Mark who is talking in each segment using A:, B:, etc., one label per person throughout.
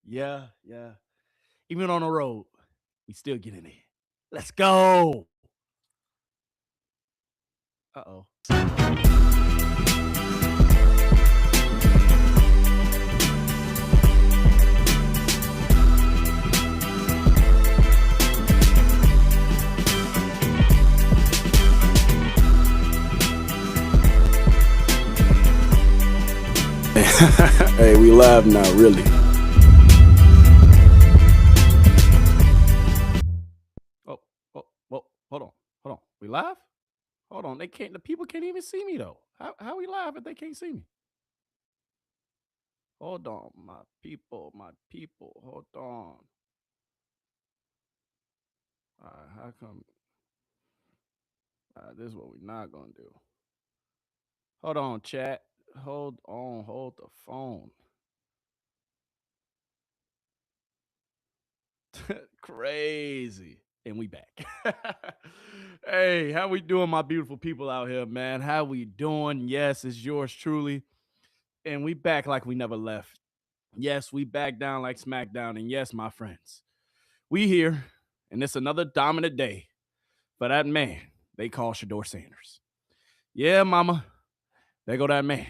A: Yeah, yeah. Even on the road, we still get in there. Let's go. Uh-oh.
B: Hey, we live now, really.
A: Oh, hold on. We live? Hold on. The people can't even see me though. How we live if they can't see me? Hold on, my people. Hold on. How come? This is what we're not gonna do. Hold on, chat. Hold on. Hold the phone. Crazy. And we back. Hey, how we doing, my beautiful people out here, man? How we doing? Yes, it's yours truly. And we back like we never left. Yes, we back down like SmackDown. And yes, my friends, we here. And it's another dominant day for that man they call Shedeur Sanders. Yeah, mama. There go that man.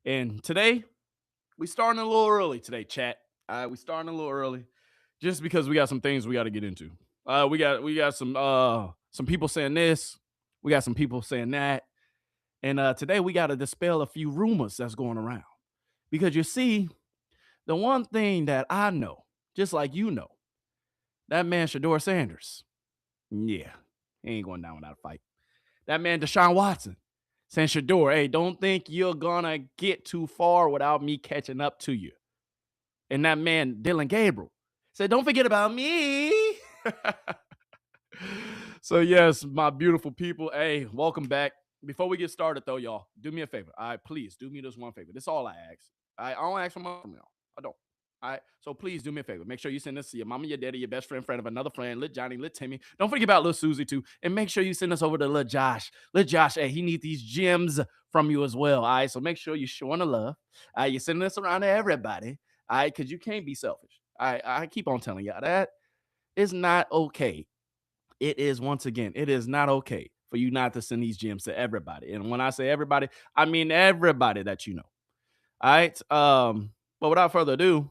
A: And today, we starting a little early today, chat. We starting a little early just because we got some things we got to get into. We got some people saying this, we got some people saying that, and today we got to dispel a few rumors that's going around. Because you see, the one thing that I know, just like you know, that man Shedeur Sanders, yeah, he ain't going down without a fight. That man Deshaun Watson saying, Shedeur, hey, don't think you're gonna get too far without me catching up to you. And that man Dillon Gabriel said, don't forget about me. So yes, my beautiful people, hey, welcome back. Before we get started though, y'all, do me a favor. All right, please do me this one favor. This is all I ask. I don't ask for much from y'all. I don't. All right, so please do me a favor. Make sure you send this to your mama, your daddy, your best friend, friend of another friend, Lil Johnny, Lil Timmy. Don't forget about Lil Susie too. And make sure you send us over to Lil Josh. Lil Josh, hey, he needs these gems from you as well. All right, so make sure you're showing the love. All right, you're sending this around to everybody. All right, because you can't be selfish. All right, I keep on telling y'all that is not okay. It is, once again, it is not okay for you not to send these gems to everybody. And when I say everybody, I mean everybody that you know. All right. But without further ado,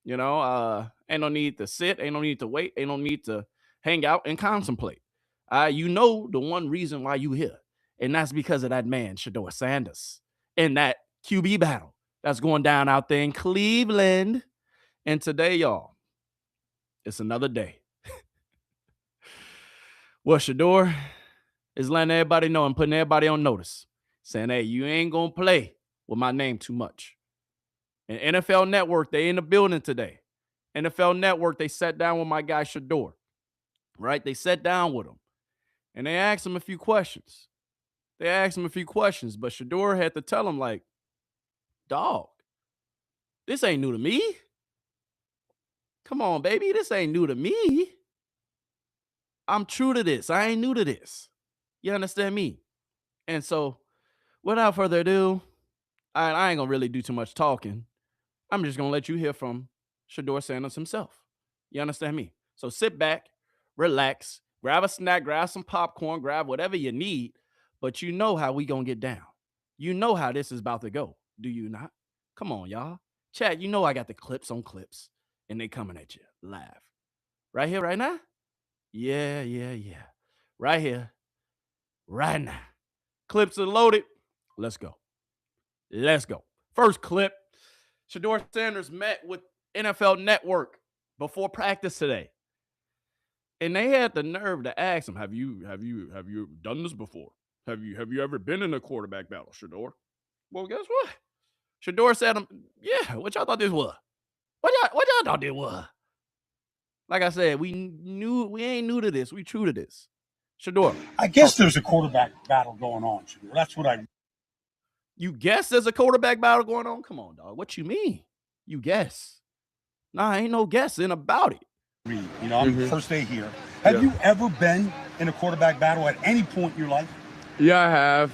A: ain't no need to sit, ain't no need to wait, ain't no need to hang out and contemplate. You know the one reason why you here, and that's because of that man, Shedeur Sanders, and that QB battle that's going down out there in Cleveland. And today, y'all, it's another day. Well, Shedeur is letting everybody know and putting everybody on notice, saying, hey, you ain't going to play with my name too much. And NFL Network, they in the building today. NFL Network, they sat down with my guy Shedeur, right? They sat down with him, and they asked him a few questions. But Shedeur had to tell him, like, dog, this ain't new to me. Come on, baby, this ain't new to me. I'm true to this. I ain't new to this. You understand me? And so, without further ado, I ain't gonna really do too much talking. I'm just gonna let you hear from Shedeur Sanders himself. You understand me? So sit back, relax, grab a snack, grab some popcorn, grab whatever you need, but you know how we gonna get down. You know how this is about to go, do you not? Come on, y'all. Chat, you know I got the clips on clips, and they coming at you live. Right here, right now? Yeah. Right here, right now. Clips are loaded. Let's go. First clip. Shedeur Sanders met with NFL Network before practice today. And they had the nerve to ask him, have you done this before? Have you ever been in a quarterback battle, Shedeur? Well, guess what? Shedeur said, yeah, what y'all thought this was? What y'all thought this was? Like I said, we ain't new to this. We true to this. Shedeur.
C: I guess there's a quarterback battle going on, Shedeur. That's what
A: You guess there's a quarterback battle going on? Come on, dog. What you mean? You guess. Nah, ain't no guessing about it.
C: You know, I'm first day here. Have you ever been in a quarterback battle at any point in your life?
D: Yeah, I have.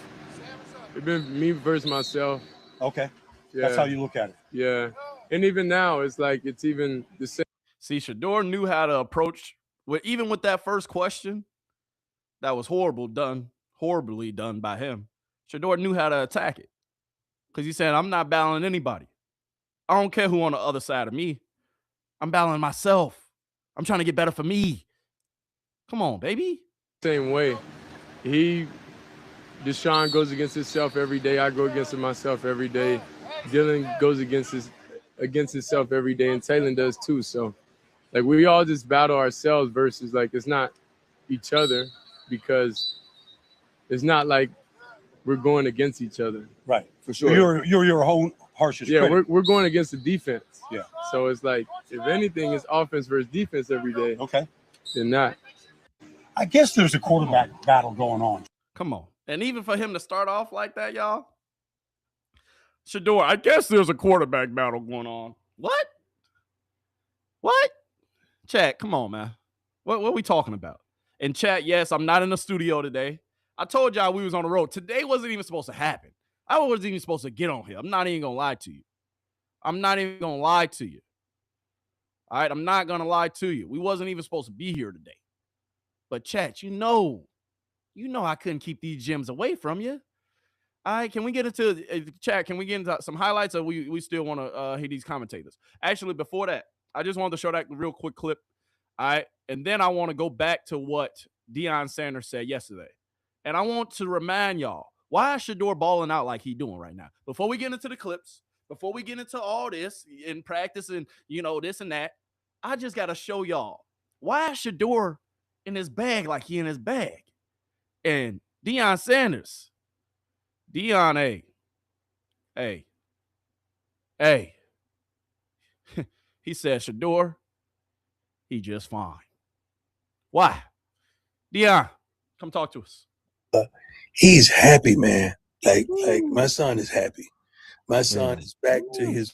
D: It's been me versus myself.
C: Okay.
D: Yeah.
C: That's how you look at it.
D: Yeah. And even now, it's like it's even the same.
A: See, Shedeur knew how to approach even with that first question. That was horribly done by him. Shedeur knew how to attack it because he said, "I'm not battling anybody. I don't care who on the other side of me. I'm battling myself. I'm trying to get better for me. Come on, baby."
D: Same way. Deshaun goes against himself every day. I go against myself every day. Dillon goes against himself every day, and Taylor does too. So, like, we all just battle ourselves versus, like, it's not each other, because it's not like we're going against each other.
C: Right, for sure. You're your own harshest critic.
D: Yeah, we're going against the defense.
C: Yeah.
D: So it's like, if anything, it's offense versus defense every day.
C: Okay.
D: Then not.
C: I guess there's a quarterback battle going on.
A: Come on. And even for him to start off like that, y'all. Shedeur, I guess there's a quarterback battle going on. What? Chat, come on, man. What are we talking about? And chat, yes, I'm not in the studio today. I told y'all we was on the road. Today wasn't even supposed to happen. I wasn't even supposed to get on here. I'm not even going to lie to you. All right, I'm not going to lie to you. We wasn't even supposed to be here today. But chat, you know I couldn't keep these gems away from you. All right, can we get into chat? Can we get into some highlights, or we still want to hear these commentators? Actually, before that, I just wanted to show that real quick clip. All right, and then I want to go back to what Dillon Sanders said yesterday. And I want to remind y'all, why is Shedeur balling out like he doing right now? Before we get into the clips, before we get into all this in practice and, this and that, I just got to show y'all, why is Shedeur in his bag like he in his bag? And Dillon Sanders, Dillon, hey. He said, Shedeur, he just fine. Why? Dillon, come talk to us.
E: He's happy, man. Like my son is happy. My son is back to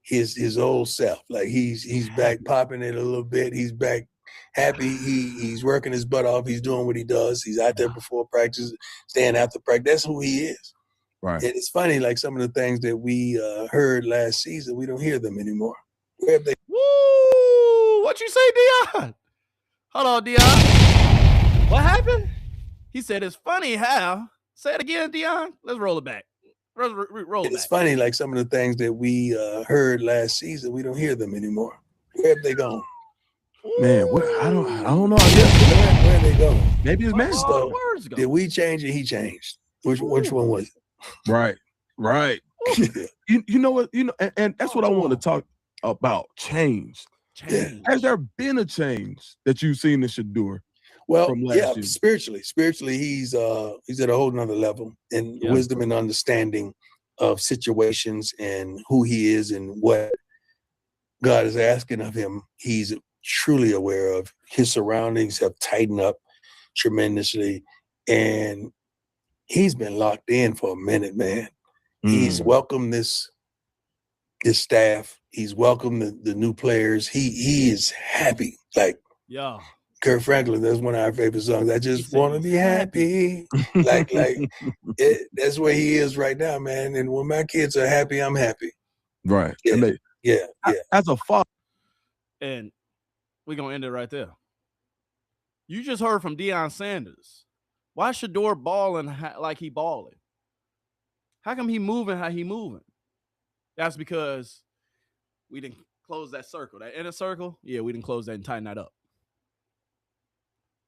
E: his old self. Like he's back popping it a little bit. He's back happy. He's working his butt off. He's doing what he does. He's out there before practice, staying after practice. That's who he is. Right. And it's funny, like some of the things that we heard last season, we don't hear them anymore. Where have they?
A: Woo! What you say, Dillon? Hold on, Dillon. What happened? He said it's funny how. Say it again, Dillon. Let's roll it back. Roll it
E: It's
A: back.
E: funny, like some of the things that we heard last season, we don't hear them anymore. Where have they gone?
F: Man, I don't know. I guess
E: where are they going?
F: Maybe it's magic.
A: All the words go.
E: Did we change it? He changed. Which one was it?
F: Right. you know what? And that's what I want to talk about. Change. Has there been a change that you've seen in Shedeur?
E: Well,
F: from last year?
E: Spiritually, he's at a whole nother level in wisdom and understanding of situations and who he is and what God is asking of him. He's truly aware of. His surroundings have tightened up tremendously, and he's been locked in for a minute, man. He's welcomed this staff. He's welcomed the new players. He is happy. Like Kurt Franklin, that's one of our favorite songs. I just want to be happy. That's where he is right now, man. And when my kids are happy, I'm happy.
F: Right.
E: Yeah.
F: As a father.
A: And we're going to end it right there. You just heard from Dillon Sanders. Why is Shedeur balling like he balling? How come he moving how he moving? That's because we didn't close that circle. That inner circle, we didn't close that and tighten that up.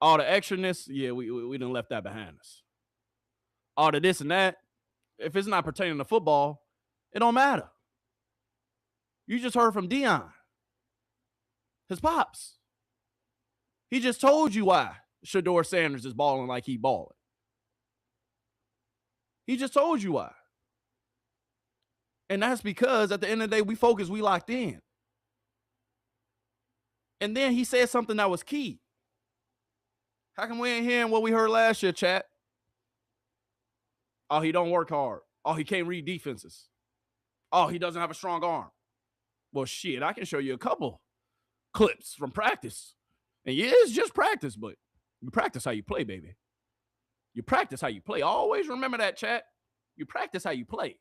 A: All the extraness, we didn't left that behind us. All the this and that, if it's not pertaining to football, it don't matter. You just heard from Dillon. His pops. He just told you why Shedeur Sanders is balling like he balling. He just told you why. And that's because at the end of the day, we focused, we locked in. And then he said something that was key. How come we ain't hearing what we heard last year, chat? Oh, he don't work hard. Oh, he can't read defenses. Oh, he doesn't have a strong arm. Well, shit, I can show you a couple clips from practice. And it's just practice, but you practice how you play, baby. You practice how you play. Always remember that, chat. You practice how you play.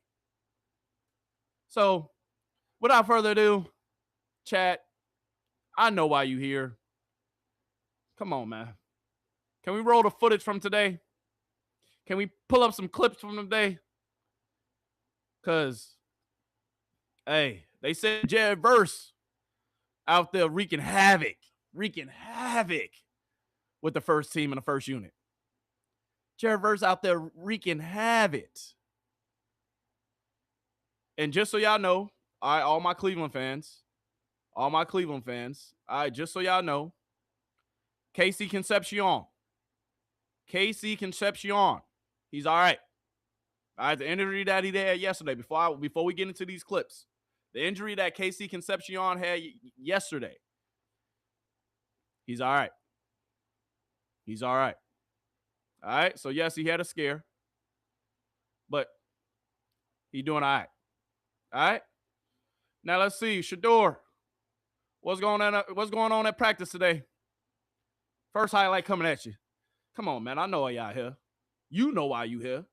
A: So without further ado, chat, I know why you here. Come on, man. Can we roll the footage from today? Can we pull up some clips from today? Because, hey, they said Shedeur out there wreaking havoc with the first team in the first unit. Shedeur out there wreaking havoc. And just so y'all know, all my Cleveland fans, all right, just so y'all know, KC Concepcion, he's all right. All right, the injury that he had yesterday, before we get into these clips, the injury that KC Concepcion had yesterday, he's all right. He's all right. All right, so yes, he had a scare, but he's doing all right. All right. Now let's see, Shedeur, what's going on at practice today? First highlight coming at you. Come on, man. I know why y'all here. You know why you here.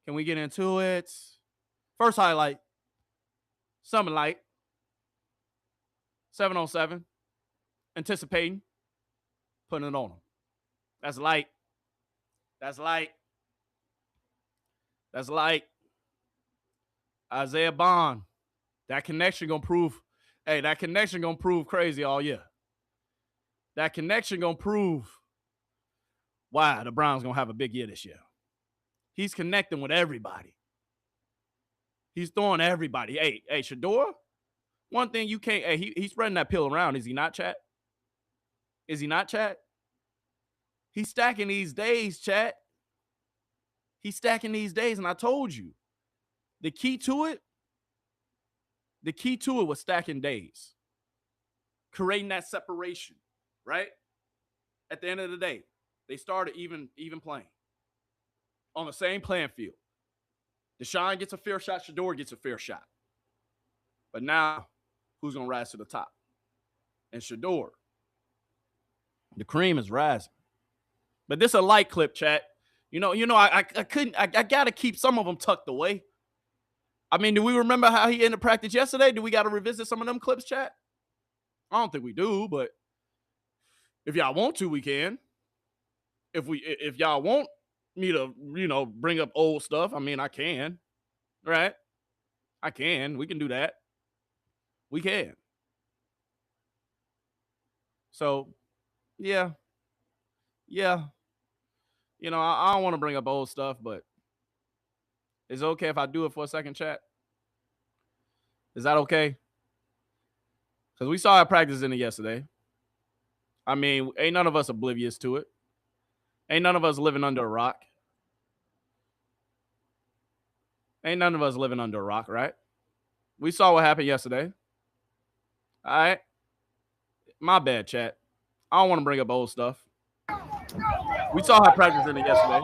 A: Can we get into it? First highlight. Something light. 7-on-7. Anticipating. Putting it on him. That's light. That's light. That's light. Isaiah Bond. That connection gonna prove. Hey, that connection gonna prove crazy all year. That connection gonna prove why the Browns gonna have a big year this year. He's connecting with everybody. He's throwing everybody. Hey, Shedeur, one thing you can't, hey, he's spreading that pill around. Is he not, chat? Is he not, chat? He's stacking these days, chat. He's stacking these days, and I told you, the key to it was stacking days. Creating that separation, right? At the end of the day, they started even playing on the same playing field. Deshaun gets a fair shot. Shedeur gets a fair shot. But now, who's going to rise to the top? And Shedeur. The cream is rising. But this is a light clip, chat. I got to keep some of them tucked away. I mean, do we remember how he ended practice yesterday? Do we got to revisit some of them clips, chat? I don't think we do, but if y'all want to, we can. If y'all want me to, bring up old stuff, I mean, I can. Right? I can. We can do that. We can. So, yeah. I don't want to bring up old stuff, but is it okay if I do it for a second, chat? Is that okay? Because we saw our practice in it yesterday. I mean, ain't none of us oblivious to it. Ain't none of us living under a rock. Right? We saw what happened yesterday. All right? My bad, chat. I don't want to bring up old stuff. We saw how practice ended yesterday.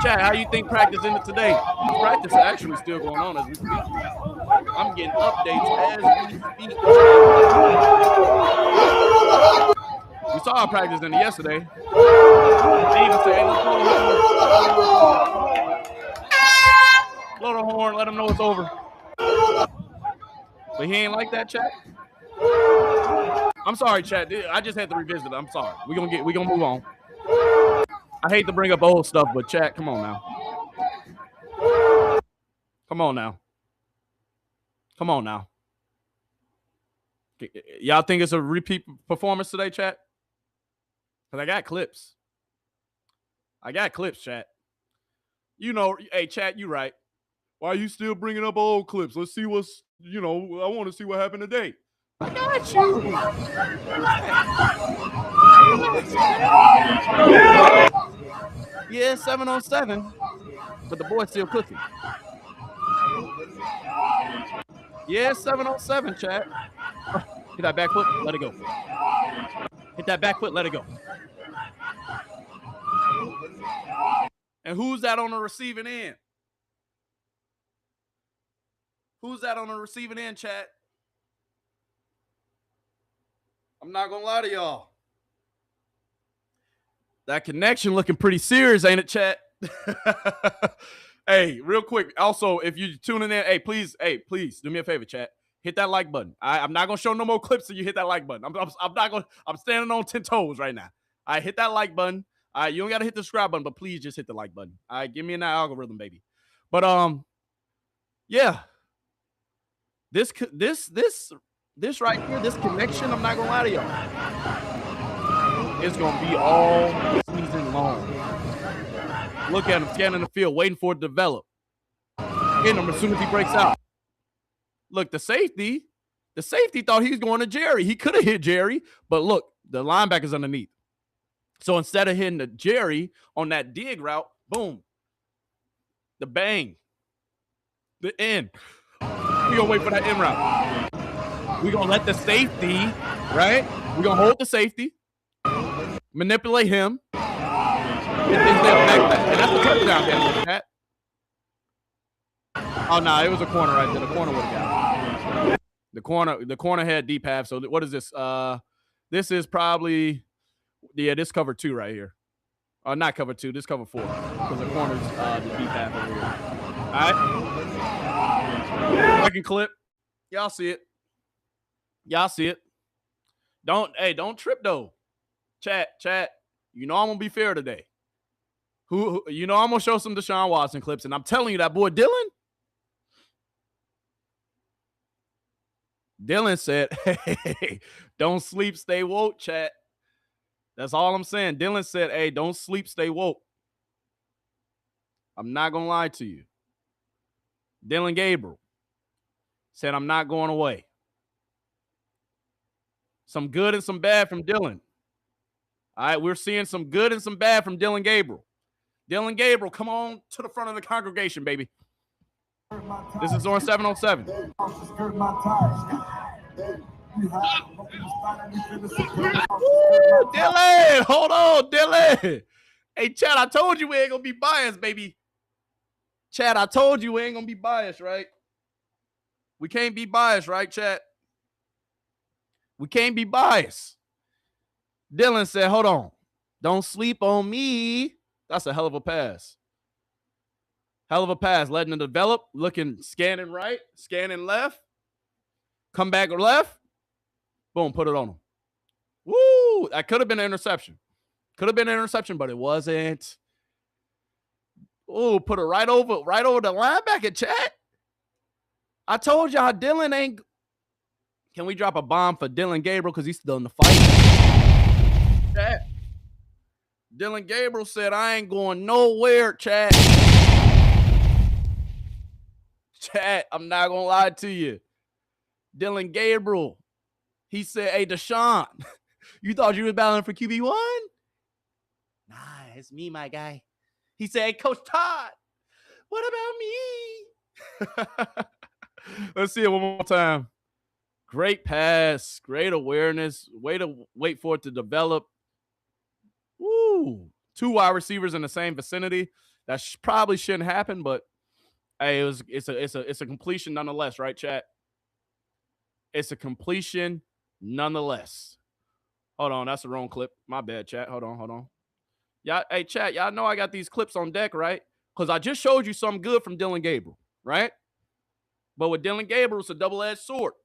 A: Chat, how you think practice ended today? Practice is actually still going on as we speak. I'm getting updates as we speak. We saw how practice ended yesterday. They even say, hey, let's blow the horn, let them know it's over. But he ain't like that, chat. I'm sorry, chat. I just had to revisit it. I'm sorry. We gonna move on. I hate to bring up old stuff, but chat, come on now. Y'all think it's a repeat performance today, chat? Because I got clips, chat. Hey, chat, you right. Why are you still bringing up old clips? Let's see what's, I want to see what happened today. I got you. Yeah, 7-on-7, but the boy's still cooking. Yeah, 7-on-7, chat. Hit that back foot, let it go. Hit that back foot, let it go. And who's that on the receiving end? Chat? I'm not going to lie to y'all. That connection looking pretty serious, ain't it, chat? Hey, real quick. Also, if you're tuning in, please do me a favor, chat. Hit that like button. I'm not gonna show no more clips, so you hit that like button. I'm not gonna. I'm standing on 10 toes right now. All right, hit that like button. All right, you don't gotta hit the subscribe button, but please just hit the like button. All right, give me an algorithm, baby. But yeah. This right here, this connection, I'm not gonna lie to y'all, it's gonna be all season long. Look at him scanning the field, waiting for it to develop. Hitting him as soon as he breaks out. Look, the safety thought he was going to Jerry. He could have hit Jerry, but look, the linebacker's underneath. So instead of hitting the Jerry on that dig route, boom, the bang, the end. We're going to wait for that end route. We're going to let the safety, right? We're going to hold the safety, manipulate him. And that's a touchdown there, Pat. Oh, no, it was a corner right there. The corner would have got it. The corner had deep half. So what is this? This is probably, this cover 2 right here. Not cover 2. This cover 4. Because the corner's the deep half over here. All right. Second clip. Y'all see it. Don't trip though. Chat. You know I'm gonna be fair today. Who I'm gonna show some Deshaun Watson clips, and I'm telling you that boy Dillon said, hey, don't sleep, stay woke, chat. That's all I'm saying. Dillon said, hey, don't sleep, stay woke. I'm not gonna lie to you. Dillon Gabriel said, I'm not going away. Some good and some bad from Dillon. All right, we're seeing some good and some bad from Dillon Gabriel. Dillon Gabriel, come on to the front of the congregation, baby. This is on 707. Dillon, hold on, Dillon. Hey, Chad, I told you we ain't gonna be biased, baby. Chad, I told you we ain't gonna be biased, right? We can't be biased, right, Chad? We can't be biased. Dillon said, hold on. Don't sleep on me. That's a hell of a pass. Hell of a pass. Letting it develop. Scanning right. Scanning left. Come back left. Boom, put it on him. Woo! That could have been an interception. But it wasn't. Ooh, put it right over the linebacker, chat. I told y'all Dillon ain't. Can we drop a bomb for Dillon Gabriel because he's still in the fight? Chat. Dillon Gabriel said, I ain't going nowhere, chat. Chat, I'm not going to lie to you. Dillon Gabriel, he said, hey, Deshaun, you thought you was battling for QB1? Nah, it's me, my guy. He said, hey, Coach Todd, what about me? Let's see it one more time. Great pass, great awareness, way to wait for it to develop. Woo! 2 wide receivers in the same vicinity. That probably shouldn't happen, but hey, it's a completion nonetheless, right, chat? It's a completion nonetheless. Hold on, that's the wrong clip. My bad, chat. Hold on. Y'all, hey, chat, y'all know I got these clips on deck, right? Because I just showed you something good from Dillon Gabriel, right? But with Dillon Gabriel, it's a double-edged sword.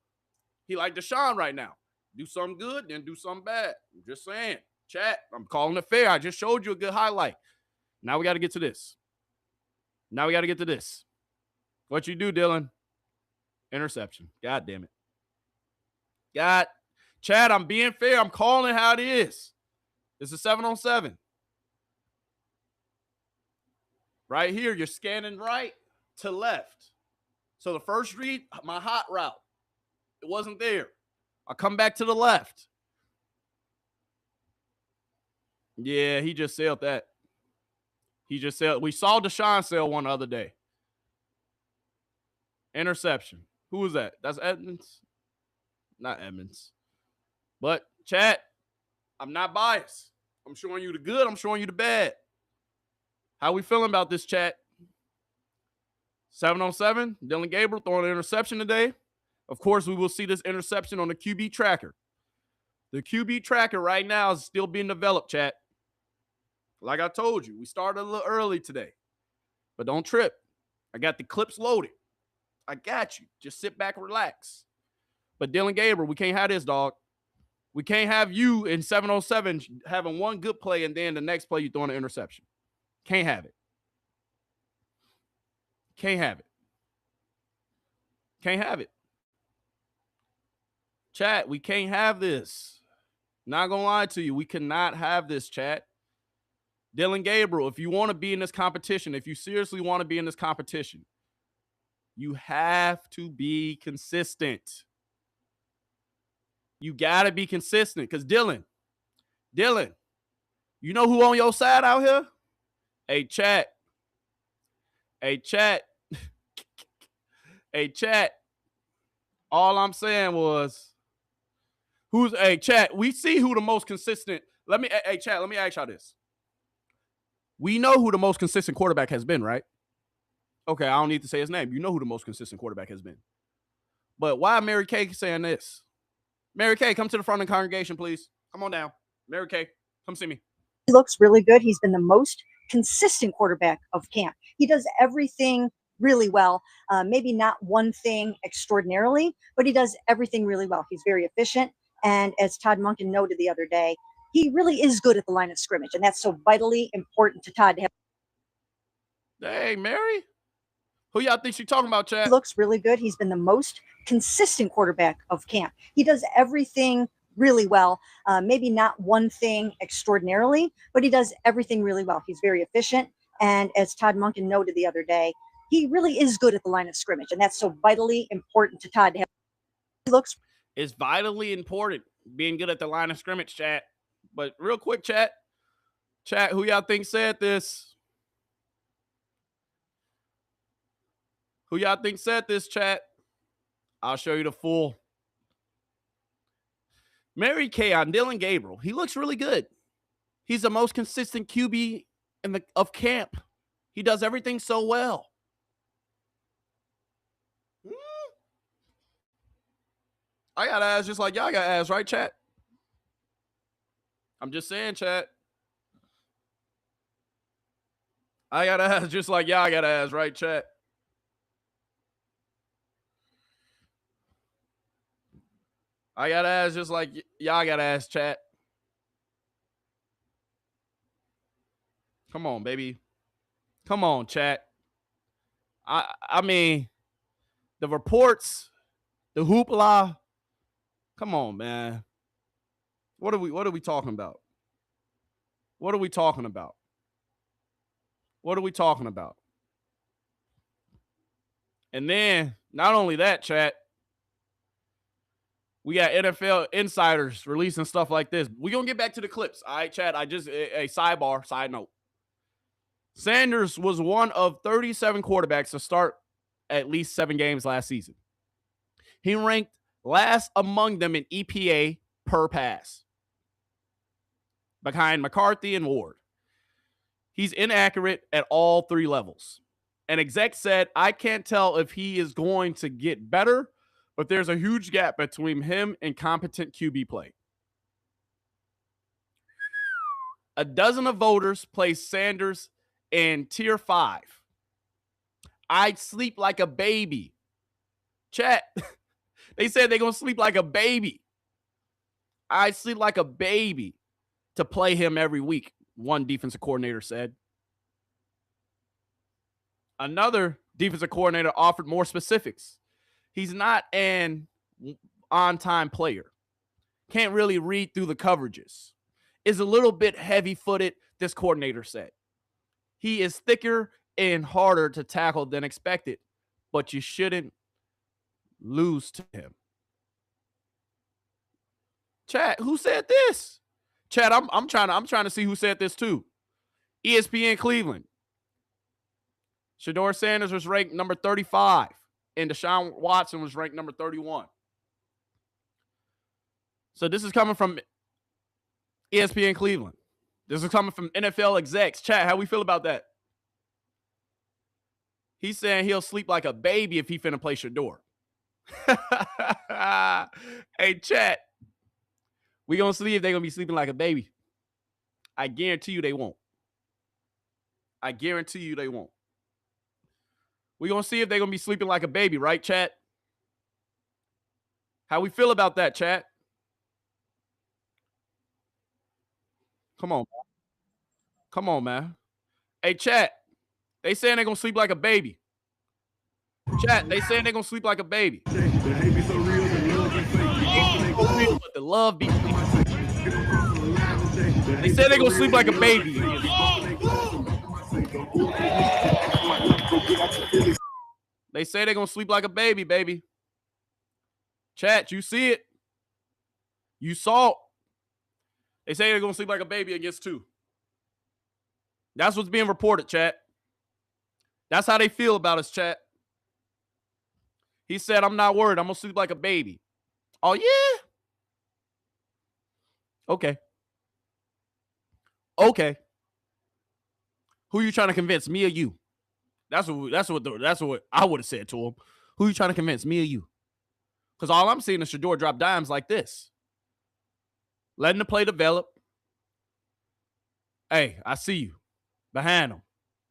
A: He like Deshaun right now. Do something good, then do something bad. I'm just saying. Chat, I'm calling it fair. I just showed you a good highlight. Now we got to get to this. What you do, Dillon? Interception. God damn it. Chad, I'm being fair. I'm calling it how it is. This is 7-on-7. Right here, you're scanning right to left. So the first read, my hot route, it wasn't there. I come back to the left. Yeah, he just sailed that. We saw Deshaun sail one the other day. Interception. Who was that? That's Edmonds? Not Edmonds. But, chat, I'm not biased. I'm showing you the good. I'm showing you the bad. How we feeling about this, chat? 7-on-7. Dillon Gabriel throwing an interception today. Of course, we will see this interception on the QB tracker. The QB tracker right now is still being developed, chat. Like I told you, we started a little early today. But don't trip. I got the clips loaded. I got you. Just sit back and relax. But Dillon Gabriel, we can't have this, dog. We can't have you in 7-on-7 having one good play and then the next play you throwing an interception. Can't have it. Can't have it. Can't have it. Chat, we can't have this. Not gonna lie to you. We cannot have this, chat. Dillon Gabriel, if you want to be in this competition, if you seriously want to be in this competition, you have to be consistent. You got to be consistent because Dillon, you know who on your side out here? Hey, chat. Hey, chat. Hey, chat. All I'm saying was, chat, we see who the most consistent. Chat, let me ask y'all this. We know who the most consistent quarterback has been, right? Okay, I don't need to say his name. You know who the most consistent quarterback has been. But why Mary Kay saying this? Mary Kay, come to the front of the congregation, please. Come on down. Mary Kay, come see me.
G: He looks really good. He's been the most consistent quarterback of camp. He does everything really well. Maybe not one thing extraordinarily, but he does everything really well. He's very efficient. And as Todd Monken noted the other day, he really is good at the line of scrimmage. And that's so vitally important to Todd to have.
A: Hey, Mary. Who y'all think she's talking about, Chad?
G: He looks really good. He's been the most consistent quarterback of camp. He does everything really well. Maybe not one thing extraordinarily, but he does everything really well. He's very efficient. And as Todd Monken noted the other day, he really is good at the line of scrimmage. And that's so vitally important to Todd to have. He looks.
A: It's vitally important being good at the line of scrimmage, chat. But real quick, chat, who y'all think said this? Who y'all think said this, chat? I'll show you the full. Mary Kay on Dillon Gabriel. He looks really good. He's the most consistent QB of camp. He does everything so well. I got ass just like y'all got ass, right, chat? I'm just saying, chat. I got ass just like y'all got ass, right, chat? I got ass just like y'all got ass, chat. Come on, baby. Come on, chat. I mean, the reports, the hoopla. Come on, man. What are we talking about? What are we talking about? What are we talking about? And then, not only that, chat, we got NFL insiders releasing stuff like this. We're going to get back to the clips. All right, chat, a sidebar, side note. Sanders was one of 37 quarterbacks to start at least 7 games last season. He ranked last among them in EPA per pass, behind McCarthy and Ward. He's inaccurate at all 3 levels. An exec said, I can't tell if he is going to get better, but there's a huge gap between him and competent QB play. A dozen of voters placed Sanders in tier 5. I'd sleep like a baby. Chat, they said they're going to sleep like a baby. I'd sleep like a baby to play him every week, one defensive coordinator said. Another defensive coordinator offered more specifics. He's not an on-time player. Can't really read through the coverages. Is a little bit heavy-footed, this coordinator said. He is thicker and harder to tackle than expected, but you shouldn't lose to him. Chat, who said this? Chat, I'm trying to see who said this too. ESPN Cleveland. Shedeur Sanders was ranked number 35, and Deshaun Watson was ranked number 31. So this is coming from ESPN Cleveland. This is coming from NFL execs. Chat, how we feel about that? He's saying he'll sleep like a baby if he finna play Shedeur. Hey, chat. We gonna see if they're gonna be sleeping like a baby. I guarantee you they won't. I guarantee you they won't. We're going to see if they're going to be sleeping like a baby, right, chat? How we feel about that, chat? Come on. Come on, man. Hey, chat. They saying they're going to sleep like a baby. Chat, they saying they're going to sleep like a baby. But the love be fake. They said they're going to sleep like a baby. They say they're going to sleep like a baby, baby. Chat, you see it. You saw it. They say they're going to sleep like a baby against 2. That's what's being reported, chat. That's how they feel about us, chat. He said, I'm not worried. I'm going to sleep like a baby. Oh, yeah? Okay. Okay. Who you trying to convince, me or you? That's what I would have said to him. Who you trying to convince, me or you? Because all I'm seeing is Shedeur drop dimes like this. Letting the play develop. Hey, I see you. Behind him.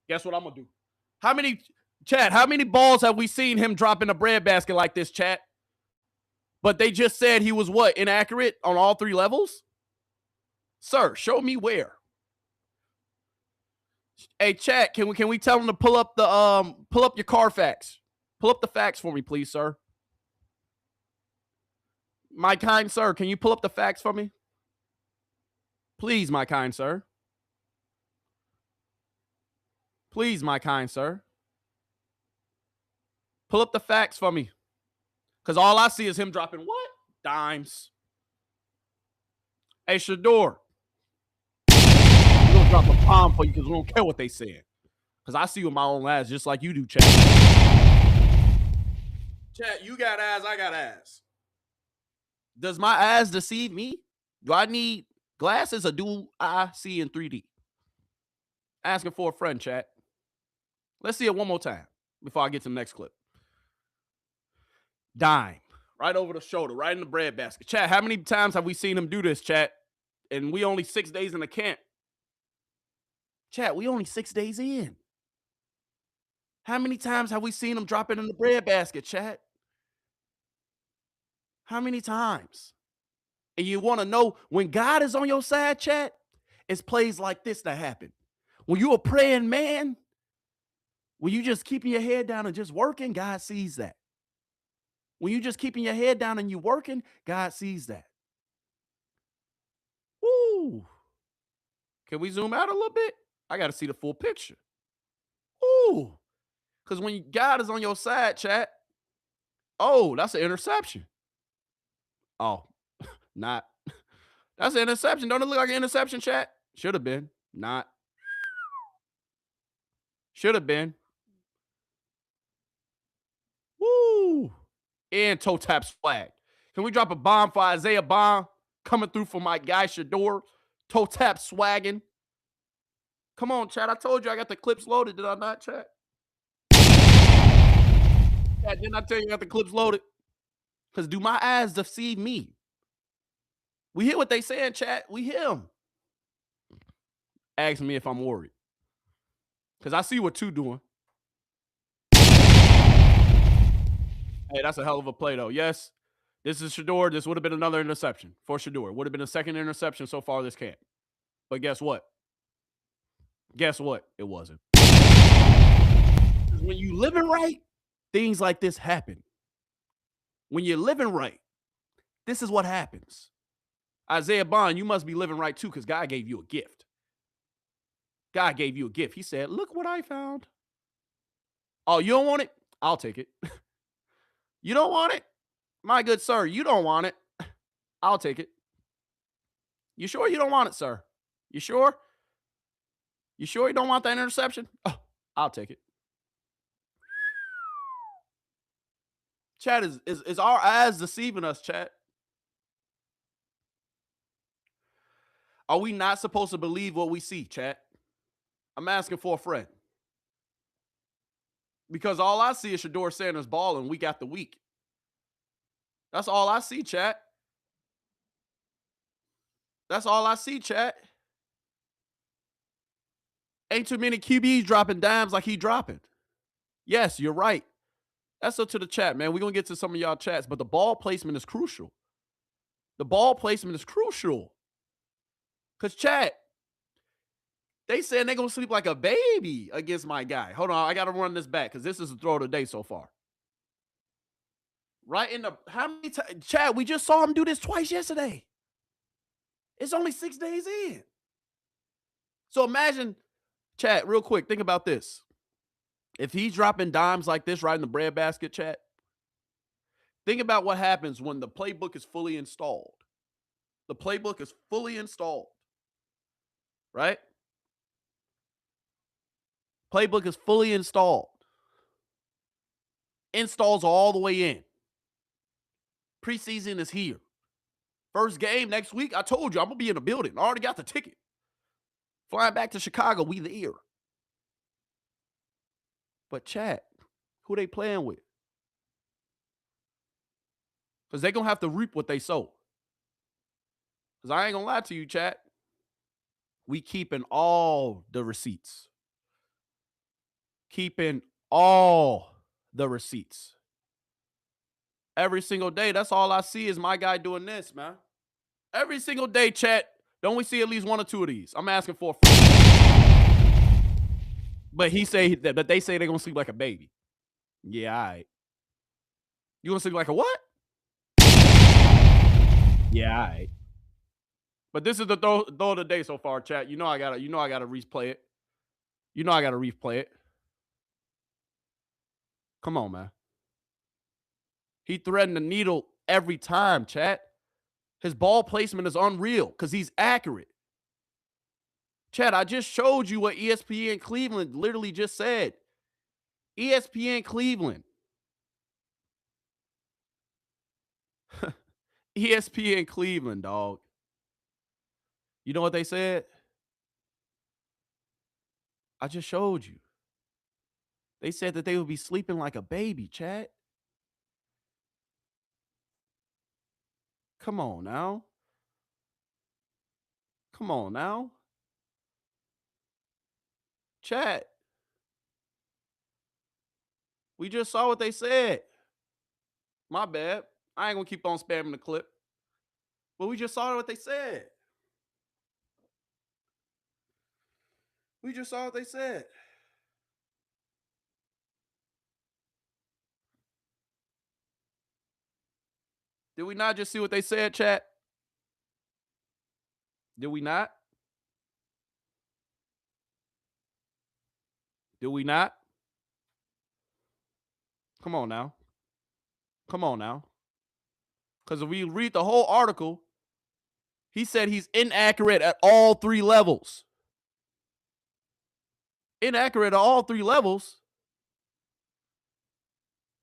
A: Guess what I'm going to do? How many balls have we seen him drop in a breadbasket like this, chat? But they just said he was what? Inaccurate on all 3 levels? Sir, show me where. Hey, chat, can we tell him to pull up your car facts? Pull up the facts for me, please, sir. My kind sir, can you pull up the facts for me? Please, my kind sir. Please, my kind sir. Pull up the facts for me. Because all I see is him dropping what? Dimes. Hey, Shedeur. We're going to drop a bomb for you because we don't care what they said. Because I see with my own eyes just like you do, chat. Chat, you got eyes, I got eyes. Does my eyes deceive me? Do I need glasses or do I see in 3D? Asking for a friend, chat. Let's see it one more time before I get to the next clip. Dime. Right over the shoulder, right in the breadbasket. Chat, how many times have we seen him do this, chat? And we only 6 days in the camp. Chat, we only 6 days in. How many times have we seen him drop it in the breadbasket, chat? How many times? And you want to know when God is on your side, chat, it's plays like this that happen. When you're a praying man, when you just keeping your head down and just working, God sees that. When you just keeping your head down and you working, God sees that. Woo. Can we zoom out a little bit? I got to see the full picture. Ooh. Because when God is on your side, chat, oh, that's an interception. Oh, not. That's an interception. Don't it look like an interception, chat? Should have been. Not. Should have been. Woo. And toe tap swag. Can we drop a bomb for Isaiah Bond coming through for my guy Shedeur? Toe tap swagging. Come on, chat. I told you I got the clips loaded. Did I not, chat? Chat, didn't I tell you I got the clips loaded? Because do my eyes deceive me? We hear what they saying, chat. We hear them. Ask me if I'm worried. Because I see what 2 doing. Hey, that's a hell of a play, though. Yes, this is Shedeur. This would have been another interception for Shedeur. Would have been a second interception so far this camp. But guess what? Guess what? It wasn't. When you living right, things like this happen. When you're living right, this is what happens. Isaiah Bond, you must be living right too because God gave you a gift. God gave you a gift. He said, look what I found. Oh, you don't want it? I'll take it. You don't want it? My good sir, you don't want it. I'll take it. You sure you don't want it, sir? You sure? You sure you don't want that interception? Oh, I'll take it. Chat, is our eyes deceiving us, chat? Are we not supposed to believe what we see, chat? I'm asking for a friend. Because all I see is Shedeur Sanders balling week after week. That's all I see, chat. That's all I see, chat. Ain't too many QBs dropping dimes like he dropping. Yes, you're right. That's up to the chat, man. We're going to get to some of y'all chats, but the ball placement is crucial. The ball placement is crucial. Because, chat, they saying they're going to sleep like a baby against my guy. Hold on, I got to run this back because this is the throw of the day so far. Right in the, how many times, Chad, we just saw him do this twice yesterday. It's only 6 days in. So imagine, Chad, real quick, think about this. If he's dropping dimes like this right in the breadbasket, Chad, think about what happens when the playbook is fully installed. The playbook is fully installed, right? Playbook is fully installed. Installs are all the way in. Preseason is here. First game next week, I told you, I'm going to be in the building. I already got the ticket. Flying back to Chicago, we there. But chat, who they playing with? Because they're going to have to reap what they sow. Because I ain't going to lie to you, chat. We keeping all the receipts. Keeping all the receipts. Every single day, that's all I see is my guy doing this, man. Every single day, chat, don't we see at least one or two of these? I'm asking for a friend. But he say that, but they say they're gonna sleep like a baby. Yeah, all right. You gonna sleep like a what? Yeah, all right. But this is the throw of the day so far, chat. You know I gotta replay it. You know I gotta replay it. Come on, man. He threading the needle every time, chat. His ball placement is unreal because he's accurate. Chat, I just showed you what ESPN Cleveland literally just said. ESPN Cleveland. ESPN Cleveland, dog. You know what they said? I just showed you. They said that they would be sleeping like a baby, chat. Come on now. Come on now. Chat. We just saw what they said. My bad. I ain't going to keep on spamming the clip. But we just saw what they said. We just saw what they said. Did we not just see what they said, chat? Did we not? Did we not? Come on now. Come on now. Because if we read the whole article, he said he's inaccurate at all three levels. Inaccurate at all three levels.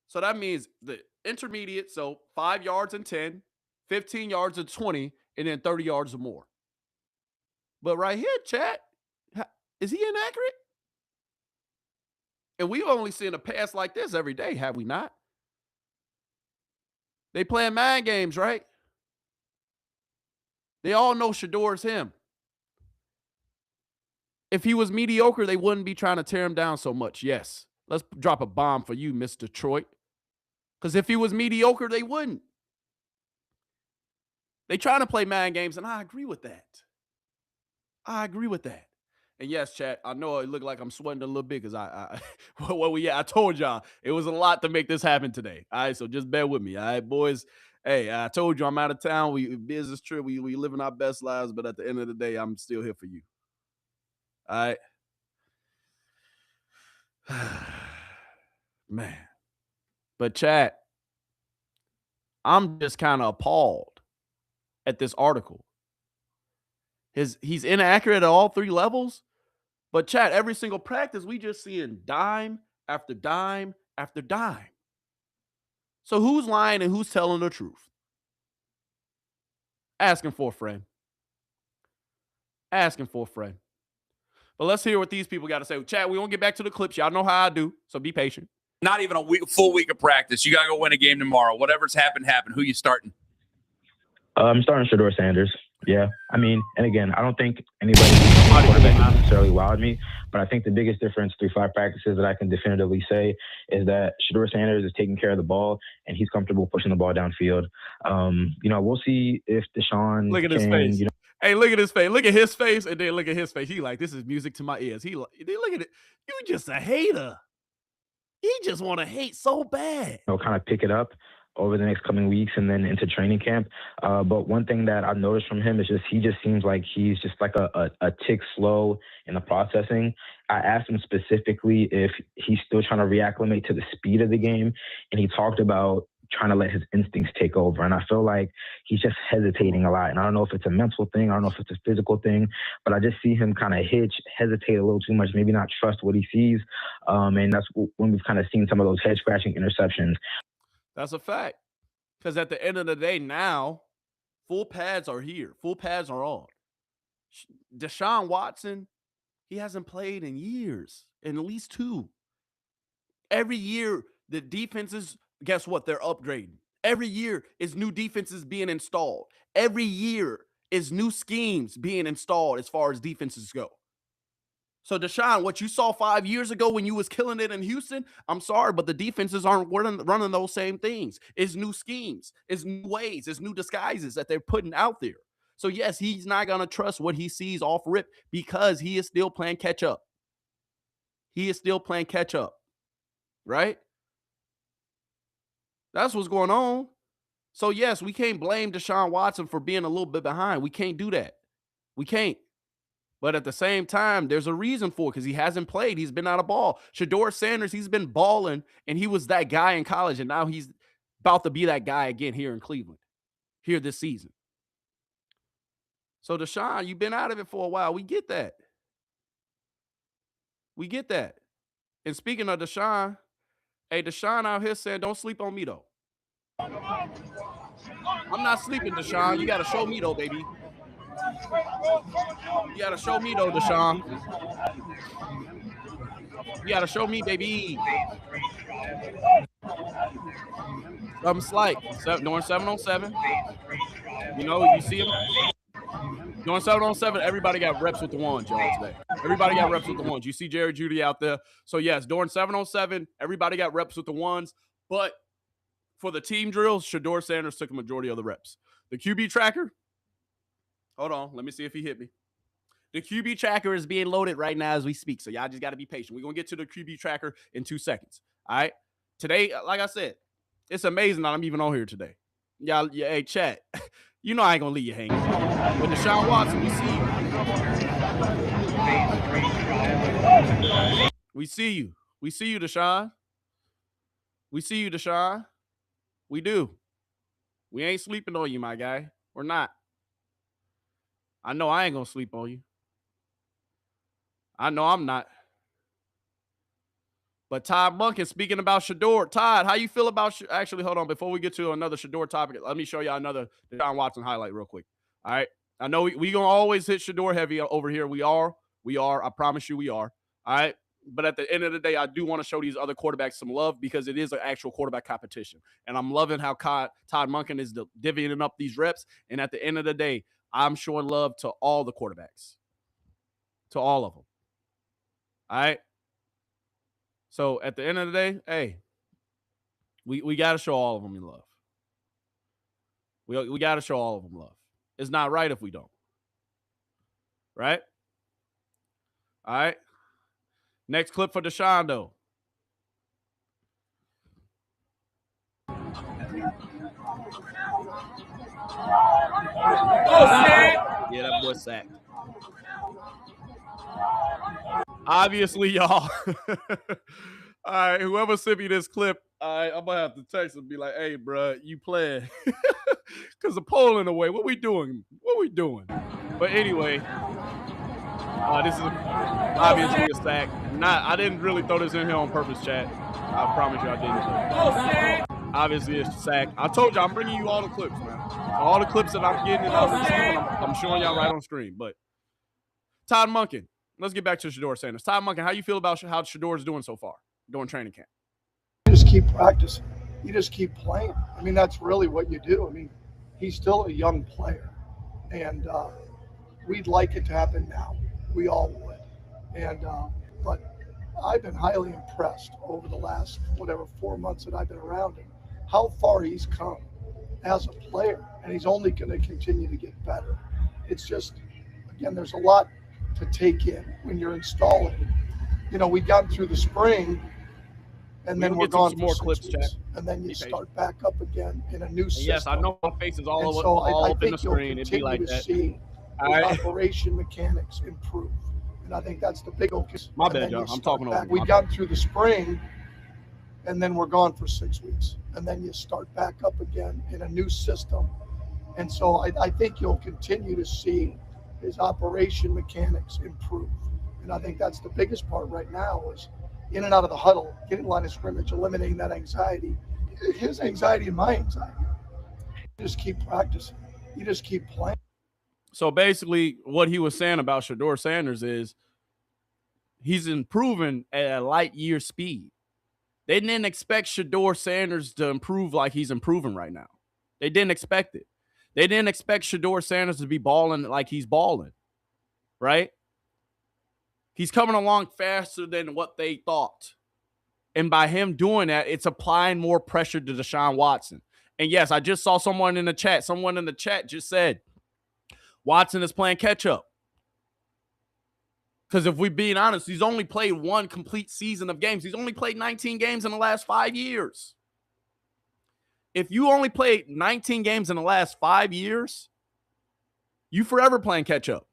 A: So that means the intermediate, so 5 yards and 10, 15 yards and 20, and then 30 yards or more. But right here, chat, is he inaccurate? And we've only seen a pass like this every day, have we not? They playing mind games, right? They all know Shedeur's him. If he was mediocre, they wouldn't be trying to tear him down so much. Yes. Let's drop a bomb for you, Mr. Detroit. Because if he was mediocre, they wouldn't. They trying to play mind games, and I agree with that. I agree with that. And yes, chat, I know it looked like I'm sweating a little bit because I told y'all it was a lot to make this happen today. All right, so just bear with me. All right, boys. Hey, I told you I'm out of town. We business trip. We living our best lives, but at the end of the day, I'm still here for you. All right. Man. But chat, I'm just kind of appalled at this article. He's inaccurate at all three levels. But chat, every single practice, we just seeing dime after dime after dime. So who's lying and who's telling the truth? Asking for a friend. Asking for a friend. But let's hear what these people got to say. Chat, we won't get back to the clips. Y'all know how I do, so be patient.
H: Not even a full week of practice. You got to go win a game tomorrow. Whatever's happened. Who you starting?
I: I'm starting Shedeur Sanders. Yeah, I mean, and again, I don't think anybody quarterback necessarily wowed me, but I think the biggest difference through 5 practices that I can definitively say is that Shedeur Sanders is taking care of the ball and he's comfortable pushing the ball downfield. We'll see if Deshaun
A: look at his face. Hey, look at his face. Look at his face, and then look at his face. He like, this is music to my ears. He like, look at it. You just a hater. He just want to hate so bad.
I: Kind of pick it up over the next coming weeks and then into training camp. But one thing that I've noticed from him is he just seems like he's just like a tick slow in the processing. I asked him specifically if he's still trying to reacclimate to the speed of the game, and he talked about trying to let his instincts take over. And I feel like he's just hesitating a lot. And I don't know if it's a mental thing, I don't know if it's a physical thing, but I just see him kind of hesitate a little too much, maybe not trust what he sees. And that's when we've kind of seen some of those head-scratching interceptions.
A: That's a fact. Because at the end of the day, now, full pads are here. Full pads are on. Deshaun Watson, he hasn't played in years, in at least 2. Every year, the defenses, guess what? They're upgrading. Every year is new defenses being installed. Every year is new schemes being installed as far as defenses go. So, Deshaun, what you saw 5 years ago when you was killing it in Houston, I'm sorry, but the defenses aren't running those same things. It's new schemes. It's new ways. It's new disguises that they're putting out there. So, yes, he's not going to trust what he sees off rip because he is still playing catch up. He is still playing catch up, right? That's what's going on. So, yes, we can't blame Deshaun Watson for being a little bit behind. We can't do that. We can't. But at the same time, there's a reason for it because he hasn't played. He's been out of ball. Shedeur Sanders, he's been balling, and he was that guy in college, and now he's about to be that guy again here in Cleveland, here this season. So, Deshaun, you've been out of it for a while. We get that. We get that. And speaking of Deshaun, hey, Deshaun out here saying, don't sleep on me, though. I'm not sleeping, Deshaun. You got to show me, though, baby. You got to show me, though, Deshaun. You got to show me, baby. Something slight. Doing 7-on-7. You see him? Doing 7-on-7. Everybody got reps with the ones, y'all, today. Everybody got reps with the ones. You see Jerry Jeudy out there. So, yes, during 7-on-7, everybody got reps with the ones. But for the team drills, Shedeur Sanders took a majority of the reps. The QB tracker, hold on. Let me see if he hit me. The QB tracker is being loaded right now as we speak. So, y'all just got to be patient. We're going to get to the QB tracker in 2 seconds. All right? Today, like I said, it's amazing that I'm even on here today. Y'all, hey, chat. You know I ain't going to leave you hanging. With Deshaun Watson, we see you. We see you, Deshaun. We see you, Deshaun. We do. We ain't sleeping on you, my guy. We're not. I know I ain't going to sleep on you. I know I'm not. But Todd Monken, speaking about Shedeur. Todd, how you feel about actually, hold on. Before we get to another Shedeur topic, let me show y'all another Deshaun Watson highlight real quick. All right. I know we going to always hit Shedeur heavy over here. We are. I promise you we are. All right. But at the end of the day, I do want to show these other quarterbacks some love because it is an actual quarterback competition. And I'm loving how Todd Monken is divvying up these reps. And at the end of the day, I'm showing love to all the quarterbacks. To all of them. All right. So at the end of the day, hey, we got to show all of them love. We got to show all of them love. It's not right if we don't. Right? All right. Next clip for Deshaun, though. Yeah, that boy sacked. Obviously, y'all. All right, whoever sent me this clip, I'm going to have to text and be like, hey, bro, you playing. Because the poll in the way. What we doing? But anyway, this is obviously a sack. I didn't really throw this in here on purpose, chat. I promise you I didn't. Obviously, it's a sack. I told you I'm bringing you all the clips, man. So all the clips that I'm getting and I'm receiving, I'm showing y'all right on screen. But Todd Monken. Let's get back to Shedeur Sanders. Todd Monken, how you feel about how Shedeur is doing so far during training camp?
J: You just keep practicing. You just keep playing. I mean, that's really what you do. I mean, he's still a young player. And we'd like it to happen now. We all would. And but I've been highly impressed over the last 4 months that I've been around him, how far he's come as a player, and he's only going to continue to get better. It's just, again, there's a lot to take in when you're installing. We've gotten through the spring, and then we're gone for more clips, weeks, and then you start back up again in a new system.
A: Yes, I know my face is all
J: so
A: all
J: I
A: up in the
J: think you'll
A: screen. It'd be like
J: continue to
A: that.
J: see operation mechanics improve, and I think that's the big focus.
A: My bad, y'all. I'm talking over.
J: We've gotten through the spring, and then we're gone for 6 weeks, and then you start back up again in a new system. And so I think you'll continue to see his operation mechanics improve. And I think that's the biggest part right now is in and out of the huddle, getting line of scrimmage, eliminating that anxiety. His anxiety and my anxiety. You just keep practicing. You just keep playing.
A: So basically what he was saying about Shedeur Sanders is he's improving at a light year speed. They didn't expect Shedeur Sanders to improve like he's improving right now. They didn't expect it. They didn't expect Shedeur Sanders to be balling like he's balling, right? He's coming along faster than what they thought. And by him doing that, it's applying more pressure to Deshaun Watson. And yes, I just saw someone in the chat. Someone in the chat just said, Watson is playing catch up. Because if we're being honest, he's only played one complete season of games. He's only played 19 games in the last 5 years. If you only played 19 games in the last 5 years, you forever playing catch up.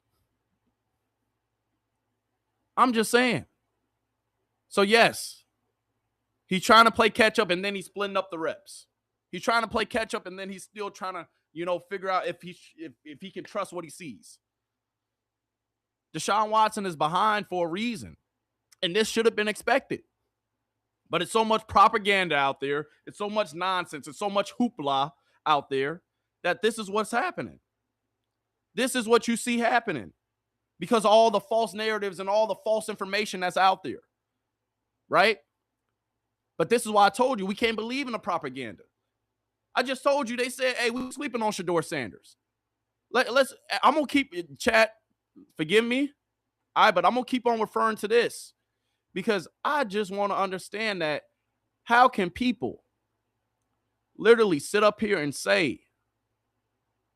A: I'm just saying. So yes, he's trying to play catch up and then he's splitting up the reps. He's trying to play catch up and then he's still trying to, figure out if he can trust what he sees. Deshaun Watson is behind for a reason. And this should have been expected. But it's so much propaganda out there. It's so much nonsense. It's so much hoopla out there that this is what's happening. This is what you see happening because of all the false narratives and all the false information that's out there, right? But this is why I told you we can't believe in the propaganda. I just told you they said, hey, we're sleeping on Shedeur Sanders. I'm going to keep, chat, forgive me, but I'm going to keep on referring to this. Because I just want to understand that how can people literally sit up here and say,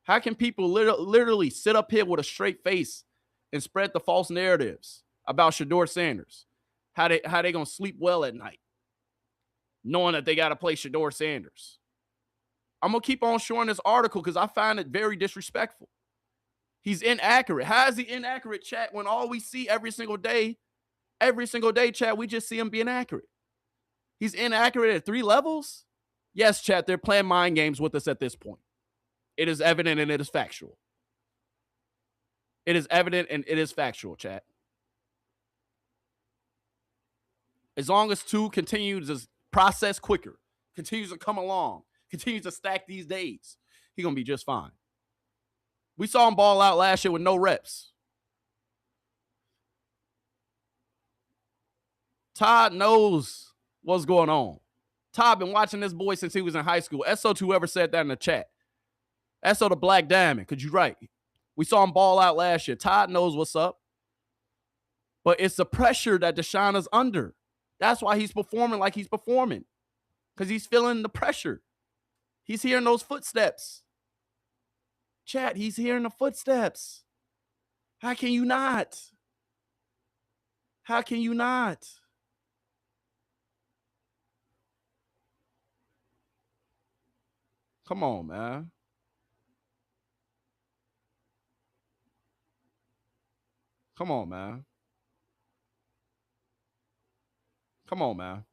A: how can people literally sit up here with a straight face and spread the false narratives about Shedeur Sanders? How they going to sleep well at night, knowing that they got to play Shedeur Sanders? I'm going to keep on showing this article because I find it very disrespectful. He's inaccurate. How is he inaccurate, chat, when all we see every single day, chat, we just see him being accurate? He's inaccurate at 3 levels? Yes, chat, they're playing mind games with us at this point. It is evident and it is factual. It is evident and it is factual, chat. As long as 2 continues to process quicker, continues to come along, continues to stack these days, he's going to be just fine. We saw him ball out last year with no reps. Todd knows what's going on. Todd been watching this boy since he was in high school. SO to whoever said that in the chat. SO the Black Diamond, because you're right. We saw him ball out last year. Todd knows what's up. But it's the pressure that Deshaun is under. That's why he's performing like he's performing. Because he's feeling the pressure. He's hearing those footsteps. Chat, he's hearing the footsteps. How can you not? How can you not? Come on, man. Come on, man. Come on, man.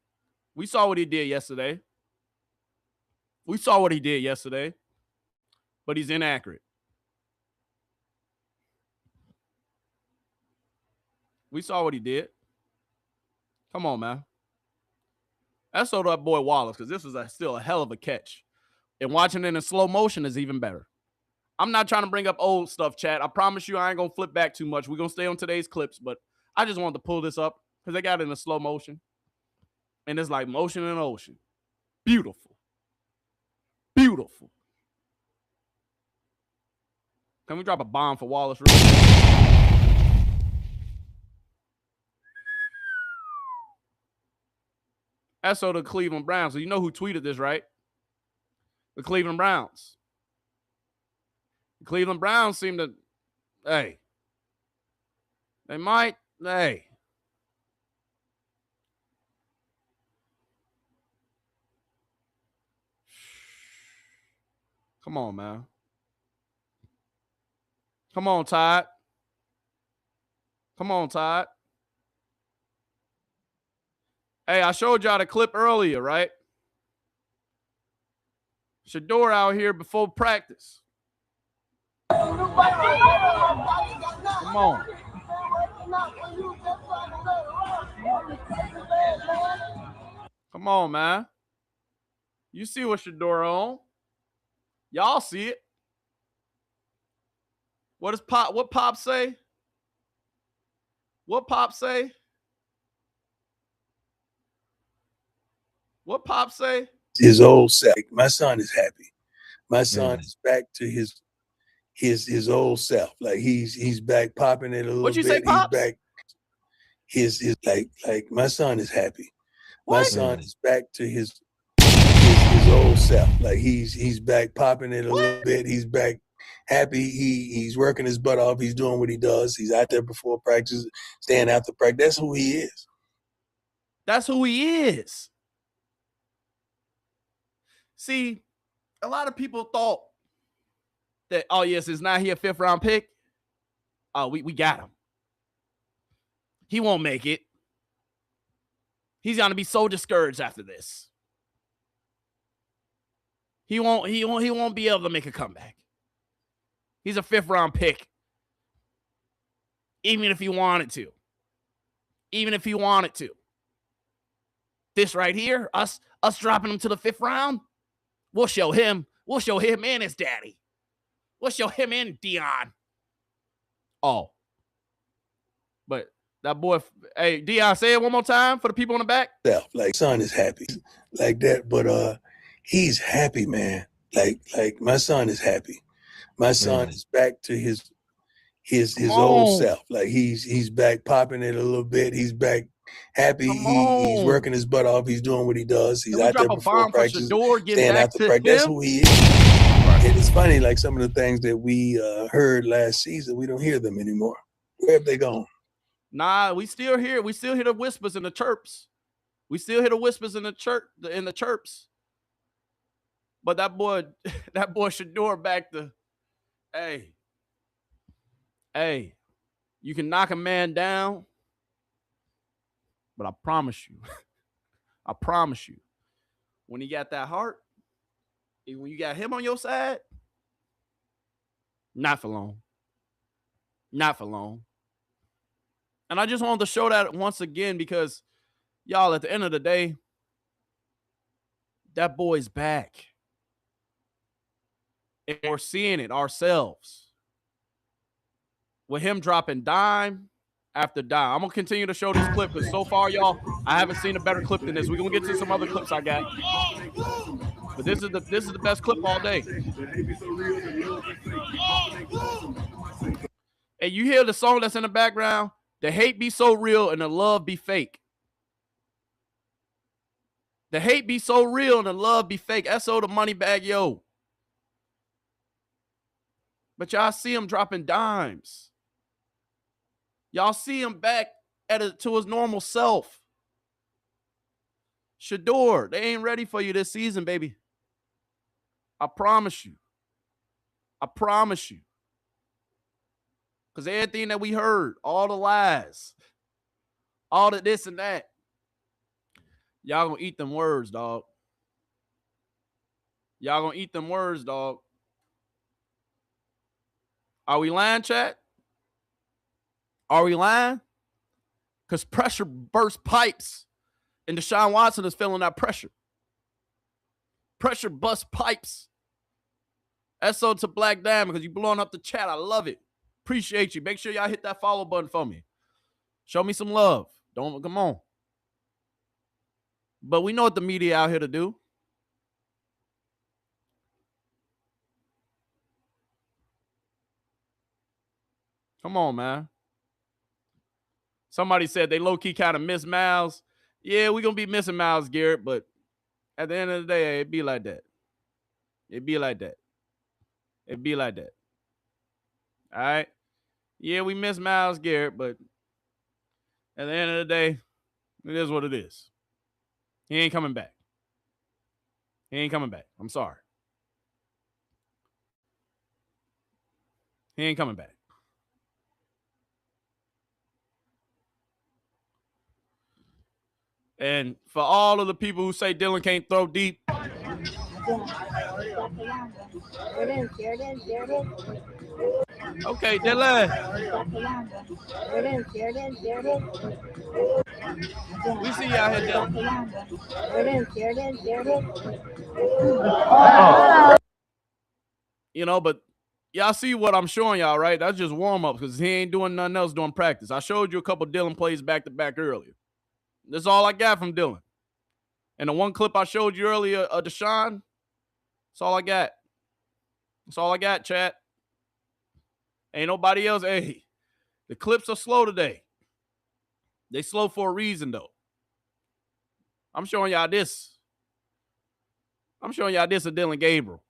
A: We saw what he did yesterday. But he's inaccurate. We saw what he did. Come on, man. That's so that boy Wallace, because this was still a hell of a catch. And watching it in slow motion is even better. I'm not trying to bring up old stuff, chat. I promise you I ain't going to flip back too much. We're going to stay on today's clips, but I just wanted to pull this up because they got it in a slow motion. And it's like motion in ocean. Beautiful. Beautiful. Can we drop a bomb for Wallace? Real quick? SO the Cleveland Browns. So you know who tweeted this, right? The Cleveland Browns. The Cleveland Browns seem to, hey, they might, hey. Come on, man. Come on, Todd. Come on, Todd. Hey, I showed y'all the clip earlier, right? Shedeur out here before practice. Come on. Come on, man. You see what Shedeur on. Y'all see it. What Pop say? What Pop say? What Pop say?
E: His old self. My son is happy. My son is back to his old self. Like he's back popping it a little bit.
A: What you say, Pops?
E: He's back. His like my son is happy.
A: What?
E: My son is back to his old self. Like he's back popping it a little bit. He's back happy. He's working his butt off. He's doing what he does. He's out there before practice, staying after practice. That's who he is.
A: That's who he is. See, a lot of people thought that, oh, yes, it's not he a 5th round pick. Oh, we got him. He won't make it. He's going to be so discouraged after this. He won't be able to make a comeback. He's a 5th round pick. Even if he wanted to. Even if he wanted to. This right here, us dropping him to the 5th round, we'll show him and his daddy. We'll show him and Dion. Oh. But that boy, hey, Dion, say it one more time for the people in the back.
E: Like son is happy. Like that, but he's happy, man. Like my son is happy. My son is back to his old self. Like he's back popping it a little bit. He's back happy. He's working his butt off. He's doing what he does. He's out there before practice, staying after practice. That's who he is. And it's funny, like some of the things that we heard last season, we don't hear them anymore. Where have they gone?
A: Nah, we still hear the whispers and the chirps. We still hear the whispers in the chirps. But that boy Shedeur back to, hey, you can knock a man down, but I promise you, when you got that heart, when you got him on your side, not for long. Not for long. And I just wanted to show that once again because, y'all, at the end of the day, that boy's back. And we're seeing it ourselves. With him dropping dime after dime. I'm going to continue to show this clip because so far, y'all, I haven't seen a better clip than this. We're going to get to some other clips I got. But this is the best clip all day. And you hear the song that's in the background? The hate be so real and the love be fake. The hate be so real and the love be fake. SO the money bag, yo. But y'all see him dropping dimes. Y'all see him back to his normal self. Shedeur, they ain't ready for you this season, baby. I promise you. I promise you. Because everything that we heard, all the lies, all the this and that, y'all gonna eat them words, dog. Y'all gonna eat them words, dog. Are we lying, chat? Are we lying? Because pressure bursts pipes, and Deshaun Watson is feeling that pressure. Pressure busts pipes. SO to Black Diamond because you blowing up the chat. I love it. Appreciate you. Make sure y'all hit that follow button for me. Show me some love. Come on. But we know what the media out here to do. Come on, man. Somebody said they low-key kind of miss Miles. Yeah, we're going to be missing Miles Garrett, but at the end of the day, it be like that. It be like that. It be like that. All right? Yeah, we miss Miles Garrett, but at the end of the day, it is what it is. He ain't coming back. He ain't coming back. I'm sorry. He ain't coming back. And for all of the people who say Dillon can't throw deep, okay, Dillon. We see you out here, Dillon. You know, but y'all see what I'm showing y'all, right? That's just warm-up because he ain't doing nothing else during practice. I showed you a couple Dillon plays back-to-back earlier. That's all I got from Dillon. And the one clip I showed you earlier of Deshaun, that's all I got. That's all I got, chat. Ain't nobody else. Hey, the clips are slow today. They slow for a reason, though. I'm showing y'all this. I'm showing y'all this of Dillon Gabriel.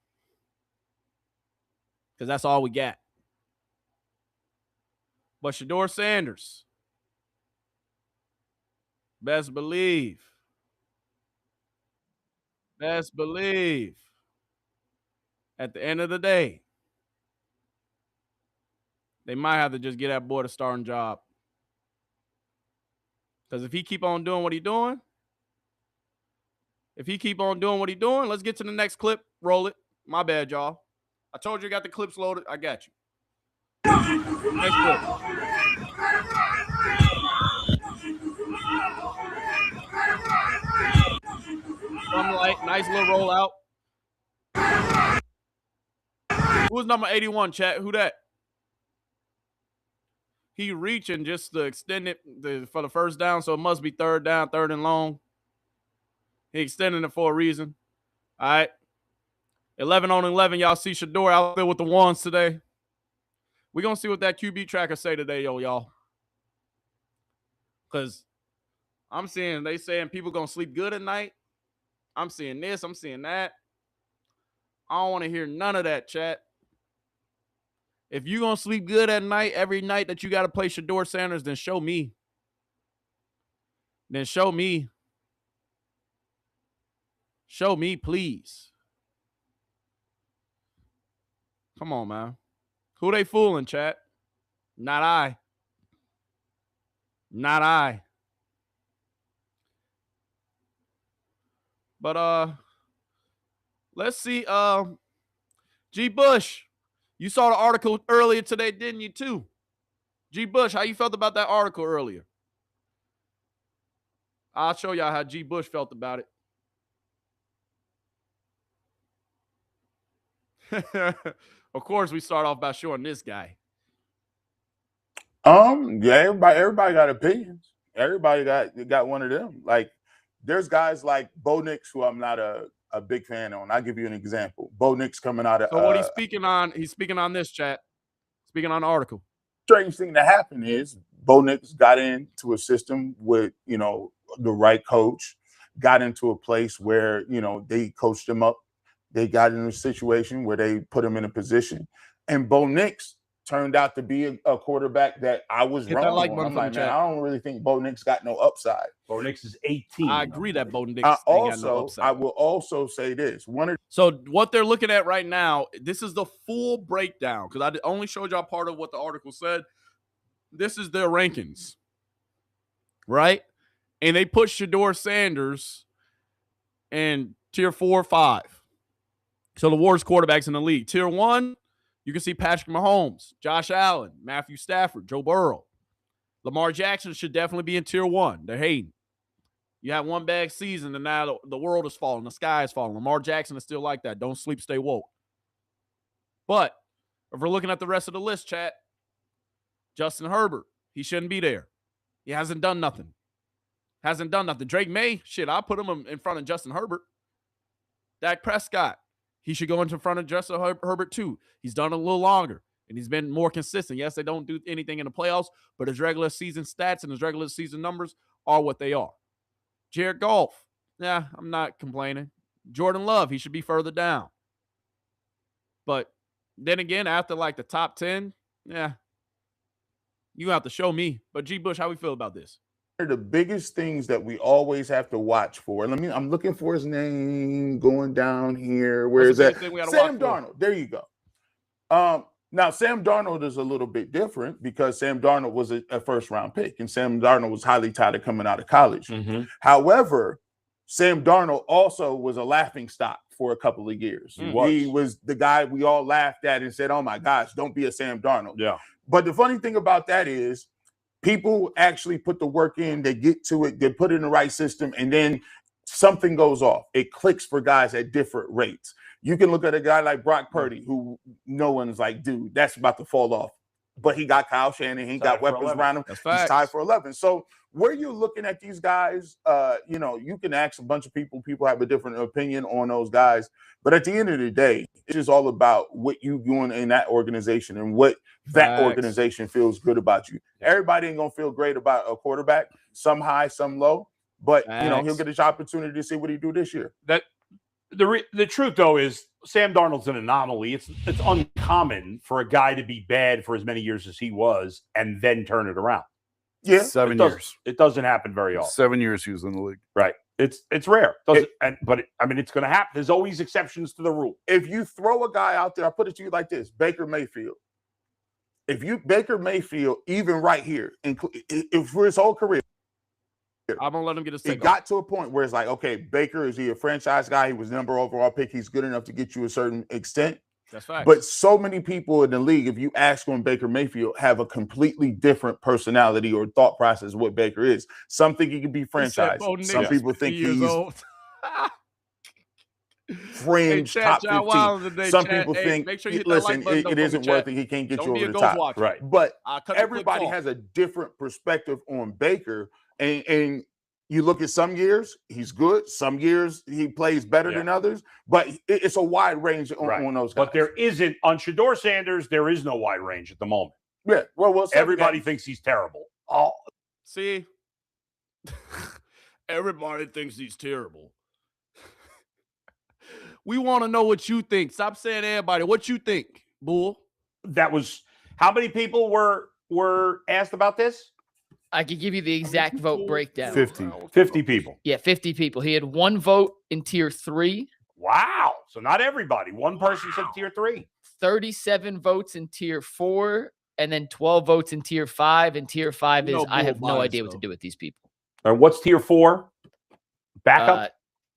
A: Because that's all we got. But Shedeur Sanders, best believe. Best believe. At the end of the day, they might have to just get that boy a starting job. Because if he keep on doing what he's doing, let's get to the next clip. Roll it. My bad, y'all. I told you I got the clips loaded. I got you. Next clip. Something like nice little rollout. Who's number 81, chat? Who that? He reaching just to extend it for the first down, so it must be third down, third and long. He extending it for a reason. All right. 11 on 11. Y'all see Shedeur out there with the ones today. We're going to see what that QB tracker say today, y'all. Because they saying people going to sleep good at night. I'm seeing this. I'm seeing that. I don't want to hear none of that, chat. If you're going to sleep good at night, every night that you got to play Shedeur Sanders, then show me. Show me, please. Come on, man. Who they fooling, chat? Not I. Not I. But let's see. G. Bush, you saw the article earlier today, didn't you, too? G. Bush, how you felt about that article earlier? I'll show y'all how G. Bush felt about it. Of course, we start off by showing this guy.
K: Yeah, everybody got opinions. Everybody got one of them. Like, there's guys like Bo Nix, who I'm not a big fan on. I'll give you an example. Bo Nix coming out of.
A: So what he's speaking on this, chat. Speaking on the article.
K: Strange thing that happened is Bo Nix got into a system with, the right coach, got into a place where, they coached him up. They got in a situation where they put him in a position. And Bo Nix turned out to be a quarterback that I was wrong on. I'm like, man, I don't really think Bo Nix got no upside.
L: Bo Nix is 18.
A: I agree that Bo Nix got no upside.
K: I will also say this.
A: So what they're looking at right now, this is the full breakdown, because I only showed y'all part of what the article said. This is their rankings, right? And they put Shedeur Sanders in tier 4 or 5. So the worst quarterbacks in the league. Tier 1, you can see Patrick Mahomes, Josh Allen, Matthew Stafford, Joe Burrow. Lamar Jackson should definitely be in tier 1. They're hating. You have one bad season, and now the world is falling. The sky is falling. Lamar Jackson is still like that. Don't sleep, stay woke. But if we're looking at the rest of the list, chat, Justin Herbert, he shouldn't be there. He hasn't done nothing. Drake May, I'll put him in front of Justin Herbert. Dak Prescott, he should go into front of Justin Herbert too. He's done a little longer. And he's been more consistent. Yes, they don't do anything in the playoffs, but his regular season stats and his regular season numbers are what they are. Jared Goff, yeah, I'm not complaining. Jordan Love, he should be further down. But then again, after like the top 10, yeah, you have to show me. But G. Bush, how we feel about this?
K: The biggest things that we always have to watch for. I'm looking for his name going down here. Where is that? Sam Darnold. There you go. Now, Sam Darnold is a little bit different because Sam Darnold was a first-round pick, and Sam Darnold was highly touted coming out of college. However, Sam Darnold also was a laughingstock for a couple of years. He was the guy we all laughed at and said, oh, my gosh, don't be a Sam Darnold.
H: Yeah.
K: But the funny thing about that is people actually put the work in, they get to it, they put it in the right system, and then something goes off. It clicks for guys at different rates. You can look at a guy like Brock Purdy, who no one's like, dude, that's about to fall off. But he got Kyle Shanahan, he got weapons around him. He's tied for 11. So where you're looking at these guys, you can ask a bunch of people. People have a different opinion on those guys. But at the end of the day, it's just all about what you're doing in that organization and what that organization feels good about you. Everybody ain't going to feel great about a quarterback, some high, some low. But, he'll get his opportunity to see what he do this year.
H: The truth, though, is Sam Darnold's an anomaly. It's uncommon for a guy to be bad for as many years as he was and then turn it around.
K: Yeah,
B: 7 years.
H: It doesn't happen very often.
B: 7 years he was in the league.
H: Right. It's rare. But it's going to happen. There's always exceptions to the rule.
K: If you throw a guy out there, I put it to you like this: Baker Mayfield. Baker Mayfield, even right here, if for his whole career.
A: I'm going to let him get his take.
K: It got to a point where it's like, okay, Baker, is he a franchise guy? He was the number overall pick. He's good enough to get you a certain extent.
A: That's right.
K: But so many people in the league, if you ask on Baker Mayfield, have a completely different personality or thought process what Baker is. Some think he could be franchised. Some people think he's fringe top 15. Some people think, listen, it isn't worth it. He can't get you over the top.
H: Right.
K: But everybody has a different perspective on Baker. And you look at some years, he's good. Some years, he plays better than others. But it's a wide range on those guys.
H: But there isn't, on Shedeur Sanders, there is no wide range at the moment.
K: Yeah. Well,
H: everybody thinks he's terrible.
A: Oh, see? Everybody thinks he's terrible. We want to know what you think. Stop saying everybody. What you think, Bull?
H: That was, how many people were asked about this?
L: I could give you the exact vote breakdown.
H: 50 people.
L: Yeah, 50 people. He had one vote in tier 3.
H: Wow. So not everybody. One person said tier 3.
L: 37 votes in tier 4, and then 12 votes in tier 5. And tier 5 is I have no idea what to do with these people.
H: All right, what's tier 4? Backup?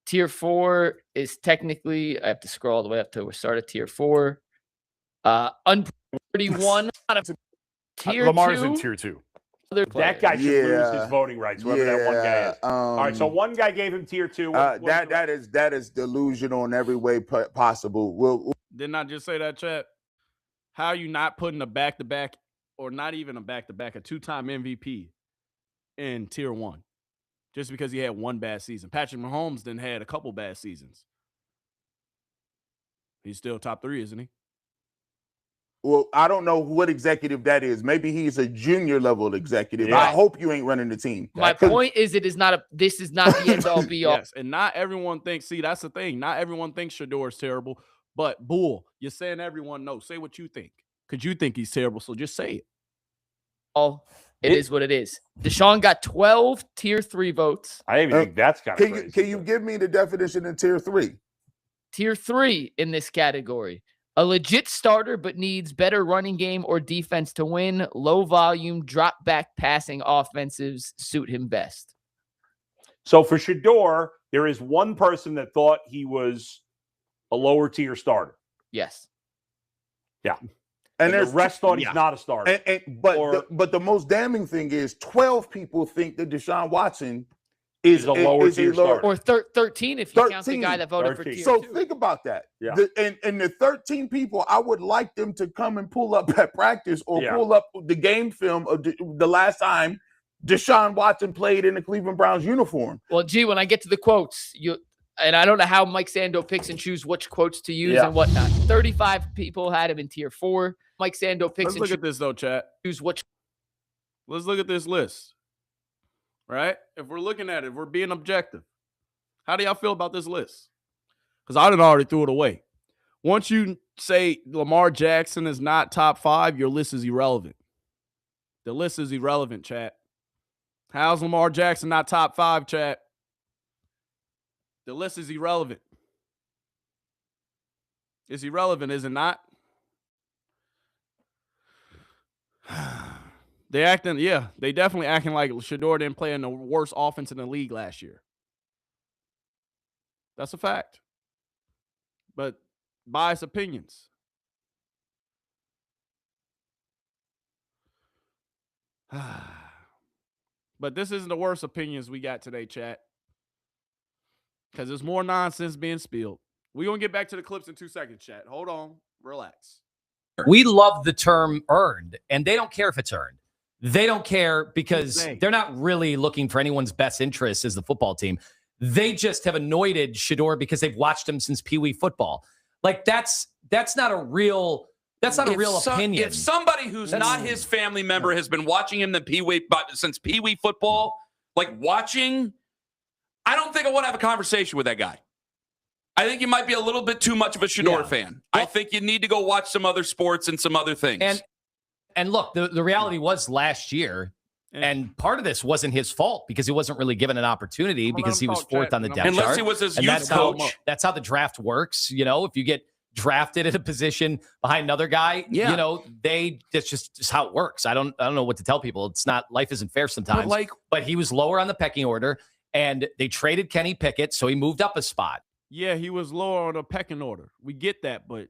L: Tier 4 is technically, I have to scroll all the way up to we start at tier 4. Unpretty out of tier
H: Lamar's
L: 2.
H: in tier 2. That guy should lose his voting rights, whoever that one guy is. All right, so one guy gave him tier 2.
K: That is delusional in every way possible.
A: Didn't I just say that, chat? How are you not putting a back-to-back, or not even a back-to-back, a two-time MVP in tier 1? Just because he had one bad season. Patrick Mahomes then had a couple bad seasons. He's still top 3, isn't he?
K: Well, I don't know what executive that is. Maybe he's a junior level executive.
L: Yeah.
K: I hope you ain't running the team.
L: My point is, this is not the end all be all.
A: Yes, and not everyone thinks. See, that's the thing. Not everyone thinks Shedeur is terrible. But Bull, you're saying everyone knows. Say what you think, because you think he's terrible. So just say it.
L: Oh, it is what it is. Deshaun got 12 tier 3 votes.
H: I even think that's kind of crazy.
K: Can you give me the definition in tier 3?
L: Tier 3 in this category. A legit starter, but needs better running game or defense to win. Low volume, drop back passing offensives suit him best.
H: So for Shedeur, there is one person that thought he was a lower tier starter.
L: Yes.
H: Yeah. And the rest thought he's not a starter.
K: But the most damning thing is 12 people think that Deshaun Watson is
H: a lower tier starter.
L: Or 13 if you count the guy that voted for tier 2.
K: So think about that.
H: Yeah.
K: And the 13 people, I would like them to come and pull up at practice or pull up the game film of the last time Deshaun Watson played in the Cleveland Browns uniform.
L: Well, gee, when I get to the quotes, and I don't know how Mike Sando picks and chooses which quotes to use and whatnot. 35 people had him in tier 4. Mike Sando picks
A: Let's
L: and
A: look at this though, chat.
L: choose which.
A: Let's look at this list. Right? If we're looking at it, if we're being objective, how do y'all feel about this list? Because I done already threw it away. Once you say Lamar Jackson is not top 5, your list is irrelevant. The list is irrelevant, chat. How's Lamar Jackson not top 5, chat? The list is irrelevant. It's irrelevant, is it not? They definitely acting like Shedeur didn't play in the worst offense in the league last year. That's a fact. But biased opinions. But this isn't the worst opinions we got today, chat. Because there's more nonsense being spilled. We're going to get back to the clips in 2 seconds, chat. Hold on. Relax.
M: We love the term earned, and they don't care if it's earned. They don't care because they're not really looking for anyone's best interest as the football team. They just have anointed Shedeur because they've watched him since Pee Wee football. Like that's not a real opinion.
N: If somebody who's not his family member has been watching him since Pee Wee football, I don't think I want to have a conversation with that guy. I think you might be a little bit too much of a Shedeur fan. I think you need to go watch some other sports and some other things.
M: And look, the reality was last year, and part of this wasn't his fault because he wasn't really given an opportunity because he was fourth on the depth chart.
N: Unless he was his youth coach.
M: That's how the draft works. You know, if you get drafted at a position behind another guy, you know, that's just how it works. I don't know what to tell people. It's not, life isn't fair sometimes. But he was lower on the pecking order, and they traded Kenny Pickett, so he moved up a spot.
A: Yeah, he was lower on the pecking order. We get that, but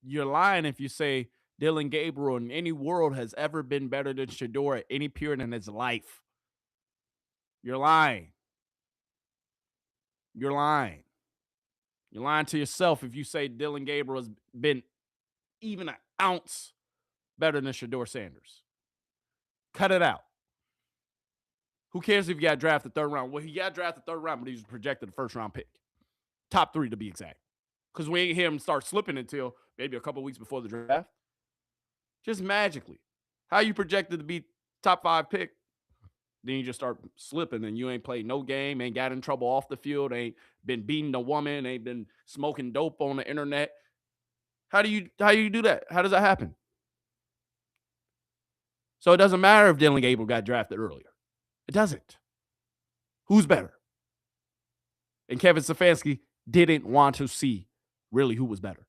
A: you're lying if you say Dillon Gabriel in any world has ever been better than Shedeur at any period in his life. You're lying. You're lying. You're lying to yourself if you say Dillon Gabriel has been even an ounce better than Shedeur Sanders. Cut it out. Who cares if he got drafted third round? Well, he got drafted third round, but he was projected a first-round pick. Top 3 to be exact. Because we ain't hear him start slipping until maybe a couple weeks before the draft. Just magically. How you projected to be top 5 pick, then you just start slipping and you ain't played no game, ain't got in trouble off the field, ain't been beating a woman, ain't been smoking dope on the internet. How do you do that? How does that happen? So it doesn't matter if Dillon Gabriel got drafted earlier. It doesn't. Who's better? And Kevin Stefanski didn't want to see really who was better.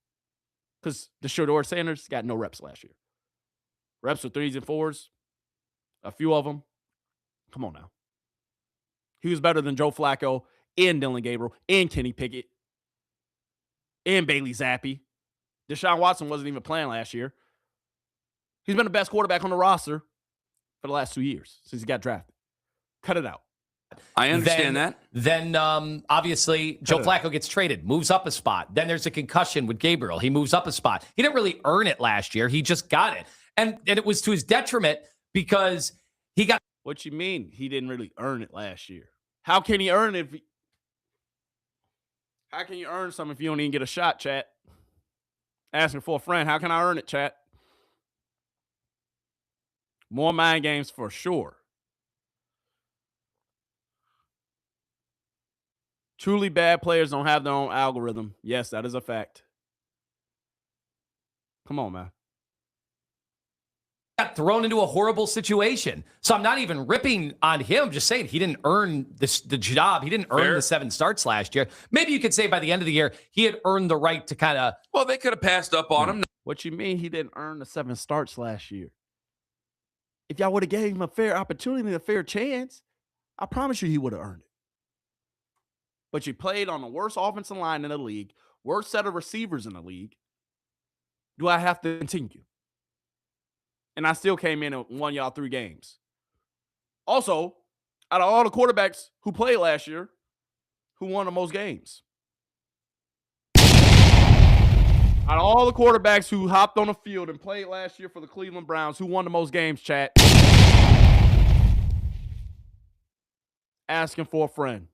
A: Because the Shedeur Sanders got no reps last year. Reps with 3s and 4s. A few of them. Come on now. He was better than Joe Flacco and Dillon Gabriel and Kenny Pickett and Bailey Zappi. Deshaun Watson wasn't even playing last year. He's been the best quarterback on the roster for the last 2 years since he got drafted. Cut it out.
N: I understand that.
M: Then, obviously, Joe Flacco gets traded, moves up a spot. Then there's a concussion with Gabriel. He moves up a spot. He didn't really earn it last year. He just got it. And it was to his detriment because he got...
A: What you mean he didn't really earn it last year? How can he earn it? How can you earn something if you don't even get a shot, chat? Asking for a friend. How can I earn it, chat? More mind games for sure. Truly bad players don't have their own algorithm. Yes, that is a fact. Come on, man.
M: Got thrown into a horrible situation. So I'm not even ripping on him. Just saying he didn't earn the job. He didn't earn the 7 starts last year. Maybe you could say by the end of the year, he had earned the right to kind of...
N: Well, they could have passed up on him.
A: What you mean he didn't earn the 7 starts last year? If y'all would have gave him a fair opportunity and a fair chance, I promise you he would have earned it. But you played on the worst offensive line in the league, worst set of receivers in the league. Do I have to continue? And I still came in and won y'all 3 games. Also, out of all the quarterbacks who played last year, who won the most games? Out of all the quarterbacks who hopped on the field and played last year for the Cleveland Browns, who won the most games, chat? Asking for a friend.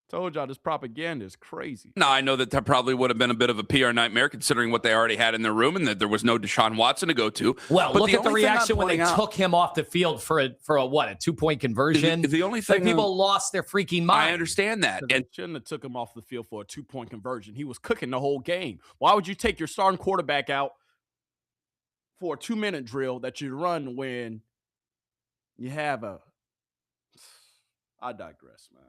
A: Told y'all this propaganda is crazy.
N: Now, I know that probably would have been a bit of a PR nightmare considering what they already had in their room and that there was no Deshaun Watson to go to.
M: Well,
N: but
M: look at the reaction when they took him off the field for a 2-point conversion.
N: The only thing
M: people lost their freaking mind.
N: I understand that.
A: And shouldn't have took him off the field for a 2-point conversion. He was cooking the whole game. Why would you take your starting quarterback out for a 2-minute drill that you run when you have a... I digress, man.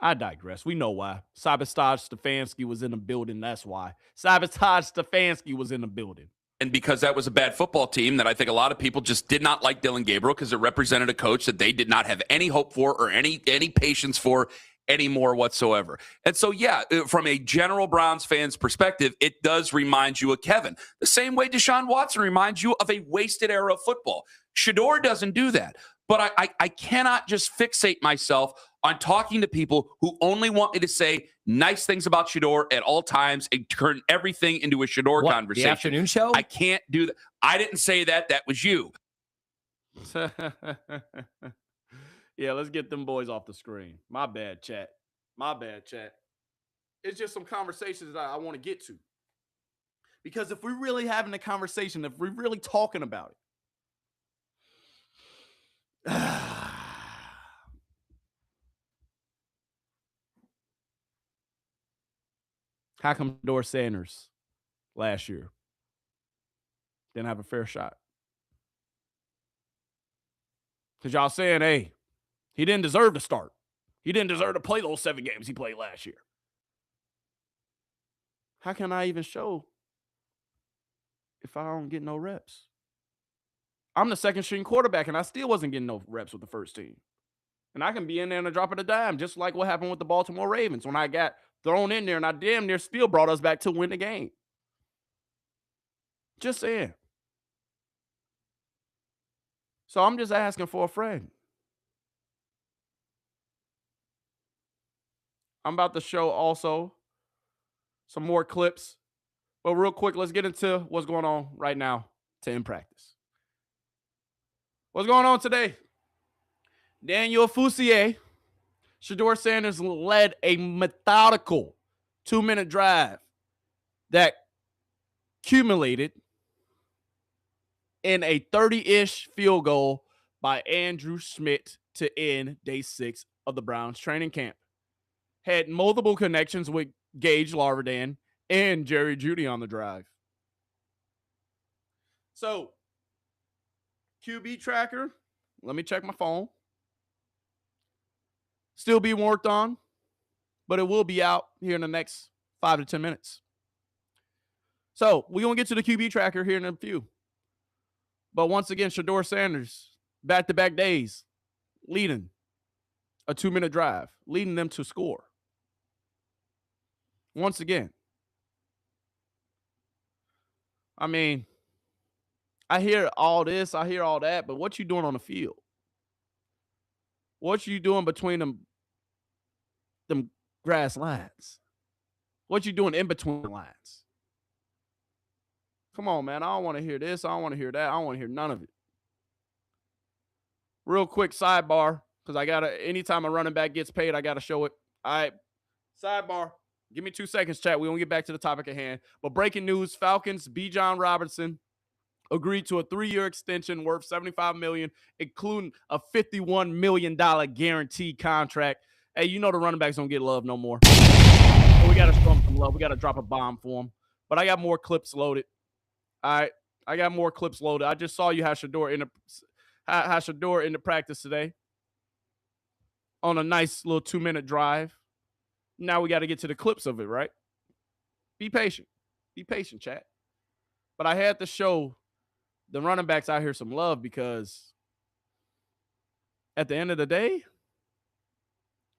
A: I digress. We know why. Sabotage Stefanski was in the building. That's why. Sabotage Stefanski was in the building.
N: And because that was a bad football team that I think a lot of people just did not like Dillon Gabriel because it represented a coach that they did not have any hope for or any patience for anymore whatsoever. And so, yeah, from a general Browns fan's perspective, it does remind you of Kevin. The same way Deshaun Watson reminds you of a wasted era of football. Shedeur doesn't do that. But I cannot just fixate myself on talking to people who only want me to say nice things about Shedeur at all times and turn everything into a Shedeur conversation.
M: The afternoon show?
N: I can't do that. I didn't say that. That was you.
A: Yeah, let's get them boys off the screen. My bad, chat. My bad, chat. It's just some conversations that I want to get to. Because if we're really having a conversation, if we're really talking about it, how come Shedeur Sanders last year didn't have a fair shot? Because y'all saying, hey, he didn't deserve to start. He didn't deserve to play those 7 games he played last year. How can I even show if I don't get no reps? I'm the second string quarterback, and I still wasn't getting no reps with the first team. And I can be in there and a drop of a dime, just like what happened with the Baltimore Ravens when I got thrown in there and I damn near still brought us back to win the game. Just saying. So I'm just asking for a friend. I'm about to show also some more clips. But real quick, let's get into what's going on right now to in practice. What's going on today? Daniel Fousier, Shedeur Sanders led a methodical 2-minute drive that accumulated in a 30-ish field goal by Andrew Schmidt to end day 6 of the Browns training camp. Had multiple connections with Gage Larvadan and Jerry Jeudy on the drive. So, QB tracker, let me check my phone. Still being worked on, but it will be out here in the next 5 to 10 minutes. So, we're going to get to the QB tracker here in a few. But once again, Shedeur Sanders, back-to-back days, leading a 2-minute drive, leading them to score. Once again. I mean, I hear all this, I hear all that, but what you doing on the field? What you doing between them grass lines? What you doing in between the lines? Come on, man. I don't want to hear this. I don't want to hear that. I don't want to hear none of it. Real quick sidebar, because anytime a running back gets paid, I got to show it. All right. Sidebar. Give me 2 seconds, chat. We won't get back to the topic at hand. But breaking news, Falcons, Bijan Robinson agreed to a 3-year extension worth $75 million, including a $51 million guaranteed contract. Hey, you know the running backs don't get love no more. So we got to show them some love. We got to drop a bomb for them. But I got more clips loaded. All right. I got more clips loaded. I just saw you have Shedeur in the practice today on a nice little 2-minute drive. Now we got to get to the clips of it, right? Be patient. Be patient, chat. But I had to show the running backs out here some love because at the end of the day,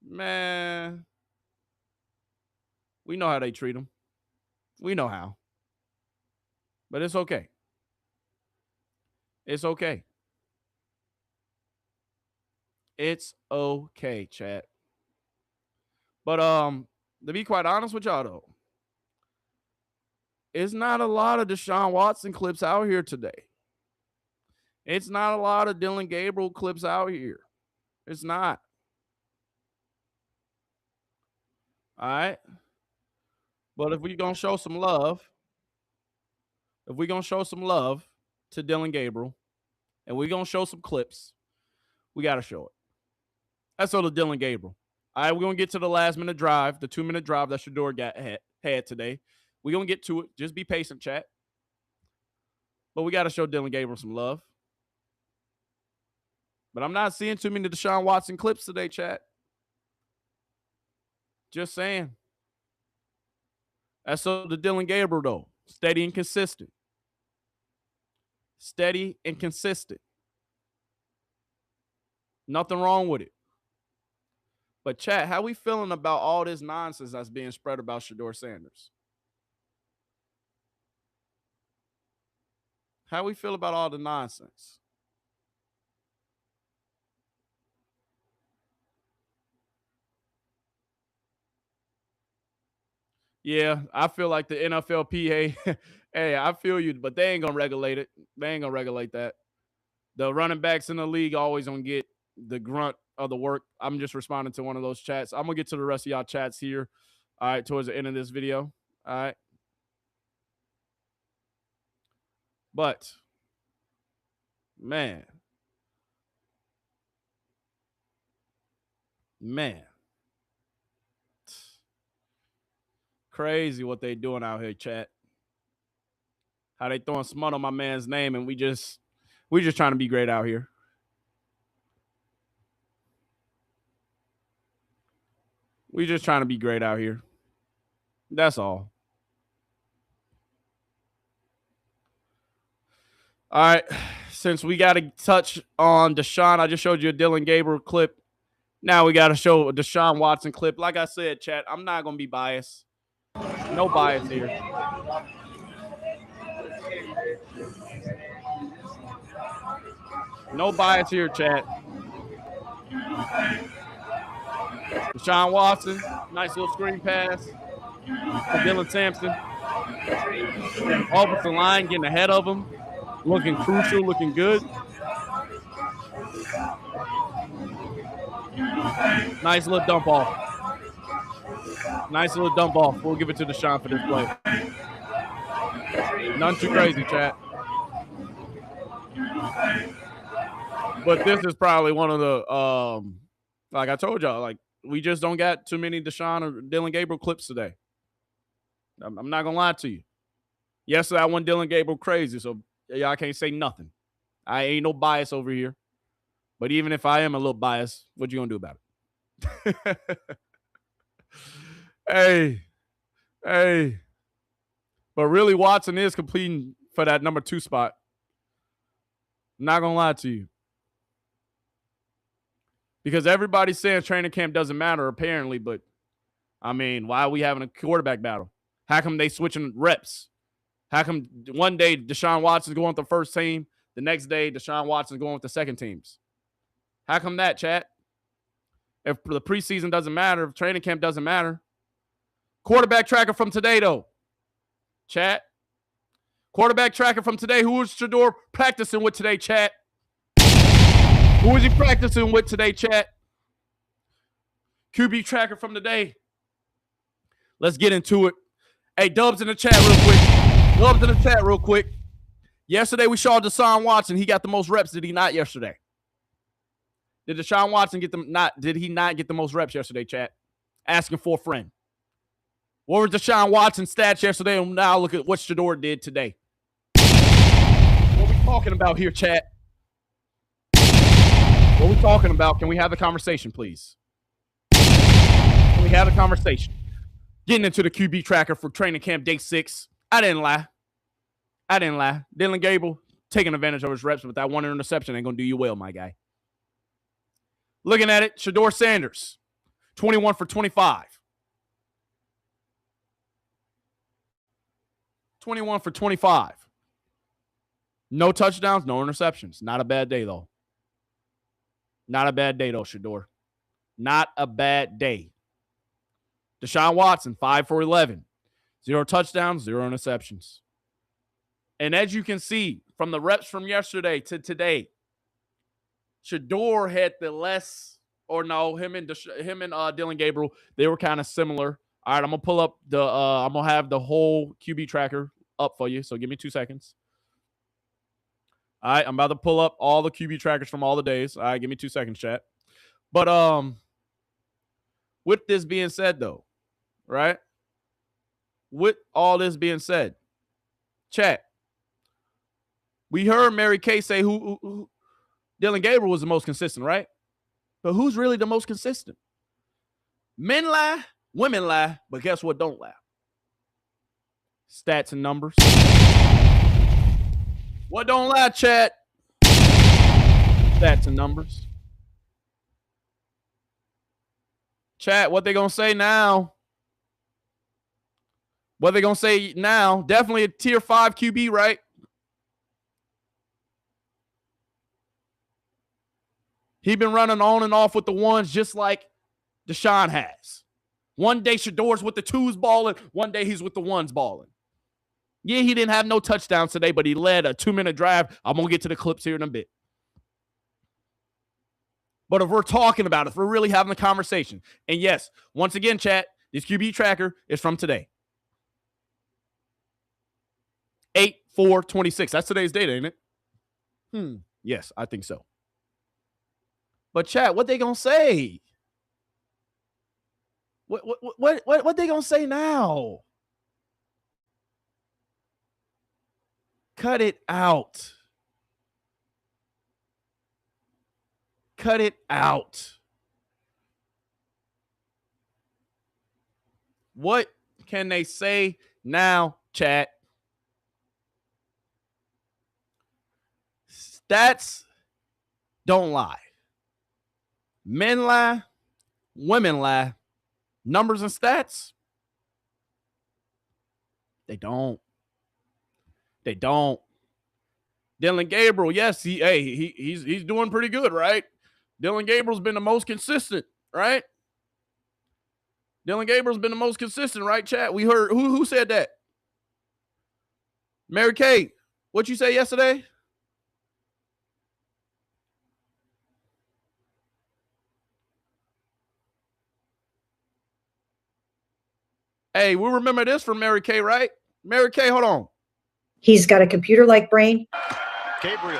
A: man, we know how they treat them. We know how. But it's okay. It's okay. It's okay, chat. But to be quite honest with y'all, though, it's not a lot of Deshaun Watson clips out here today. It's not a lot of Dillon Gabriel clips out here. It's not. All right. But if we're going to show some love, to Dillon Gabriel, and we're going to show some clips, we got to show it. That's all to Dillon Gabriel. All right, we're going to get to the last-minute drive, the 2-minute drive that Shedeur had today. We're going to get to it. Just be patient, chat. But we got to show Dillon Gabriel some love. But I'm not seeing too many Deshaun Watson clips today, chat. Just saying. That's so the Dillon Gabriel, though. Steady and consistent. Steady and consistent. Nothing wrong with it. But chat, how we feeling about all this nonsense that's being spread about Shedeur Sanders? How we feel about all the nonsense? Yeah, I feel like the NFLPA, hey, I feel you, but they ain't going to regulate it. They ain't going to regulate that. The running backs in the league always going to get the grunt of the work. I'm just responding to one of those chats. I'm going to get to the rest of y'all chats here, all right, towards the end of this video, all right? But, man. Crazy what they doing out here, chat. How they throwing smut on my man's name, and we just trying to be great out here. We just trying to be great out here. That's all. All right. Since we got to touch on Deshaun, I just showed you a Dillon Gabriel clip. Now we got to show a Deshaun Watson clip. Like I said, chat, I'm not going to be biased. No bias here. No bias here, chat. Deshaun Watson, nice little screen pass to Dylan Sampson. Offensive line getting ahead of him. Looking crucial, looking good. Nice little dump off. Nice little dump off. We'll give it to Deshaun for this play. Nothing too crazy, chat. But this is probably one of the, like I told y'all, like we just don't got too many Deshaun or Dillon Gabriel clips today. I'm not going to lie to you. Yesterday, I went Dillon Gabriel crazy, so y'all can't say nothing. I ain't no bias over here. But even if I am a little biased, what you going to do about it? Hey. But really, Watson is competing for that number 2 spot. I'm not going to lie to you. Because everybody's saying training camp doesn't matter, apparently. But, I mean, why are we having a quarterback battle? How come they switching reps? How come one day Deshaun Watson's going with the first team, the next day Deshaun Watson's going with the second teams? How come that, chat? If the preseason doesn't matter, if training camp doesn't matter. Quarterback tracker from today, though. Chat. Quarterback tracker from today. Who is Shedeur practicing with today, chat? Who is he practicing with today, chat? QB tracker from today. Let's get into it. Hey, Dubs in the chat real quick. Yesterday we saw Deshaun Watson. He got the most reps. Did he not yesterday? Did Deshaun Watson did he not get the most reps yesterday, chat? Asking for a friend. What were Deshaun Watson's stats yesterday? And now look at what Shedeur did today. What we talking about here, chat? What we talking about? Can we have a conversation, please? Can we have a conversation? Getting into the QB tracker for training camp day 6. I didn't lie. Dillon Gabriel taking advantage of his reps, but that one interception ain't going to do you well, my guy. Looking at it, Shedeur Sanders, 21 for 25. 21 for 25. No touchdowns, no interceptions. Not a bad day, though. Shedeur. Not a bad day. Deshaun Watson, 5 for 11. 0 touchdowns, 0 interceptions. And as you can see from the reps from yesterday to today, Shedeur had the less, or no, him and Dillon Gabriel, they were kind of similar. All right, I'm gonna pull up the. I'm gonna have the whole QB tracker up for you. So give me 2 seconds. All right, I'm about to pull up all the QB trackers from all the days. All right, give me 2 seconds, chat. But with this being said, though, right? With all this being said, chat, we heard Mary Kay say who Dillon Gabriel was the most consistent, right? But who's really the most consistent? Men lie, women lie, but guess what don't lie? Stats and numbers. What don't lie, chat? Stats and numbers. Chat, what they gonna say now? What they gonna say now? Definitely a tier 5 QB, right? He been running on and off with the ones just like Deshaun has. One day Shedeur's with the 2s balling. One day he's with the 1s balling. Yeah, he didn't have no touchdowns today, but he led a 2-minute drive. I'm going to get to the clips here in a bit. But if we're talking about it, if we're really having a conversation, and yes, once again, chat, this QB tracker is from today. 8/4/26. That's today's date, ain't it? Yes, I think so. But chat, what they gonna say? What they gonna say now? Cut it out. Cut it out. What can they say now, chat? Stats don't lie. Men lie, women lie. Numbers and stats, they don't. They don't. Dillon Gabriel, yes, he's doing pretty good, right? Dillon Gabriel's been the most consistent, right? Dillon Gabriel's been the most consistent, right, chat? We heard who said that? Mary Kay, what you say yesterday? Hey, we remember this from Mary Kay, right? Mary Kay, hold on.
G: He's got a computer-like brain.
O: Gabriel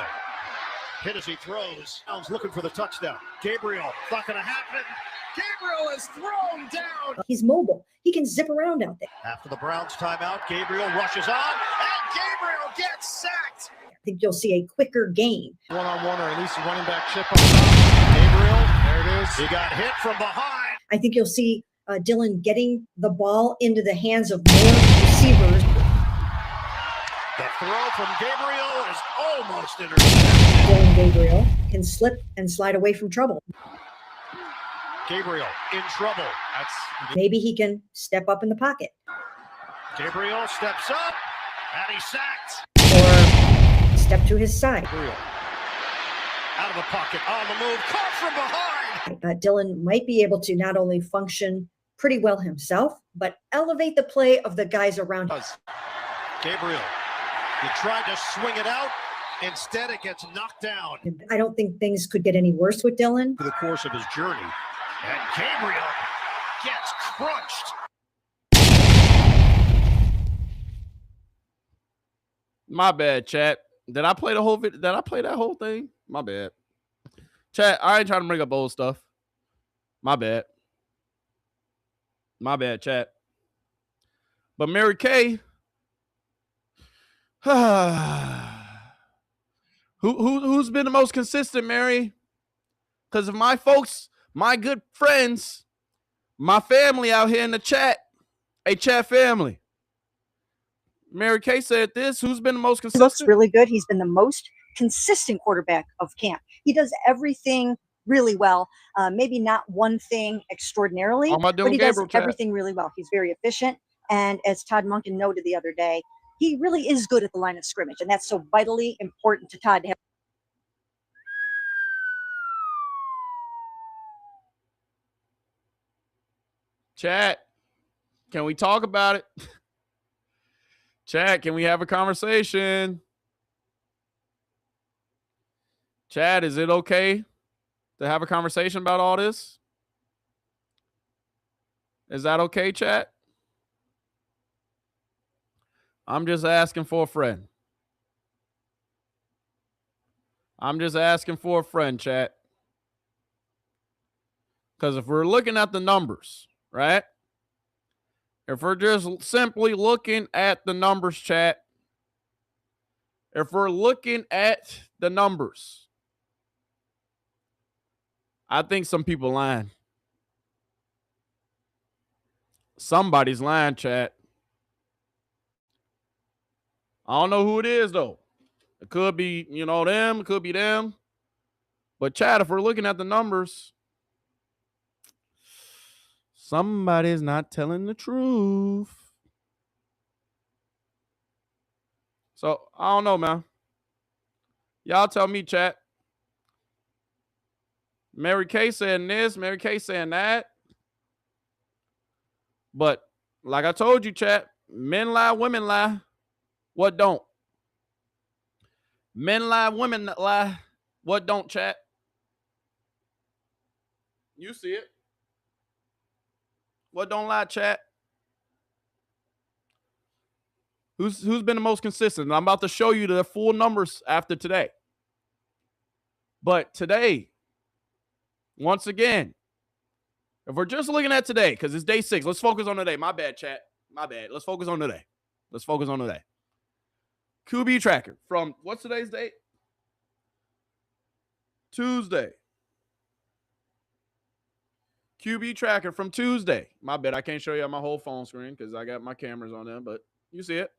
O: hit as he throws. Jones looking for the touchdown. Gabriel, not going to happen. Gabriel is thrown down.
G: He's mobile. He can zip around out there.
O: After the Browns timeout, Gabriel rushes on, and Gabriel gets sacked.
G: I think you'll see a quicker game.
O: One-on-one, or at least a running back chip on top. Gabriel, there it is. He got hit from behind.
G: I think you'll see Dillon getting the ball into the hands of more receivers.
O: The throw from Gabriel is almost intercepted.
G: Dillon Gabriel can slip and slide away from trouble.
O: Gabriel in trouble.
G: Maybe he can step up in the pocket.
O: Gabriel steps up, and he's sacked.
G: Or step to his side.
O: Gabriel out of the pocket, on the move, caught from behind.
G: Dillon might be able to not only function pretty well himself, but elevate the play of the guys around him.
O: Gabriel, he tried to swing it out. Instead, it gets knocked down.
G: I don't think things could get any worse with Dillon.
O: For the course of his journey. And Gabriel gets crunched.
A: My bad, chat. Did I play the whole video? Did I play that whole thing? My bad. Chat, I ain't trying to bring up old stuff. My bad. My bad, chat. But Mary Kay, who's been the most consistent, Mary? Because of my folks, my good friends, my family out here in the chat, hey, chat family. Mary Kay said this. Who's been the most consistent?
G: He looks really good. He's been the most consistent quarterback of camp. He does everything really well. Maybe not one thing extraordinarily, but he does everything really well. He's very efficient. And as Todd Monken noted the other day, he really is good at the line of scrimmage. And that's so vitally important to Todd to have.
A: Chat, can we talk about it? Chat, can we have a conversation? Chat, is it okay to have a conversation about all this? Is that okay, chat? I'm just asking for a friend. I'm just asking for a friend, chat. Because if we're looking at the numbers, right? If we're just simply looking at the numbers, chat. If we're looking at the numbers, I think some people lying. Somebody's lying, chat. I don't know who it is, though. It could be, them. It could be them. But, chat, if we're looking at the numbers, somebody's not telling the truth. So, I don't know, man. Y'all tell me, chat. Mary Kay saying this, Mary Kay saying that. But, like I told you, chat, men lie, women lie. What don't? Men lie, women lie. What don't, chat? You see it. What don't lie, chat? Who's been the most consistent? I'm about to show you the full numbers after today. But today, once again, if we're just looking at today, because it's day 6, let's focus on today. My bad, chat. My bad. Let's focus on today. Let's focus on today. QB tracker from, what's today's date? Tuesday. QB tracker from Tuesday. My bad. I can't show you on my whole phone screen because I got my cameras on there, but you see it.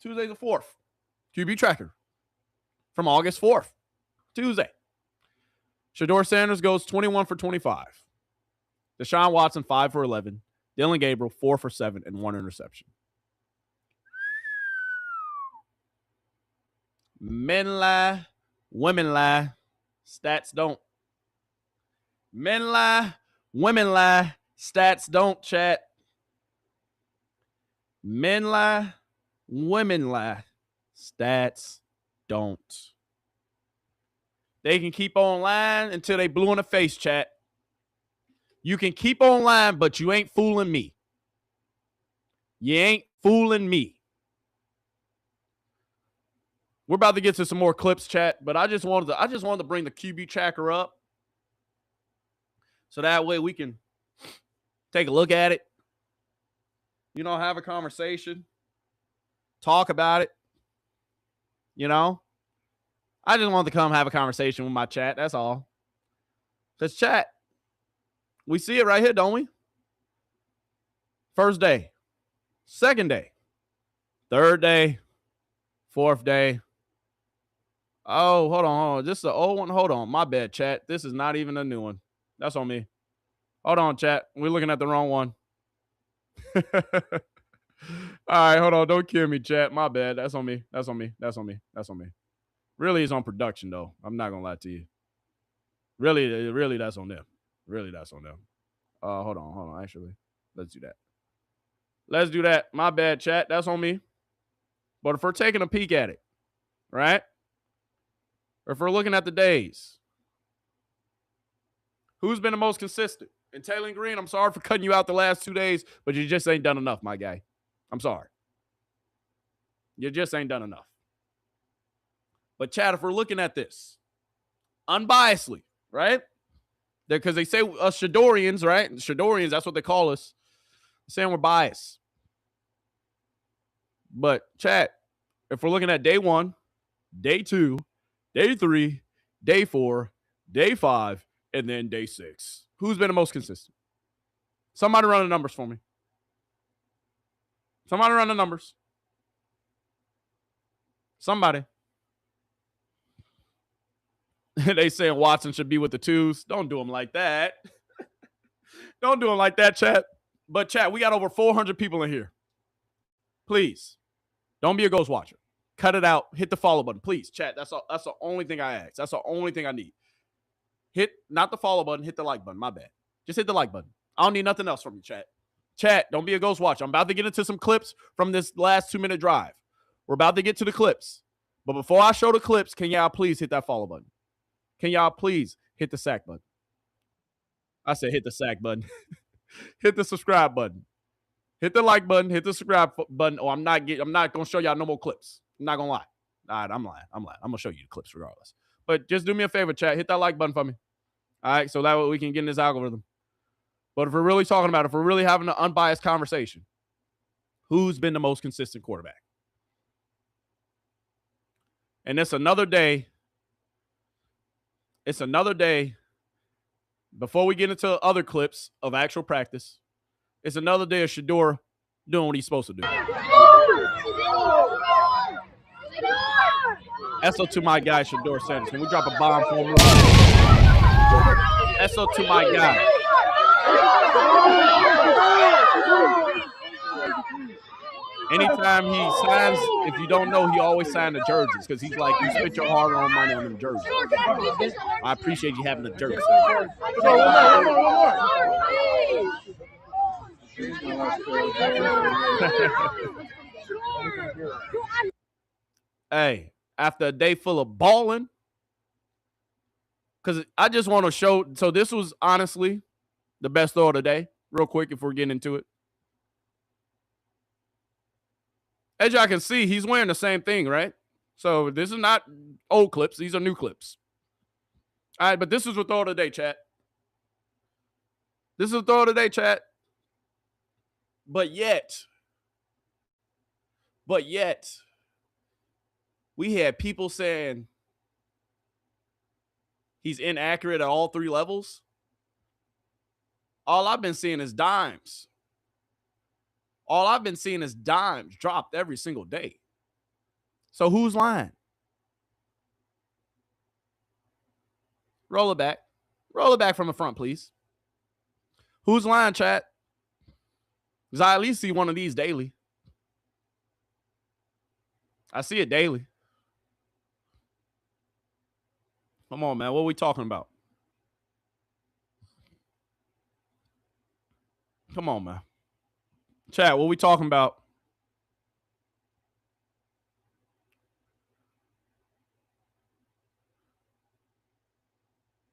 A: Tuesday the 4th. QB tracker from August 4th. Tuesday. Shedeur Sanders goes 21 for 25. Deshaun Watson, 5 for 11. Dillon Gabriel, 4 for 7 and 1 interception. Men lie, women lie. Stats don't. Men lie, women lie. Stats don't, chat. Men lie, women lie. Stats don't. They can keep on lying until they blue in the face, chat. You can keep on lying, but you ain't fooling me. You ain't fooling me. We're about to get to some more clips, chat, but I just wanted to bring the QB tracker up so that way we can take a look at it. Have a conversation, talk about it. I just wanted to come have a conversation with my chat. That's all. Because chat, we see it right here, don't we? First day, second day, third day, fourth day. Oh, hold on. This is the old one. Hold on. My bad, chat. This is not even a new one. That's on me. Hold on, chat. We're looking at the wrong one. All right, hold on. Don't kill me, chat. My bad. That's on me. That's on me. That's on me. That's on me. Really, it's on production, though. I'm not going to lie to you. Really, that's on them. Really, that's on them. Hold on. Actually, let's do that. My bad, chat. That's on me. But if we're taking a peek at it, right? Or if we're looking at the days, who's been the most consistent? And Taylor Green, I'm sorry for cutting you out the last 2 days, but you just ain't done enough, my guy. I'm sorry. You just ain't done enough. But, chat, if we're looking at this unbiasedly, right? Because they say us Shedorians, right? Shedorians, that's what they call us. Saying we're biased. But, chat, if we're looking at day 1, day 2, day 3, day 4, day 5, and then day 6, who's been the most consistent? Somebody run the numbers for me. Somebody run the numbers. Somebody. They saying Watson should be with the 2s. Don't do him like that. Don't do him like that, chat. But, chat, we got over 400 people in here. Please, don't be a ghost watcher. Cut it out. Hit the follow button. Please, chat. That's the only thing I ask. That's the only thing I need. Hit, not the follow button. Hit the like button. My bad. Just hit the like button. I don't need nothing else from you, chat. Chat, don't be a ghost watcher. I'm about to get into some clips from this last 2-minute drive. We're about to get to the clips. But before I show the clips, can y'all please hit that follow button? Can y'all please hit the sack button? I said hit the sack button. Hit the subscribe button. Hit the like button. Hit the subscribe button. Or I'm not gonna show y'all no more clips. I'm not gonna lie. All right, I'm lying. I'm gonna show you the clips regardless. But just do me a favor, chat. Hit that like button for me. All right, so that way we can get in this algorithm. But if we're really talking about it, if we're really having an unbiased conversation, who's been the most consistent quarterback? And it's another day. It's another day. Before we get into other clips of actual practice, it's another day of Shedeur doing what he's supposed to do. SO to my guy, Shedeur Sanders. Can we drop a bomb for him? SO to my guy. Anytime he signs, if you don't know, he always signed the jerseys because he's like, you spent your hard-earned money on them jerseys. I appreciate you having the jersey. Hey, after a day full of balling, because I just want to show. So this was honestly the best throw of the day. Real quick, if we're getting into it. As y'all can see, he's wearing the same thing, right? So this is not old clips. These are new clips. All right, but this is the throw of the day, chat. This is the throw of the day, chat. But yet, we had people saying he's inaccurate at all three levels. All I've been seeing is dimes. All I've been seeing is dimes dropped every single day. So who's lying? Roll it back. Roll it back from the front, please. Who's lying, chat? Because I at least see one of these daily. I see it daily. Come on, man. What are we talking about? Come on, man. Chat, what are we talking about?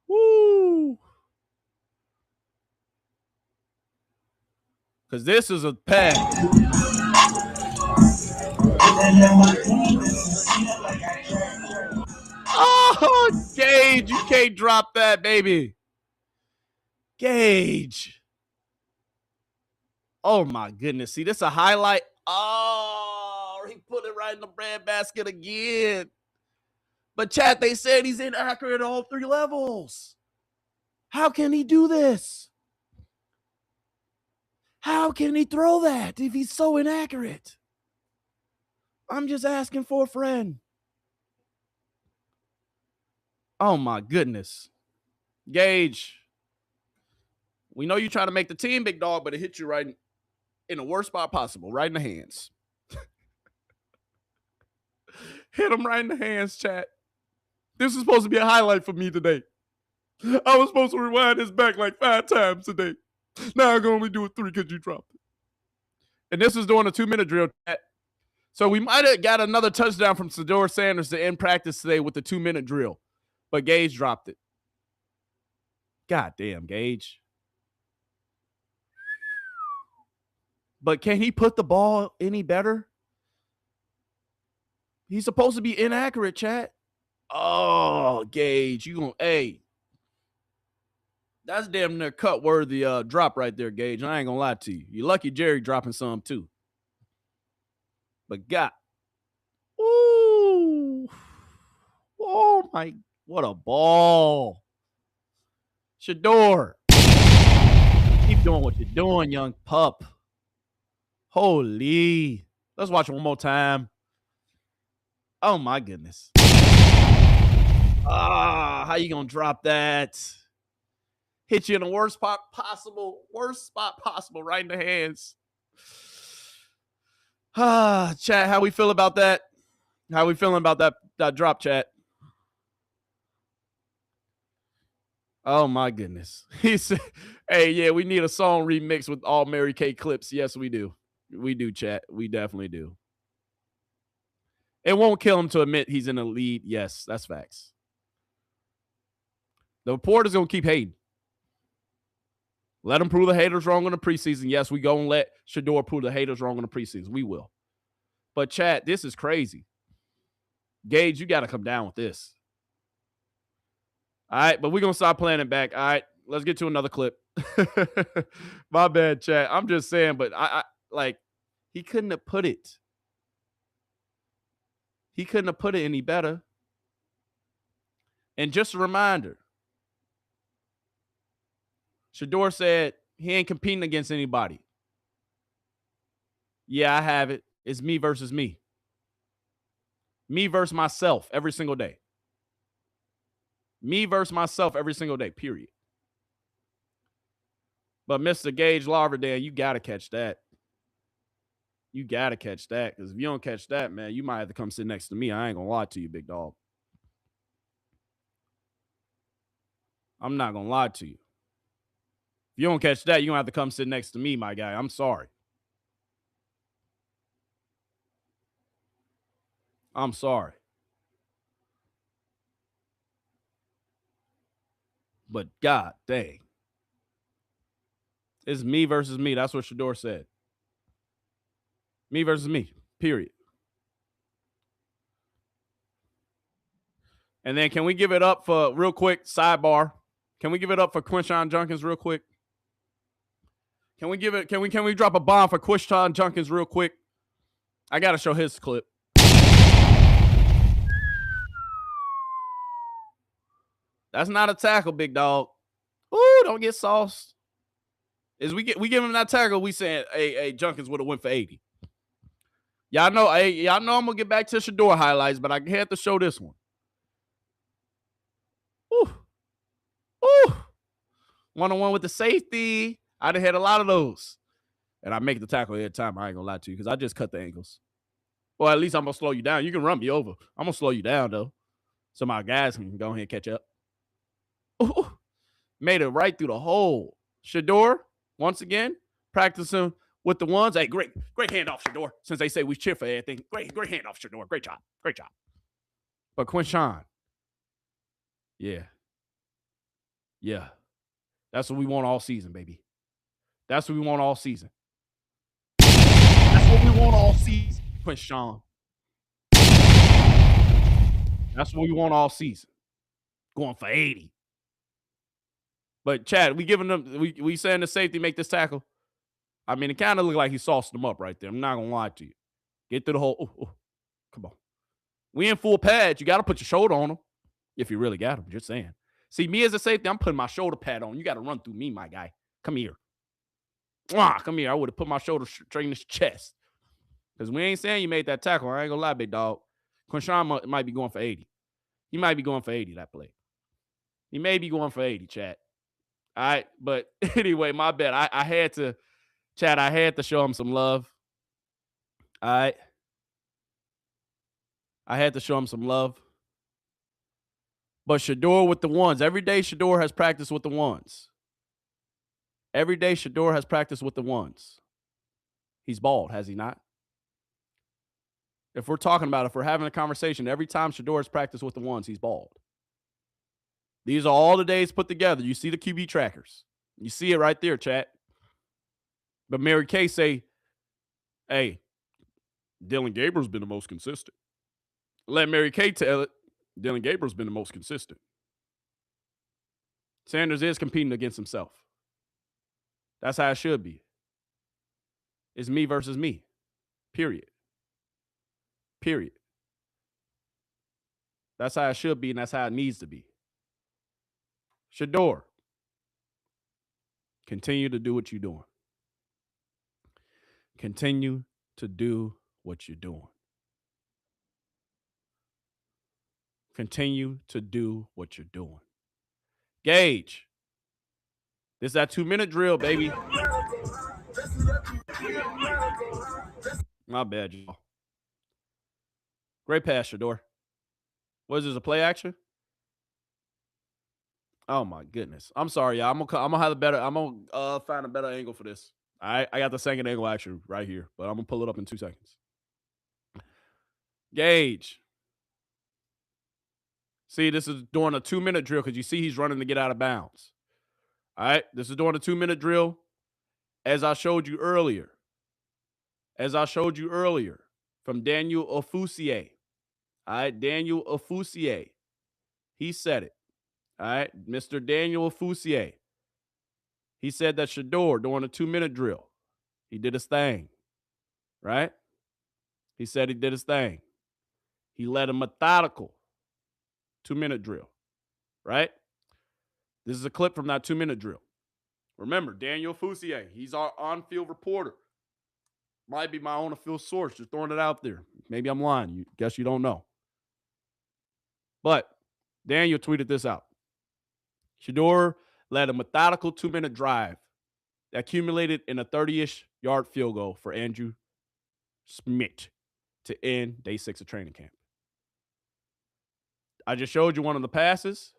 A: Woo! Because this is a pack. Oh, Gage, you can't drop that, baby. Gage. Oh, my goodness. See, this is a highlight. Oh, he put it right in the bread basket again. But, chat, they said he's inaccurate at all three levels. How can he do this? How can he throw that if he's so inaccurate? I'm just asking for a friend. Oh, my goodness. Gage, we know you're trying to make the team, big dog, but it hit you right in the worst spot possible, right in the hands. Hit him right in the hands, chat. This is supposed to be a highlight for me today. I was supposed to rewind this back like 5 times today. Now I can only do it 3 because you dropped it. And this is doing a 2-minute drill, chat. So we might have got another touchdown from Shedeur Sanders to end practice today with the 2-minute drill. But Gage dropped it. God damn, Gage. But can he put the ball any better? He's supposed to be inaccurate, chat. Oh, Gage, you gonna, hey. That's damn near cut worthy drop right there, Gage. I ain't gonna lie to you. You're lucky Jerry dropping some too. But God. Ooh. Oh my, what a ball. Shedeur. Keep doing what you're doing, young pup. Holy. Let's watch it one more time. Oh my goodness. Ah, how you gonna drop that? Hit you in the worst spot possible, right in the hands. Ah, chat, how we feel about that? How we feeling about that drop, chat? Oh my goodness. He said, hey, yeah, we need a song remix with all Mary Kay clips. Yes, we do. We do, chat. We definitely do. It won't kill him to admit he's in the lead. Yes, that's facts. The reporter's going to keep hating. Let them prove the haters wrong in the preseason. Yes, we go and let Shedeur prove the haters wrong in the preseason. We will. But, chat, this is crazy. Gage, you got to come down with this. All right, but we're going to start playing it back. All right, let's get to another clip. My bad, chat. I'm just saying, but I like, he couldn't have put it. He couldn't have put it any better. And just a reminder, Shedeur said he ain't competing against anybody. Yeah, I have it. It's me versus me. Me versus myself every single day. Me versus myself every single day, period. But Mr. Gage Larverdale, you got to catch that. You got to catch that. Because if you don't catch that, man, you might have to come sit next to me. I ain't going to lie to you, big dog. I'm not going to lie to you. If you don't catch that, you're going to have to come sit next to me, my guy. I'm sorry. I'm sorry. But God dang. It's me versus me. That's what Shedeur said. Me versus me, period. And then can we give it up for, real quick, sidebar. Can we give it up for Quinshon Judkins real quick? Can we drop a bomb for Quinshon Judkins real quick? I got to show his clip. That's not a tackle, big dog. Ooh, don't get sauced. As we give him that tackle, we saying, hey, Judkins would have went for 80. Y'all know I'm gonna get back to Shedeur highlights, but I had to show this one. Ooh. Ooh. 1-on-1 with the safety. I'd have had a lot of those. And I make the tackle every time. I ain't gonna lie to you, because I just cut the ankles. Well, at least I'm gonna slow you down. You can run me over. I'm gonna slow you down though. So my guys can go ahead and catch up. Ooh. Made it right through the hole. Shedeur, once again, practicing with the ones. Hey, great handoff, Shedeur. Since they say we cheer for everything. Great handoff, Shedeur. Great job. But Quinshon, yeah. That's what we want all season, baby. That's what we want all season. Quinshon. That's what we want all season. Going for 80. But Chad, we giving them, we saying the safety make this tackle. I mean, it kind of looked like he sauced them up right there. I'm not gonna lie to you. Get through the hole. Ooh. Come on. We in full pads. You got to put your shoulder on them if you really got them. Just saying. See, me as a safety, I'm putting my shoulder pad on. You got to run through me, my guy. Come here. Come here. I would have put my shoulder straight in his chest. Because we ain't saying you made that tackle. I ain't gonna lie, big dog. Quinshon might be going for 80. He might be going for 80 that play. He may be going for 80, chat. All right, but anyway, my bad. I had to, chat, I had to show him some love. All right. I had to show him some love. But Shedeur with the ones. Every day Shedeur has practiced with the ones. Every day Shedeur has practiced with the ones. He's bald, has he not? If we're talking about, if we're having a conversation, every time Shedeur has practiced with the ones, he's bald. These are all the days put together. You see the QB trackers. You see it right there, chat. But Mary Kay say, hey, Dillon Gabriel's been the most consistent. Let Mary Kay tell it. Dillon Gabriel's been the most consistent. Sanders is competing against himself. That's how it should be. It's me versus me. Period. That's how it should be, and that's how it needs to be. Shedeur, continue to do what you're doing. Continue to do what you're doing. Continue to do what you're doing. Gage, this is that 2-minute drill, baby. My bad, y'all. Great pass, Shedeur. What is this, a play action? Oh my goodness. I'm sorry, y'all. I'm gonna have a better. I'm gonna find a better angle for this. All right, I got the second angle action right here, but I'm gonna pull it up in 2 seconds. Gage. See, this is during a 2-minute drill because you see he's running to get out of bounds. All right, this is during the 2-minute drill. As I showed you earlier, from Daniel Ofusier. All right, Daniel Ofusier. He said it. All right, Mr. Daniel Ofusier. He said that Shedeur, during the 2-minute drill, he did his thing, right? He said he did his thing. He led a methodical 2-minute drill, right? This is a clip from that 2-minute drill. Remember, Daniel Ofusier, he's our on-field reporter. Might be my on-field source, just throwing it out there. Maybe I'm lying. Guess you don't know. But Daniel tweeted this out. Shedeur led a methodical 2-minute drive that accumulated in a 30-ish yard field goal for Andrew Smith to end day 6 of training camp. I just showed you one of the passes.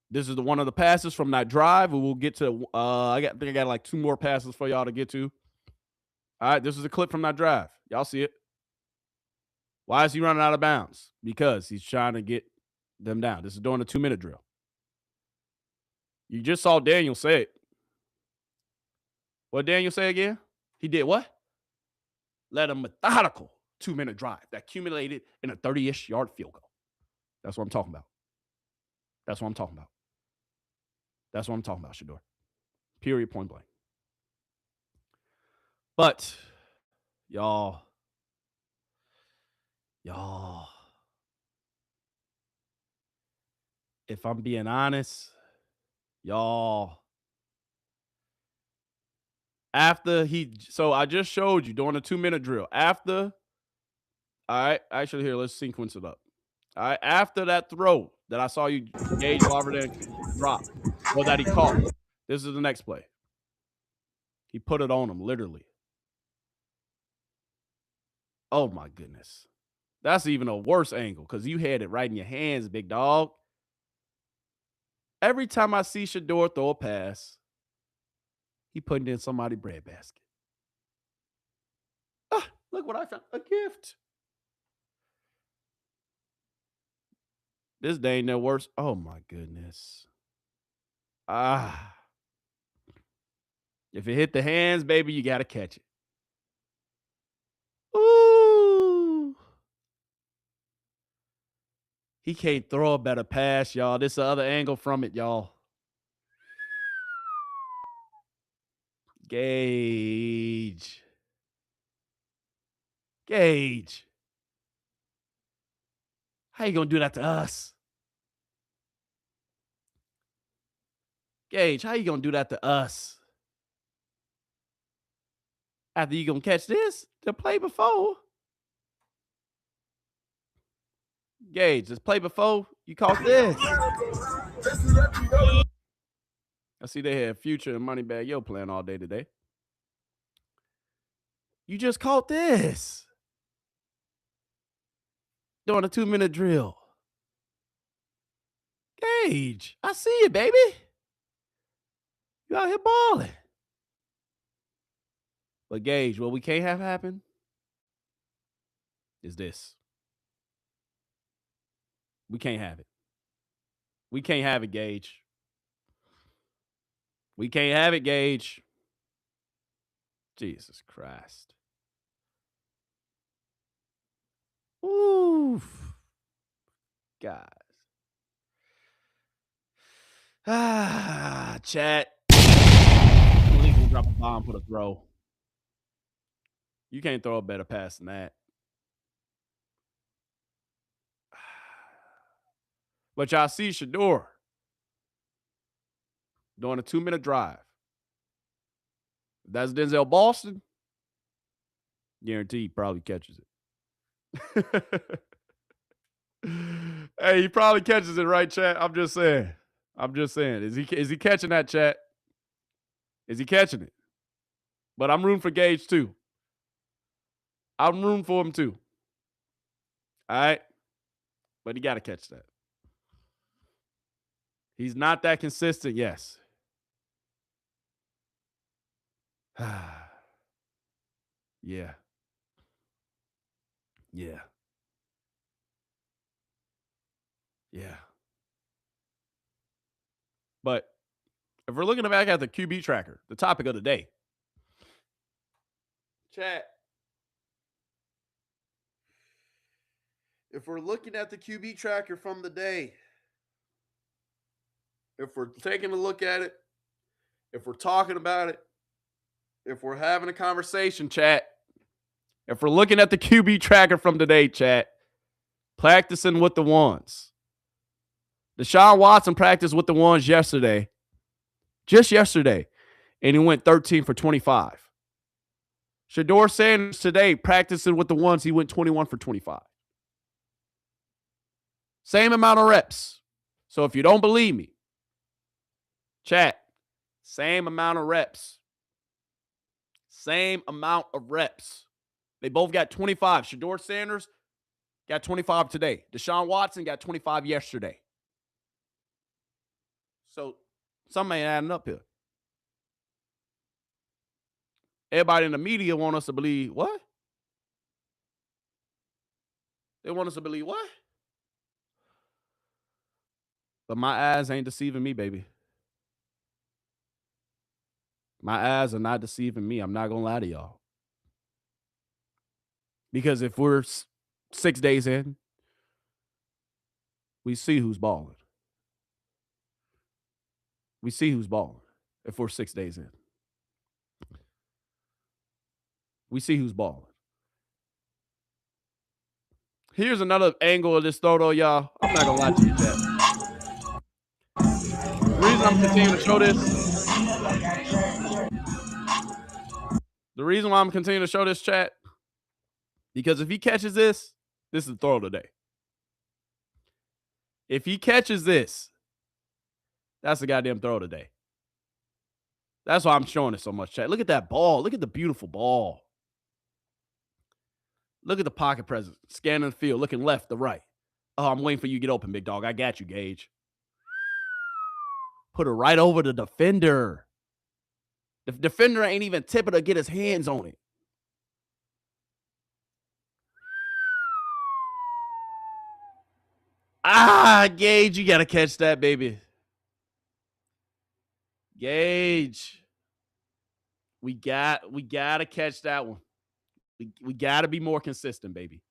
A: This is one of the passes from that drive. We will get to, I think I got like 2 more passes for y'all to get to. All right, this is a clip from that drive. Y'all see it. Why is he running out of bounds? Because he's trying to get them down. This is during the 2-minute drill. You just saw Daniel say it. What did Daniel say again? He did what? Led a methodical 2-minute drive that accumulated in a 30-ish yard field goal. That's what I'm talking about. That's what I'm talking about. That's what I'm talking about, Shedeur. Period, point blank. But, y'all, if I'm being honest, y'all, so I just showed you during the 2-minute drill. All right, actually here, let's sequence it up. All right, after that throw that I saw you Gage Larverdale drop, or that he caught, this is the next play. He put it on him, literally. Oh, my goodness. That's even a worse angle because you had it right in your hands, big dog. Every time I see Shedeur throw a pass, he putting in somebody's breadbasket. Ah, look what I found. A gift. This day ain't no worse. Oh, my goodness. If it hit the hands, baby, you got to catch it. Ooh. He can't throw a better pass, y'all. This is the other angle from it, y'all. Gage. How you going to do that to us? Gage, how you going to do that to us? After you going to catch this, the play before. Gage, this play before, you caught this. I see they had Future and Moneybag Yo playing all day today. You just caught this. Doing a 2-minute drill. Gage, I see you, baby. You out here balling. But Gage, what we can't have happen is this. We can't have it. We can't have it, Gage. We can't have it, Gage. Jesus Christ. Oof. Guys. Chat. Malik can drop a bomb, put a throw. You can't throw a better pass than that. But y'all see Shedeur doing a 2-minute drive. If that's Denzel Boston, guarantee he probably catches it. Hey, he probably catches it, right, chat? I'm just saying. Is he catching that, chat? Is he catching it? But I'm rooting for Gage too. I'm rooting for him too. All right? But he got to catch that. He's not that consistent, yes. Yeah. But if we're looking back at the QB tracker, the topic of the day, chat. If we're looking at the QB tracker from the day, if we're taking a look at it, if we're talking about it, if we're having a conversation, chat, if we're looking at the QB tracker from today, chat, practicing with the ones. Deshaun Watson practiced with the ones yesterday, just yesterday, and he went 13 for 25. Shedeur Sanders today practicing with the ones, he went 21 for 25. Same amount of reps. So if you don't believe me, chat, same amount of reps. Same amount of reps. They both got 25. Shedeur Sanders got 25 today. Deshaun Watson got 25 yesterday. So something ain't adding up here. Everybody in the media want us to believe what? They want us to believe what? But my eyes ain't deceiving me, baby. My eyes are not deceiving me. I'm not going to lie to y'all. Because if we're 6 days in, we see who's balling. We see who's balling if we're 6 days in. We see who's balling. Here's another angle of this throw, though, y'all. I'm not going to lie to you, chat. The reason I'm continuing to show this, the reason why I'm continuing to show this, chat, because if he catches this, this is the throw of the day. If he catches this, that's the goddamn throw of the day. That's why I'm showing it so much, chat. Look at that ball. Look at the beautiful ball. Look at the pocket presence. Scanning the field, looking left to right. Oh, I'm waiting for you to get open, big dog. I got you, Gage. Put it right over the defender. The defender ain't even tipping to get his hands on it. Ah, Gage, you got to catch that, baby. Gage. We got to catch that one. We got to be more consistent, baby.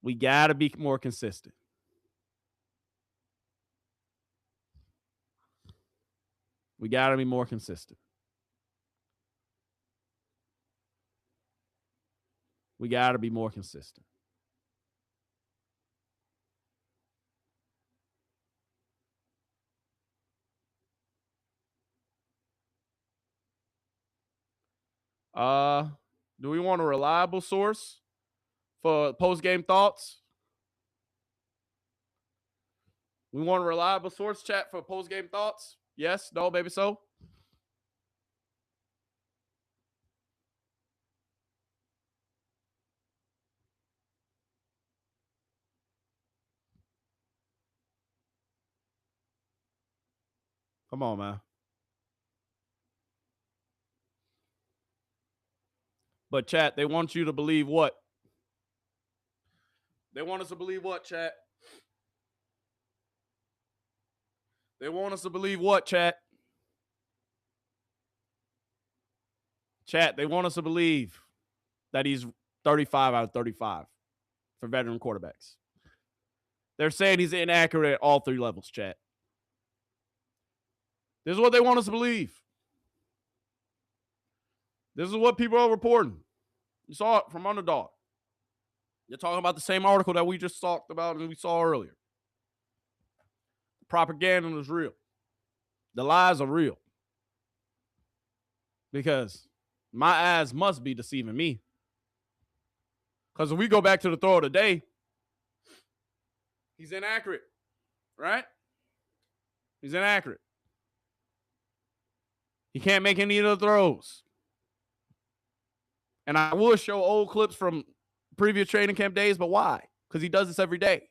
A: We got to be more consistent. We got to be more consistent. We got to be more consistent. Do we want a reliable source for post-game thoughts? We want a reliable source, chat, for post-game thoughts? Yes? No, baby, so? Come on, man. But, chat, they want you to believe what? They want us to believe what, chat? They want us to believe what, chat? Chat, they want us to believe that he's 35 out of 35 for veteran quarterbacks. They're saying he's inaccurate at all three levels, chat. This is what they want us to believe. This is what people are reporting. You saw it from Underdog. They're talking about the same article that we just talked about and we saw earlier. The propaganda is real. The lies are real. Because my eyes must be deceiving me. Because if we go back to the throw of the day, he's inaccurate, right? He's inaccurate. He can't make any of the throws. And I will show old clips from previous training camp days, but why? Because he does this every day.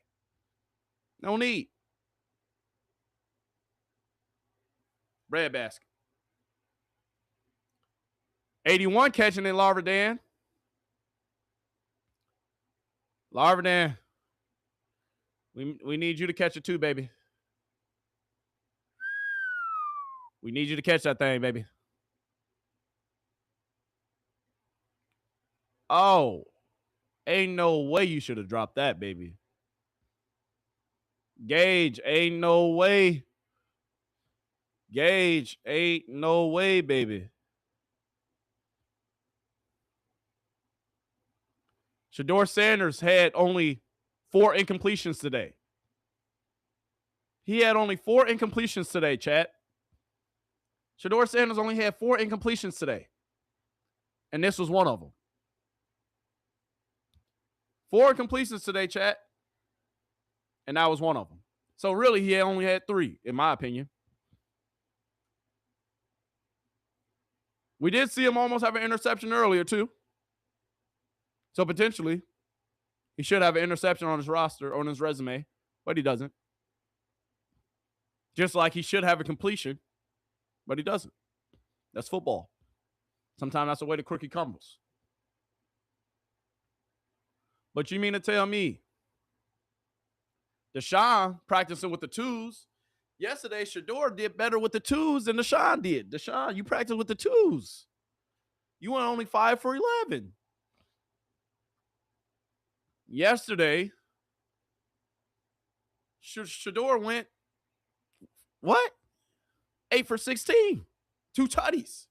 A: No need. Breadbasket. 81 catching in Larvidan. Larvidan, we need you to catch it too, baby. We need you to catch that thing, baby. Oh, ain't no way you should have dropped that, baby. Gage, ain't no way. Gage, ain't no way, baby. Shedeur Sanders had only 4 incompletions today. He had only 4 incompletions today, chat. Shedeur Sanders only had 4 incompletions today. And this was one of them. 4 incompletions today, chat. And that was one of them. So really, he only had 3, in my opinion. We did see him almost have an interception earlier, too. So potentially, he should have an interception on his roster, on his resume, but he doesn't. Just like he should have a completion, but he doesn't. That's football. Sometimes that's the way the cookie crumbles. But you mean to tell me Deshaun practicing with the twos? Yesterday, Shedeur did better with the twos than Deshaun did. Deshaun, you practiced with the twos. You went only 5 for 11. Yesterday, Shedeur went, what? 8 for 16. 2 tutties.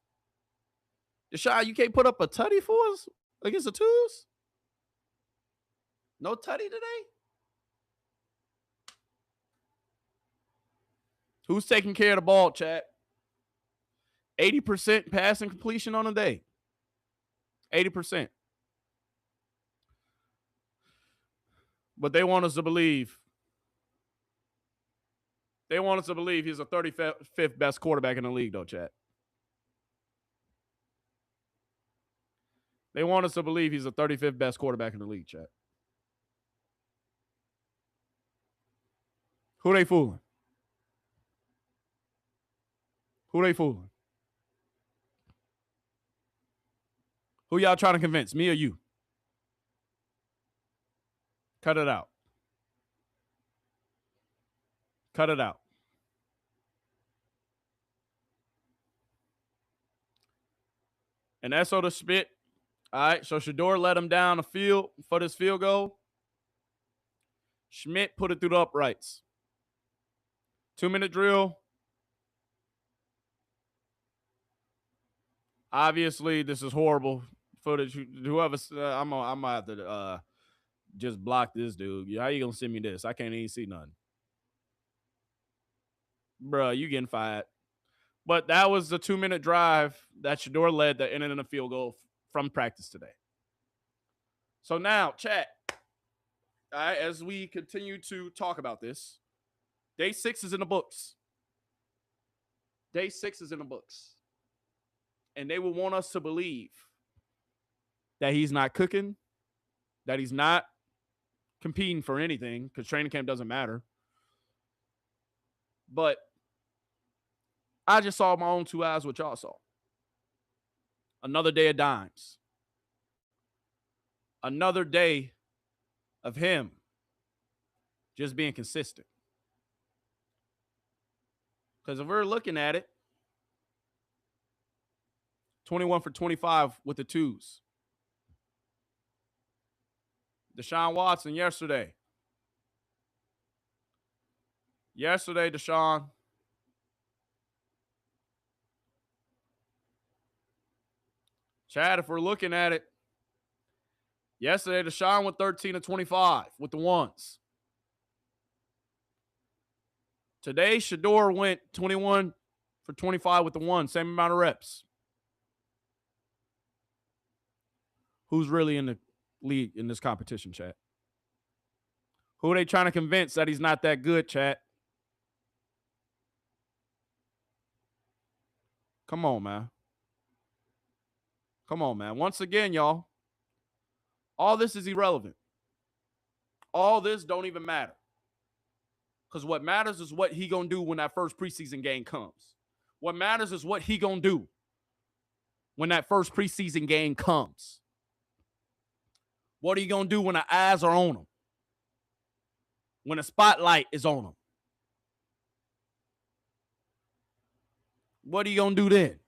A: Deshaun, you can't put up a tutty for us against the twos? No tutty today? Who's taking care of the ball, chat? 80% passing completion on a day. 80%. But they want us to believe. They want us to believe he's the 35th best quarterback in the league, though, chat. They want us to believe he's the 35th best quarterback in the league, chat. Who they fooling? Who they fooling? Who y'all trying to convince, me or you? Cut it out. Cut it out. And that's so to spit. All right, so Shedeur let him down the field for this field goal. Schmidt put it through the uprights. 2-minute drill. Obviously, this is horrible footage. Whoever, I'm gonna have to just block this dude. How you gonna send me this? I can't even see nothing. Bruh, you getting fired. But that was the 2-minute drive that Shedeur led that ended in a field goal from practice today. So now, chat, all right, as we continue to talk about this, day 6 is in the books. Day 6 is in the books. And they will want us to believe that he's not cooking, that he's not competing for anything, because training camp doesn't matter. But I just saw with my own 2 eyes what y'all saw. Another day of dimes. Another day of him just being consistent. Because if we're looking at it, 21 for 25 with the twos. Deshaun Watson yesterday. Yesterday, Deshaun. Chad, if we're looking at it, yesterday, Deshaun went 13 of 25 with the ones. Today, Shedeur went 21 for 25 with the ones, same amount of reps. Who's really in the league in this competition, chat? Who are they trying to convince that he's not that good, chat? Come on, man. Come on, man. Once again, y'all, all this is irrelevant. All this don't even matter. Because what matters is what he going to do when that first preseason game comes. What matters is what he going to do when that first preseason game comes. What are you going to do when the eyes are on him? When the spotlight is on him? What are you going to do then?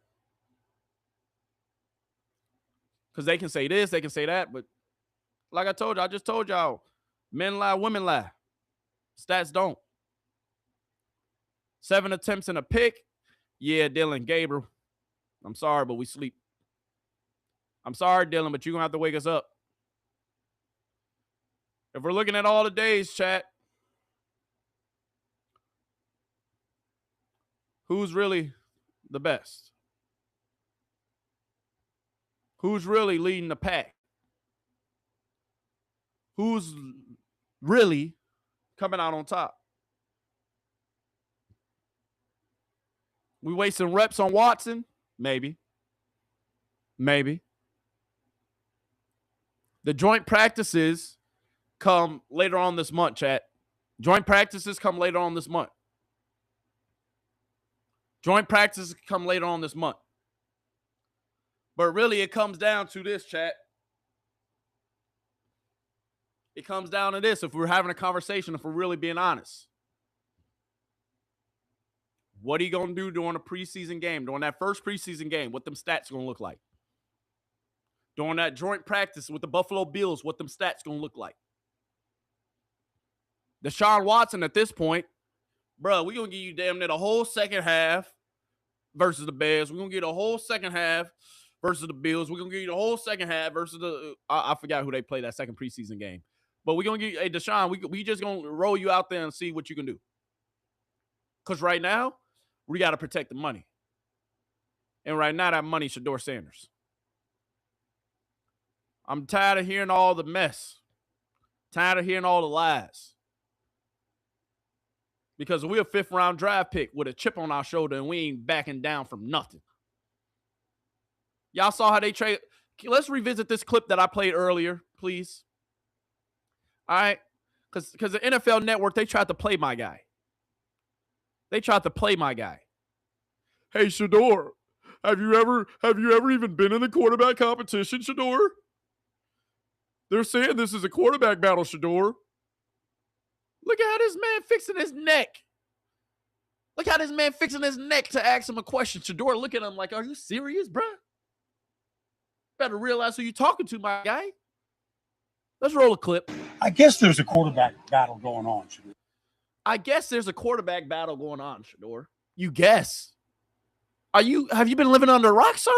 A: Because they can say this, they can say that, but like I just told y'all, men lie, women lie. Stats don't. 7 attempts and a pick. Yeah, Dillon Gabriel. I'm sorry, but we sleep. I'm sorry, Dillon, but you're going to have to wake us up. If we're looking at all the days, chat, who's really the best? Who's really leading the pack? Who's really coming out on top? We wasting reps on Watson? Maybe. Maybe. The joint practices come later on this month, chat. Joint practices come later on this month. Joint practices come later on this month. But really, it comes down to this, chat. It comes down to this. If we're having a conversation, if we're really being honest. What are you going to do during a preseason game? During that first preseason game, what them stats going to look like? During that joint practice with the Buffalo Bills, what them stats going to look like? Deshaun Watson at this point, bro, we're going to give you damn near the whole second half versus the Bears. We're going to get a whole second half versus the Bills. We're going to give you the whole second half versus the I forgot who they played that second preseason game. But we're going to give you, hey, Deshaun, we just going to roll you out there and see what you can do. Because right now, we got to protect the money. And right now, that money, Shedeur Sanders. I'm tired of hearing all the mess. Tired of hearing all the lies. Because we're a 5th-round draft pick with a chip on our shoulder and we ain't backing down from nothing. Y'all saw how they trade. Let's revisit this clip that I played earlier, please. All right? Because the NFL Network, they tried to play my guy. They tried to play my guy. Hey, Shedeur, have you ever even been in the quarterback competition, Shedeur? They're saying this is a quarterback battle, Shedeur. Look at how this man fixing his neck. Look how this man fixing his neck to ask him a question. Shedeur look at him like, are you serious, bro? Better realize who you talking to, my guy. Let's roll a clip.
C: I guess there's a quarterback battle going on, Shedeur.
A: I guess there's a quarterback battle going on, Shedeur. You guess. Have you been living under a rock, sir?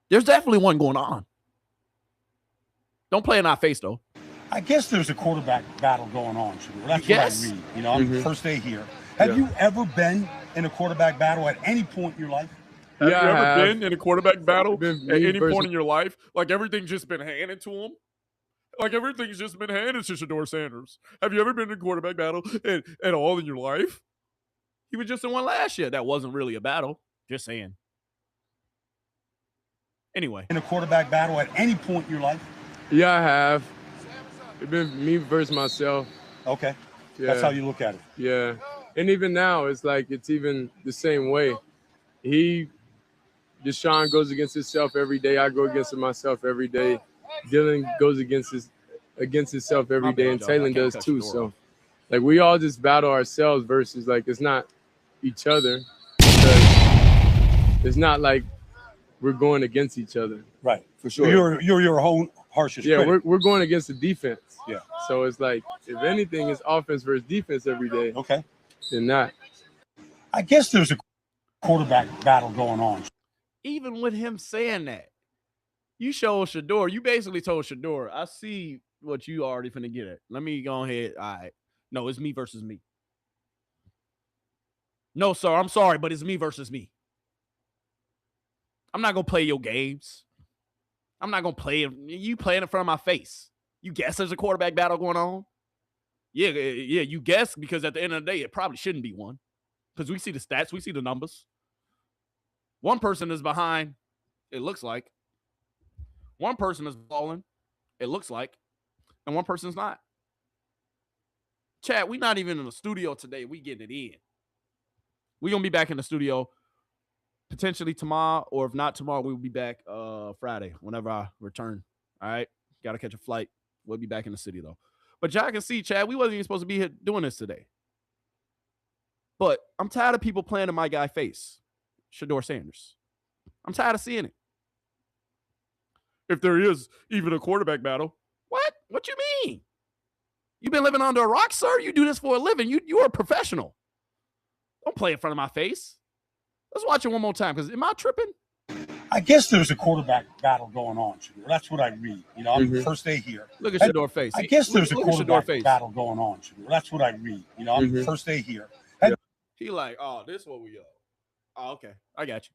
A: There's definitely one going on. Don't play in our face, though.
C: I guess there's a quarterback battle going on, Shedeur. That's what I read. You know, I'm first day here. Have you ever been in a quarterback battle at any point in your life?
F: Have you ever been in a quarterback battle at any point in your life? Like everything's just been handed to him? Like everything's just been handed to Shedeur Sanders. Have you ever been in a quarterback battle at all in your life? He was just in one last year. That wasn't really a battle. Just saying. Anyway.
C: In a quarterback battle at any point in your life?
D: Yeah, I have. It's been me versus myself.
C: Okay.
D: Yeah.
C: That's how you look at it.
D: Yeah. And even now, it's like it's even the same way. Deshaun goes against himself every day. I go against myself every day. Dillon goes against himself every day, and Taylor does too. So, like, we all just battle ourselves versus, like, it's not each other. It's not like we're going against each other.
C: Right.
D: For sure.
C: You're your own harshest critic.
D: Yeah, we're going against the defense.
C: Yeah.
D: So it's like, if anything, it's offense versus defense every day.
C: Okay.
D: Then not.
C: I guess there's a quarterback battle going on.
A: Even with him saying that, you showed Shedeur. You basically told Shedeur, I see what you already finna get at. Let me go ahead. All right. No, it's me versus me. No, sir, I'm sorry, but it's me versus me. I'm not going to play your games. I'm not going to play. You playing in front of my face. You guess there's a quarterback battle going on? Yeah, you guess because at the end of the day, it probably shouldn't be one because we see the stats. We see the numbers. One person is behind, it looks like. One person is balling, it looks like. And one person's not. Chat, we're not even in the studio today. We getting it in. We're going to be back in the studio potentially tomorrow, or if not tomorrow, we'll be back Friday whenever I return. All right? Got to catch a flight. We'll be back in the city, though. But y'all can see, Chad, we wasn't even supposed to be here doing this today. But I'm tired of people playing in my guy face. Shedeur Sanders. I'm tired of seeing it.
F: If there is even a quarterback battle.
A: What? What you mean? You've been living under a rock, sir? You do this for a living. You are a professional. Don't play in front of my face. Let's watch it one more time, because am I tripping?
C: I guess there's a quarterback battle going on, Shedeur. That's what I read. You know, I'm first day here.
A: Look at Shedeur's face.
C: I guess there's a quarterback battle going on, Shedeur. That's what I read. You know, I'm first day here.
A: He like, oh, this is what we are. Oh, okay. I got you.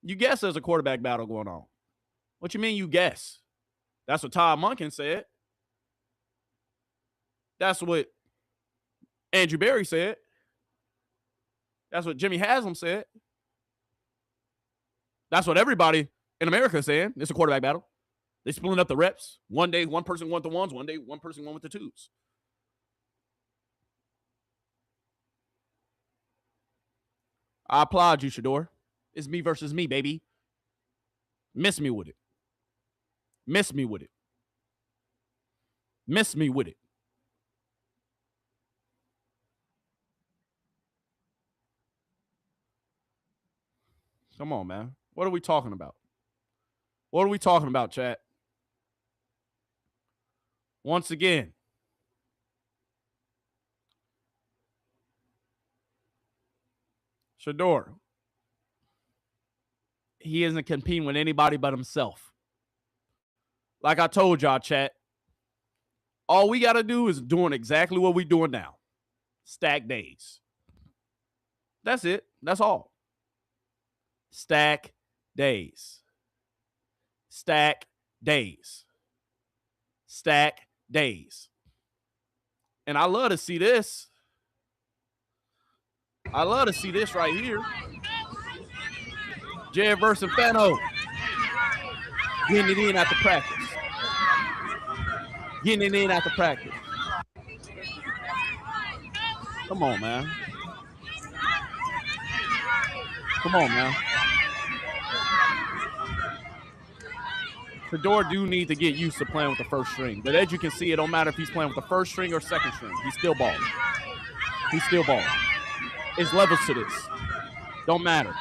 A: You guess there's a quarterback battle going on. What you mean you guess? That's what Todd Monken said. That's what Andrew Berry said. That's what Jimmy Haslam said. That's what everybody in America is saying. It's a quarterback battle. They splitting up the reps. One day, one person won with the ones. One day, one person won with the twos. I applaud you, Shedeur. It's me versus me, baby. Miss me with it. Miss me with it. Miss me with it. Come on, man. What are we talking about? What are we talking about, chat? Once again, Shedeur, he isn't competing with anybody but himself. Like I told y'all, chat, all we got to do is doing exactly what we're doing now. Stack days. That's it. That's all. Stack days. Stack days. Stack days. And I love to see this. I love to see this right here. Jared versus Fano. Getting it in after practice. Getting it in after practice. Come on, man. Come on, man. Shedeur do need to get used to playing with the first string. But as you can see, it don't matter if he's playing with the first string or second string. He's still balling. He's still balling. It's levels to this. Don't matter.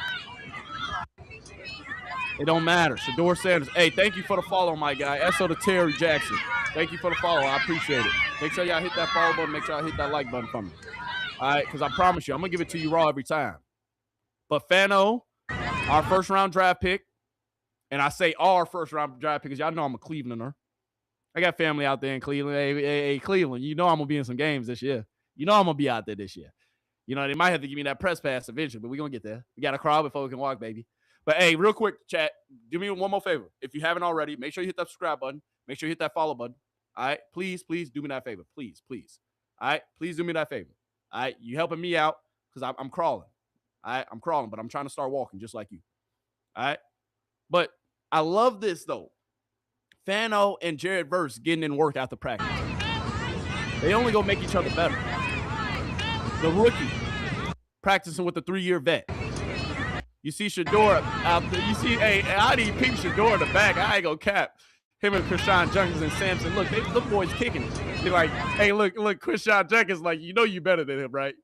A: It don't matter. Shedeur Sanders. Hey, thank you for the follow, my guy. S.O. to Terry Jackson. Thank you for the follow. I appreciate it. Make sure y'all hit that follow button. Make sure y'all hit that like button for me. All right? Because I promise you, I'm going to give it to you raw every time. But Fano, our first-round draft pick, and I say our first-round draft pick because y'all know I'm a Clevelander. I got family out there in Cleveland. Hey, Cleveland, you know I'm going to be in some games this year. You know I'm going to be out there this year. You know, they might have to give me that press pass eventually, but we're going to get there. We got to crawl before we can walk, baby. But, hey, real quick, chat, do me one more favor. If you haven't already, make sure you hit that subscribe button. Make sure you hit that follow button. All right? Please, please do me that favor. Please, please. All right? Please do me that favor. All right? You helping me out because I'm crawling. All right? I'm crawling, but I'm trying to start walking just like you. All right? But I love this, though. Fano and Jared Verse getting in work after practice. They only go make each other better. The rookie practicing with the 3-year vet. You see Shedeur out there. You see, hey, I need peep Shedeur in the back. I ain't gonna cap. Him and Krishan Jenkins and Sampson. Look, the boys kicking it. They're like, hey, look, Krishan Jenkins, like, you know you better than him, right?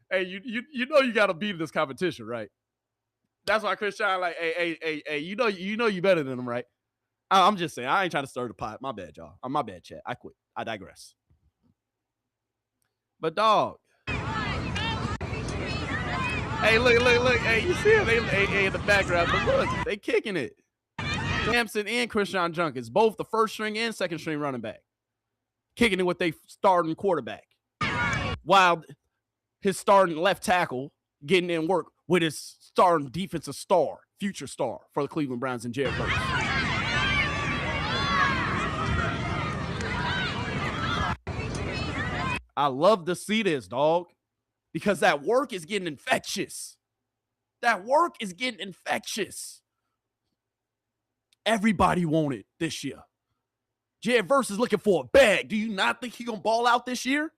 A: Hey, you know you gotta beat this competition, right? That's why Krishan, like, hey, you know you better than him, right? I'm just saying, I ain't trying to stir the pot. My bad, y'all. My bad, chat. I quit. I digress. But dog. Hey, look. Hey, you see him? They in the background. But look, they kicking it. Sampson and Krishan Jenkins, both the first string and second string running back. Kicking it with their starting quarterback. While his starting left tackle getting in work with his starting defensive star, future star for the Cleveland Browns and Jared Verse. I love to see this, dog. Because that work is getting infectious. That work is getting infectious. Everybody want it this year. Jared Verse is looking for a bag. Do you not think he's going to ball out this year?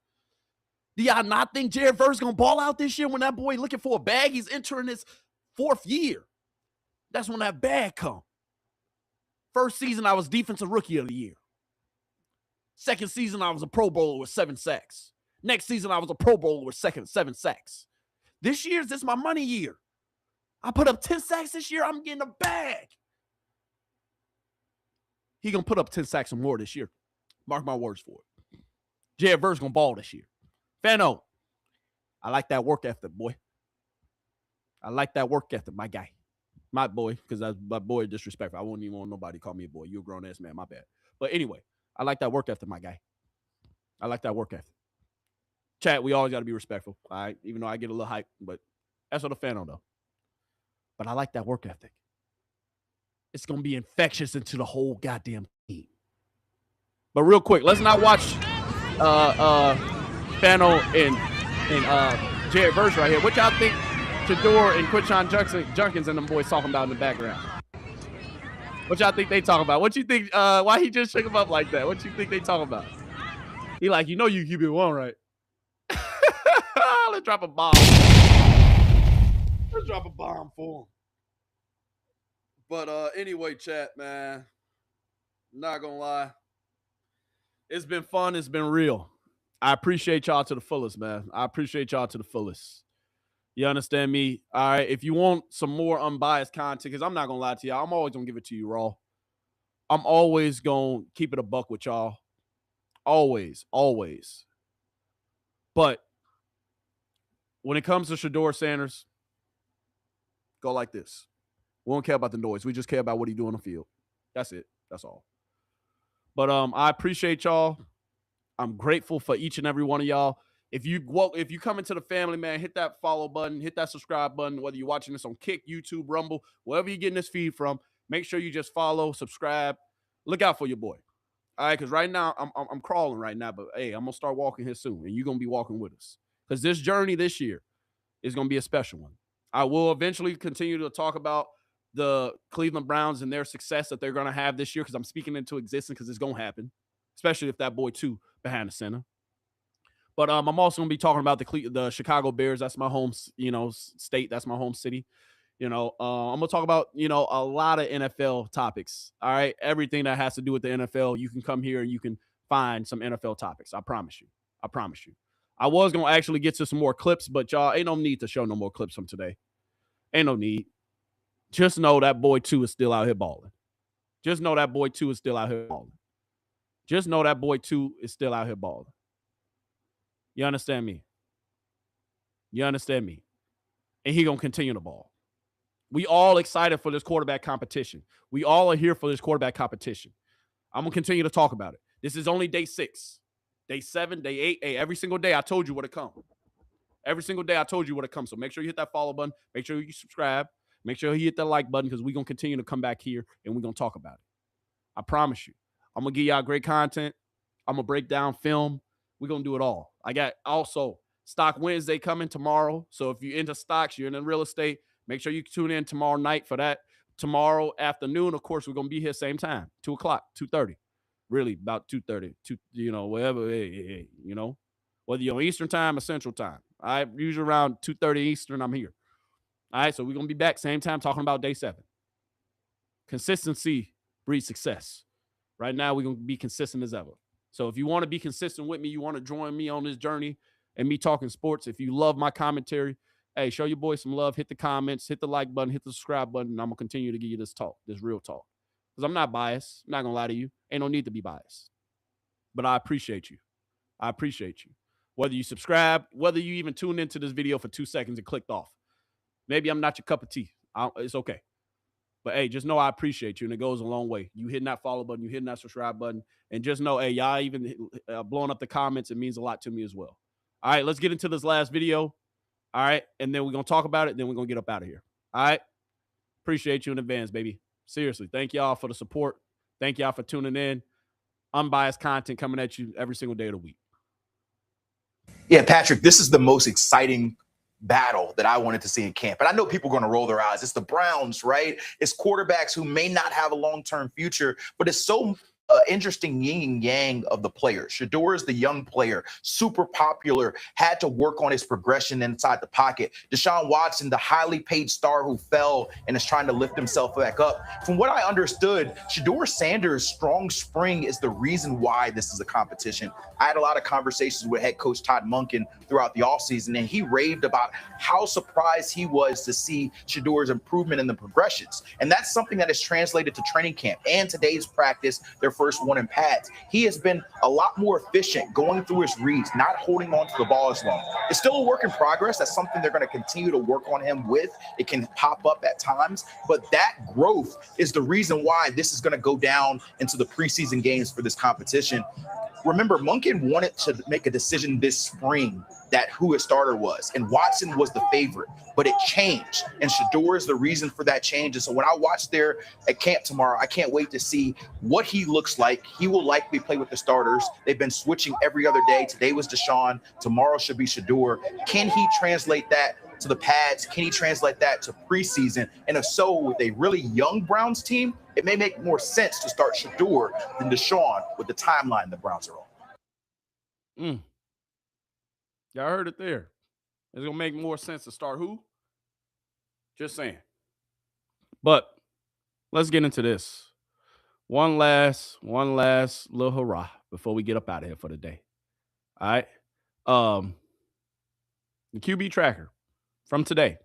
A: Do y'all not think Jared Verse is going to ball out this year when that boy looking for a bag? He's entering his 4th year. That's when that bag come. First season, I was Defensive Rookie of the Year. Second season, I was a Pro Bowler with 7 sacks. Next season, I was a Pro Bowler with 7 sacks. This is my money year. I put up 10 sacks this year. I'm getting a bag. He going to put up 10 sacks or more this year. Mark my words for it. Jared Verse going to ball this year. Fano, I like that work ethic, boy. I like that work ethic, my guy. My boy, because that's my boy disrespectful. I wouldn't even want nobody to call me a boy. You're a grown-ass man, my bad. But anyway, I like that work ethic, my guy. I like that work ethic. Chat, we always got to be respectful, all right? Even though I get a little hype, but that's what a fan on, though. But I like that work ethic. It's going to be infectious into the whole goddamn team. But real quick, let's not watch Fano and Jared Verse right here. What y'all think Shedeur and Quinshon Judkins and them boys talking about in the background? What y'all think they talking about? What you think? Why he just shook him up like that? What you think they talking about? He like, you know you keep it one, right? Let's drop a bomb. Let's drop a bomb for him. But anyway, chat, man. Not gonna lie. It's been fun. It's been real. I appreciate y'all to the fullest, man. I appreciate y'all to the fullest. You understand me? All right. If you want some more unbiased content, because I'm not gonna lie to y'all, I'm always gonna give it to you raw. I'm always gonna keep it a buck with y'all. Always, always. But when it comes to Shedeur Sanders, go like this. We don't care about the noise. We just care about what he do on the field. That's it. That's all. But I appreciate y'all. I'm grateful for each and every one of y'all. If you come into the family, man, hit that follow button, hit that subscribe button, whether you're watching this on Kick, YouTube, Rumble, wherever you're getting this feed from, make sure you just follow, subscribe. Look out for your boy. All right, because right now, I'm crawling right now, but hey, I'm going to start walking here soon, and you're going to be walking with us. Because this journey this year is going to be a special one. I will eventually continue to talk about the Cleveland Browns and their success that they're going to have this year, because I'm speaking into existence, because it's going to happen, especially if that boy, too, behind the center. But I'm also going to be talking about the Chicago Bears. That's my home, state. That's my home city. I'm going to talk about, a lot of NFL topics. All right. Everything that has to do with the NFL, you can come here and you can find some NFL topics. I promise you. I promise you. I was going to actually get to some more clips, but y'all ain't no need to show no more clips from today. Ain't no need. Just know that boy 2 is still out here balling. Just know that boy 2 is still out here balling. Just know that boy 2 is still out here balling. You understand me? You understand me? And he going to continue to ball. We all excited for this quarterback competition. We all are here for this quarterback competition. I'm going to continue to talk about it. This is only day 6. Day 7, day 8. Hey, every single day I told you what to come. Every single day I told you what to come. So make sure you hit that follow button. Make sure you subscribe. Make sure you hit that like button, because we're going to continue to come back here and we're going to talk about it. I promise you. I'm going to give y'all great content. I'm going to break down film. We're going to do it all. I got also Stock Wednesday coming tomorrow. So if you're into stocks, you're in real estate, make sure you tune in tomorrow night for that. Tomorrow afternoon, of course, we're going to be here same time, 2 o'clock, 2:30. Really, about 2:30, whatever, whether you're on Eastern time or Central time. I usually around 2:30 Eastern, I'm here. All right, so we're going to be back same time talking about day 7. Consistency breeds success. Right now, we're going to be consistent as ever. So if you want to be consistent with me, you want to join me on this journey and me talking sports, if you love my commentary, hey, show your boy some love, hit the comments, hit the like button, hit the subscribe button, and I'm going to continue to give you this talk, this real talk. Because I'm not biased. I'm not going to lie to you. Ain't no need to be biased. But I appreciate you. I appreciate you. Whether you subscribe, whether you even tuned into this video for 2 seconds and clicked off. Maybe I'm not your cup of tea. It's okay. But, hey, just know I appreciate you, and it goes a long way. You hitting that follow button, you hitting that subscribe button, and just know, hey, y'all even blowing up the comments, it means a lot to me as well. All right, let's get into this last video. All right, and then we're going to talk about it, then we're going to get up out of here. All right? Appreciate you in advance, baby. Seriously, thank y'all for the support. Thank y'all for tuning in. Unbiased content coming at you every single day of the week.
P: Yeah, Patrick, this is the most exciting battle that I wanted to see in camp. And I know people are going to roll their eyes. It's the Browns, right? It's quarterbacks who may not have a long-term future, but it's so interesting yin and yang of the players. Shedeur is the young player, super popular, had to work on his progression inside the pocket. Deshaun Watson, the highly paid star who fell and is trying to lift himself back up. From what I understood, Shedeur Sanders' strong spring is the reason why this is a competition. I had a lot of conversations with head coach Todd Monken throughout the offseason, and he raved about how surprised he was to see Shedeur's improvement in the progressions. And that's something that is translated to training camp and today's practice, their first one in pads. He has been a lot more efficient going through his reads, not holding on to the ball as long. It's still a work in progress. That's something they're going to continue to work on him with. It can pop up at times, but that growth is the reason why this is going to go down into the preseason games for this competition. Remember, Monken wanted to make a decision this spring that who his starter was, and Watson was the favorite, but it changed, and Shedeur is the reason for that change. And so when I watch there at camp tomorrow, I can't wait to see what he looks like. He will likely play with the starters. They've been switching every other day. Today was Deshaun. Tomorrow should be Shedeur. Can he translate that to the pads? Can he translate that to preseason? And if so, with a really young Browns team, it may make more sense to start Shedeur than Deshaun with the timeline the Browns are on.
A: Y'all heard it there. It's going to make more sense to start who? Just saying. But let's get into this. One last little hurrah before we get up out of here for the day. All right. The QB tracker from today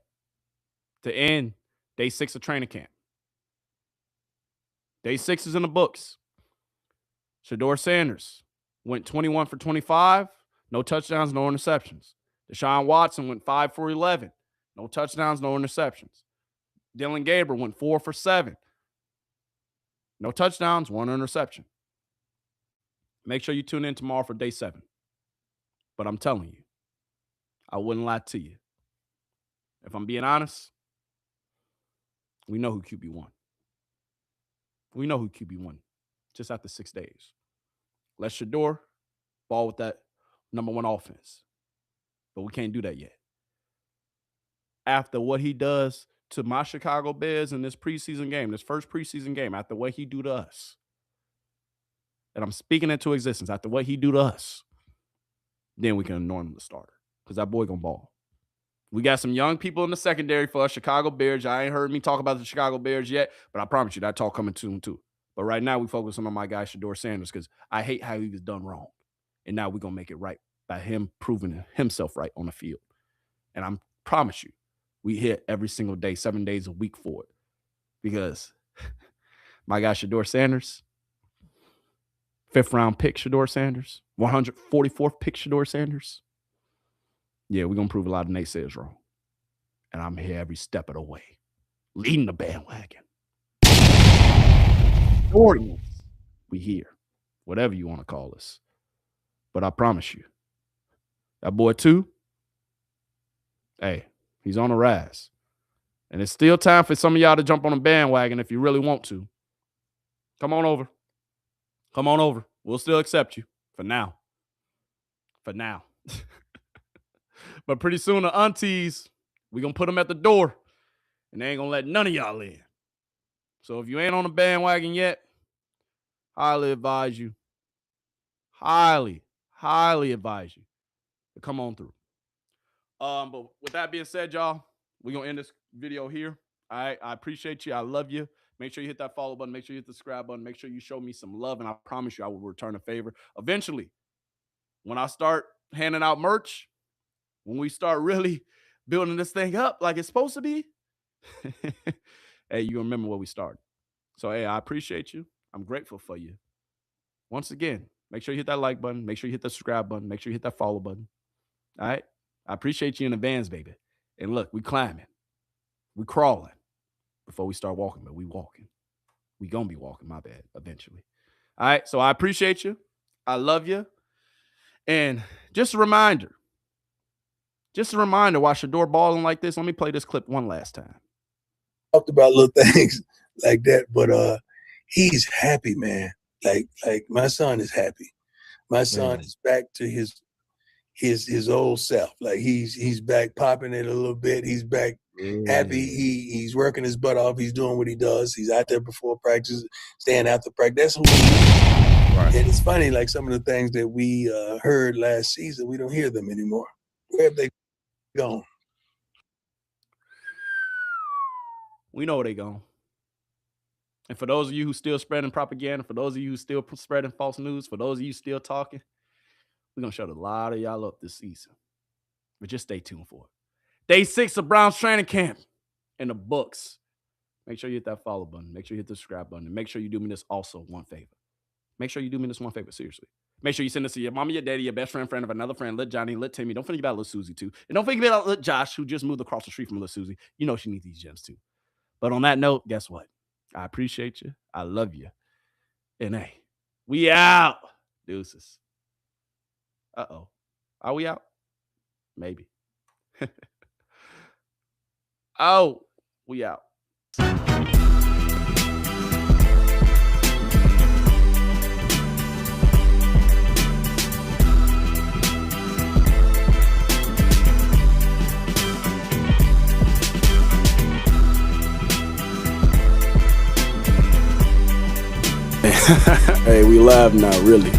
A: to end day 6 of training camp. Day 6 is in the books. Shedeur Sanders went 21 for 25. No touchdowns, no interceptions. Deshaun Watson went 5 for 11. No touchdowns, no interceptions. Dillon Gabriel went 4 for 7. No touchdowns, 1 interception. Make sure you tune in tomorrow for day 7. But I'm telling you, I wouldn't lie to you. If I'm being honest, we know who QB1. We know who QB1 just after 6 days. Let Shedeur ball with that number 1 offense. But we can't do that yet. After what he does to my Chicago Bears in this preseason game, this first preseason game, after what he do to us, and I'm speaking into existence, after what he do to us, then we can anoint him the starter because that boy gonna ball. We got some young people in the secondary for us, Chicago Bears. Y'all ain't heard me talk about the Chicago Bears yet, but I promise you that talk coming soon too. But right now we focusing on my guy Shedeur Sanders because I hate how he was done wrong. And now we're going to make it right by him proving himself right on the field. And I promise you, we hit every single day, 7 days a week for it. Because my guy Shedeur Sanders, 5th round pick Shedeur Sanders, 144th pick Shedeur Sanders. Yeah, we're going to prove a lot of naysayers wrong. And I'm here every step of the way, leading the bandwagon. We here, whatever you want to call us. But I promise you, that boy too, hey, he's on the rise. And it's still time for some of y'all to jump on the bandwagon if you really want to. Come on over. Come on over. We'll still accept you for now. For now. But pretty soon the aunties, we're going to put them at the door. And they ain't going to let none of y'all in. So if you ain't on the bandwagon yet, highly advise you. Highly advise you to come on through. But with that being said, y'all, we're going to end this video here. All right. I appreciate you. I love you. Make sure you hit that follow button. Make sure you hit the subscribe button. Make sure you show me some love. And I promise you, I will return a favor. Eventually, when I start handing out merch, when we start really building this thing up like it's supposed to be, hey, you remember where we started. So, hey, I appreciate you. I'm grateful for you. Once again, make sure you hit that like button. Make sure you hit the subscribe button. Make sure you hit that follow button. All right? I appreciate you in advance, baby. And look, we climbing. We crawling before we start walking, but we walking. We going to be walking, my bad, eventually. All right? So I appreciate you. I love you. And just a reminder why Shedeur balling like this. Let me play this clip one last time.
E: Talked about little things like that, but he's happy, man. Like my son is happy. My son is back to his old self. Like he's back popping it a little bit. He's back happy. He's working his butt off. He's doing what he does. He's out there before practice, staying after practice. That's who he is. funny, like some of the things that we heard last season, we don't hear them anymore. Where have they gone?
A: We know where they gone. And for those of you who still spreading propaganda, for those of you who still spreading false news, for those of you still talking, we're going to shut a lot of y'all up this season. But just stay tuned for it. Day 6 of Browns training camp in the books. Make sure you hit that follow button. Make sure you hit the subscribe button. And make sure you do me this also one favor. Make sure you do me this one favor, seriously. Make sure you send this to your mama, your daddy, your best friend of another friend, Lit Johnny, Lit Timmy. Don't forget about Lit Susie, too. And don't forget about Lit Josh, who just moved across the street from Lit Susie. You know she needs these gems, too. But on that note, guess what? I appreciate you. I love you. And hey, we out. Deuces. Uh-oh. Are we out? Maybe. Oh, we out.
B: Hey, we live now, really.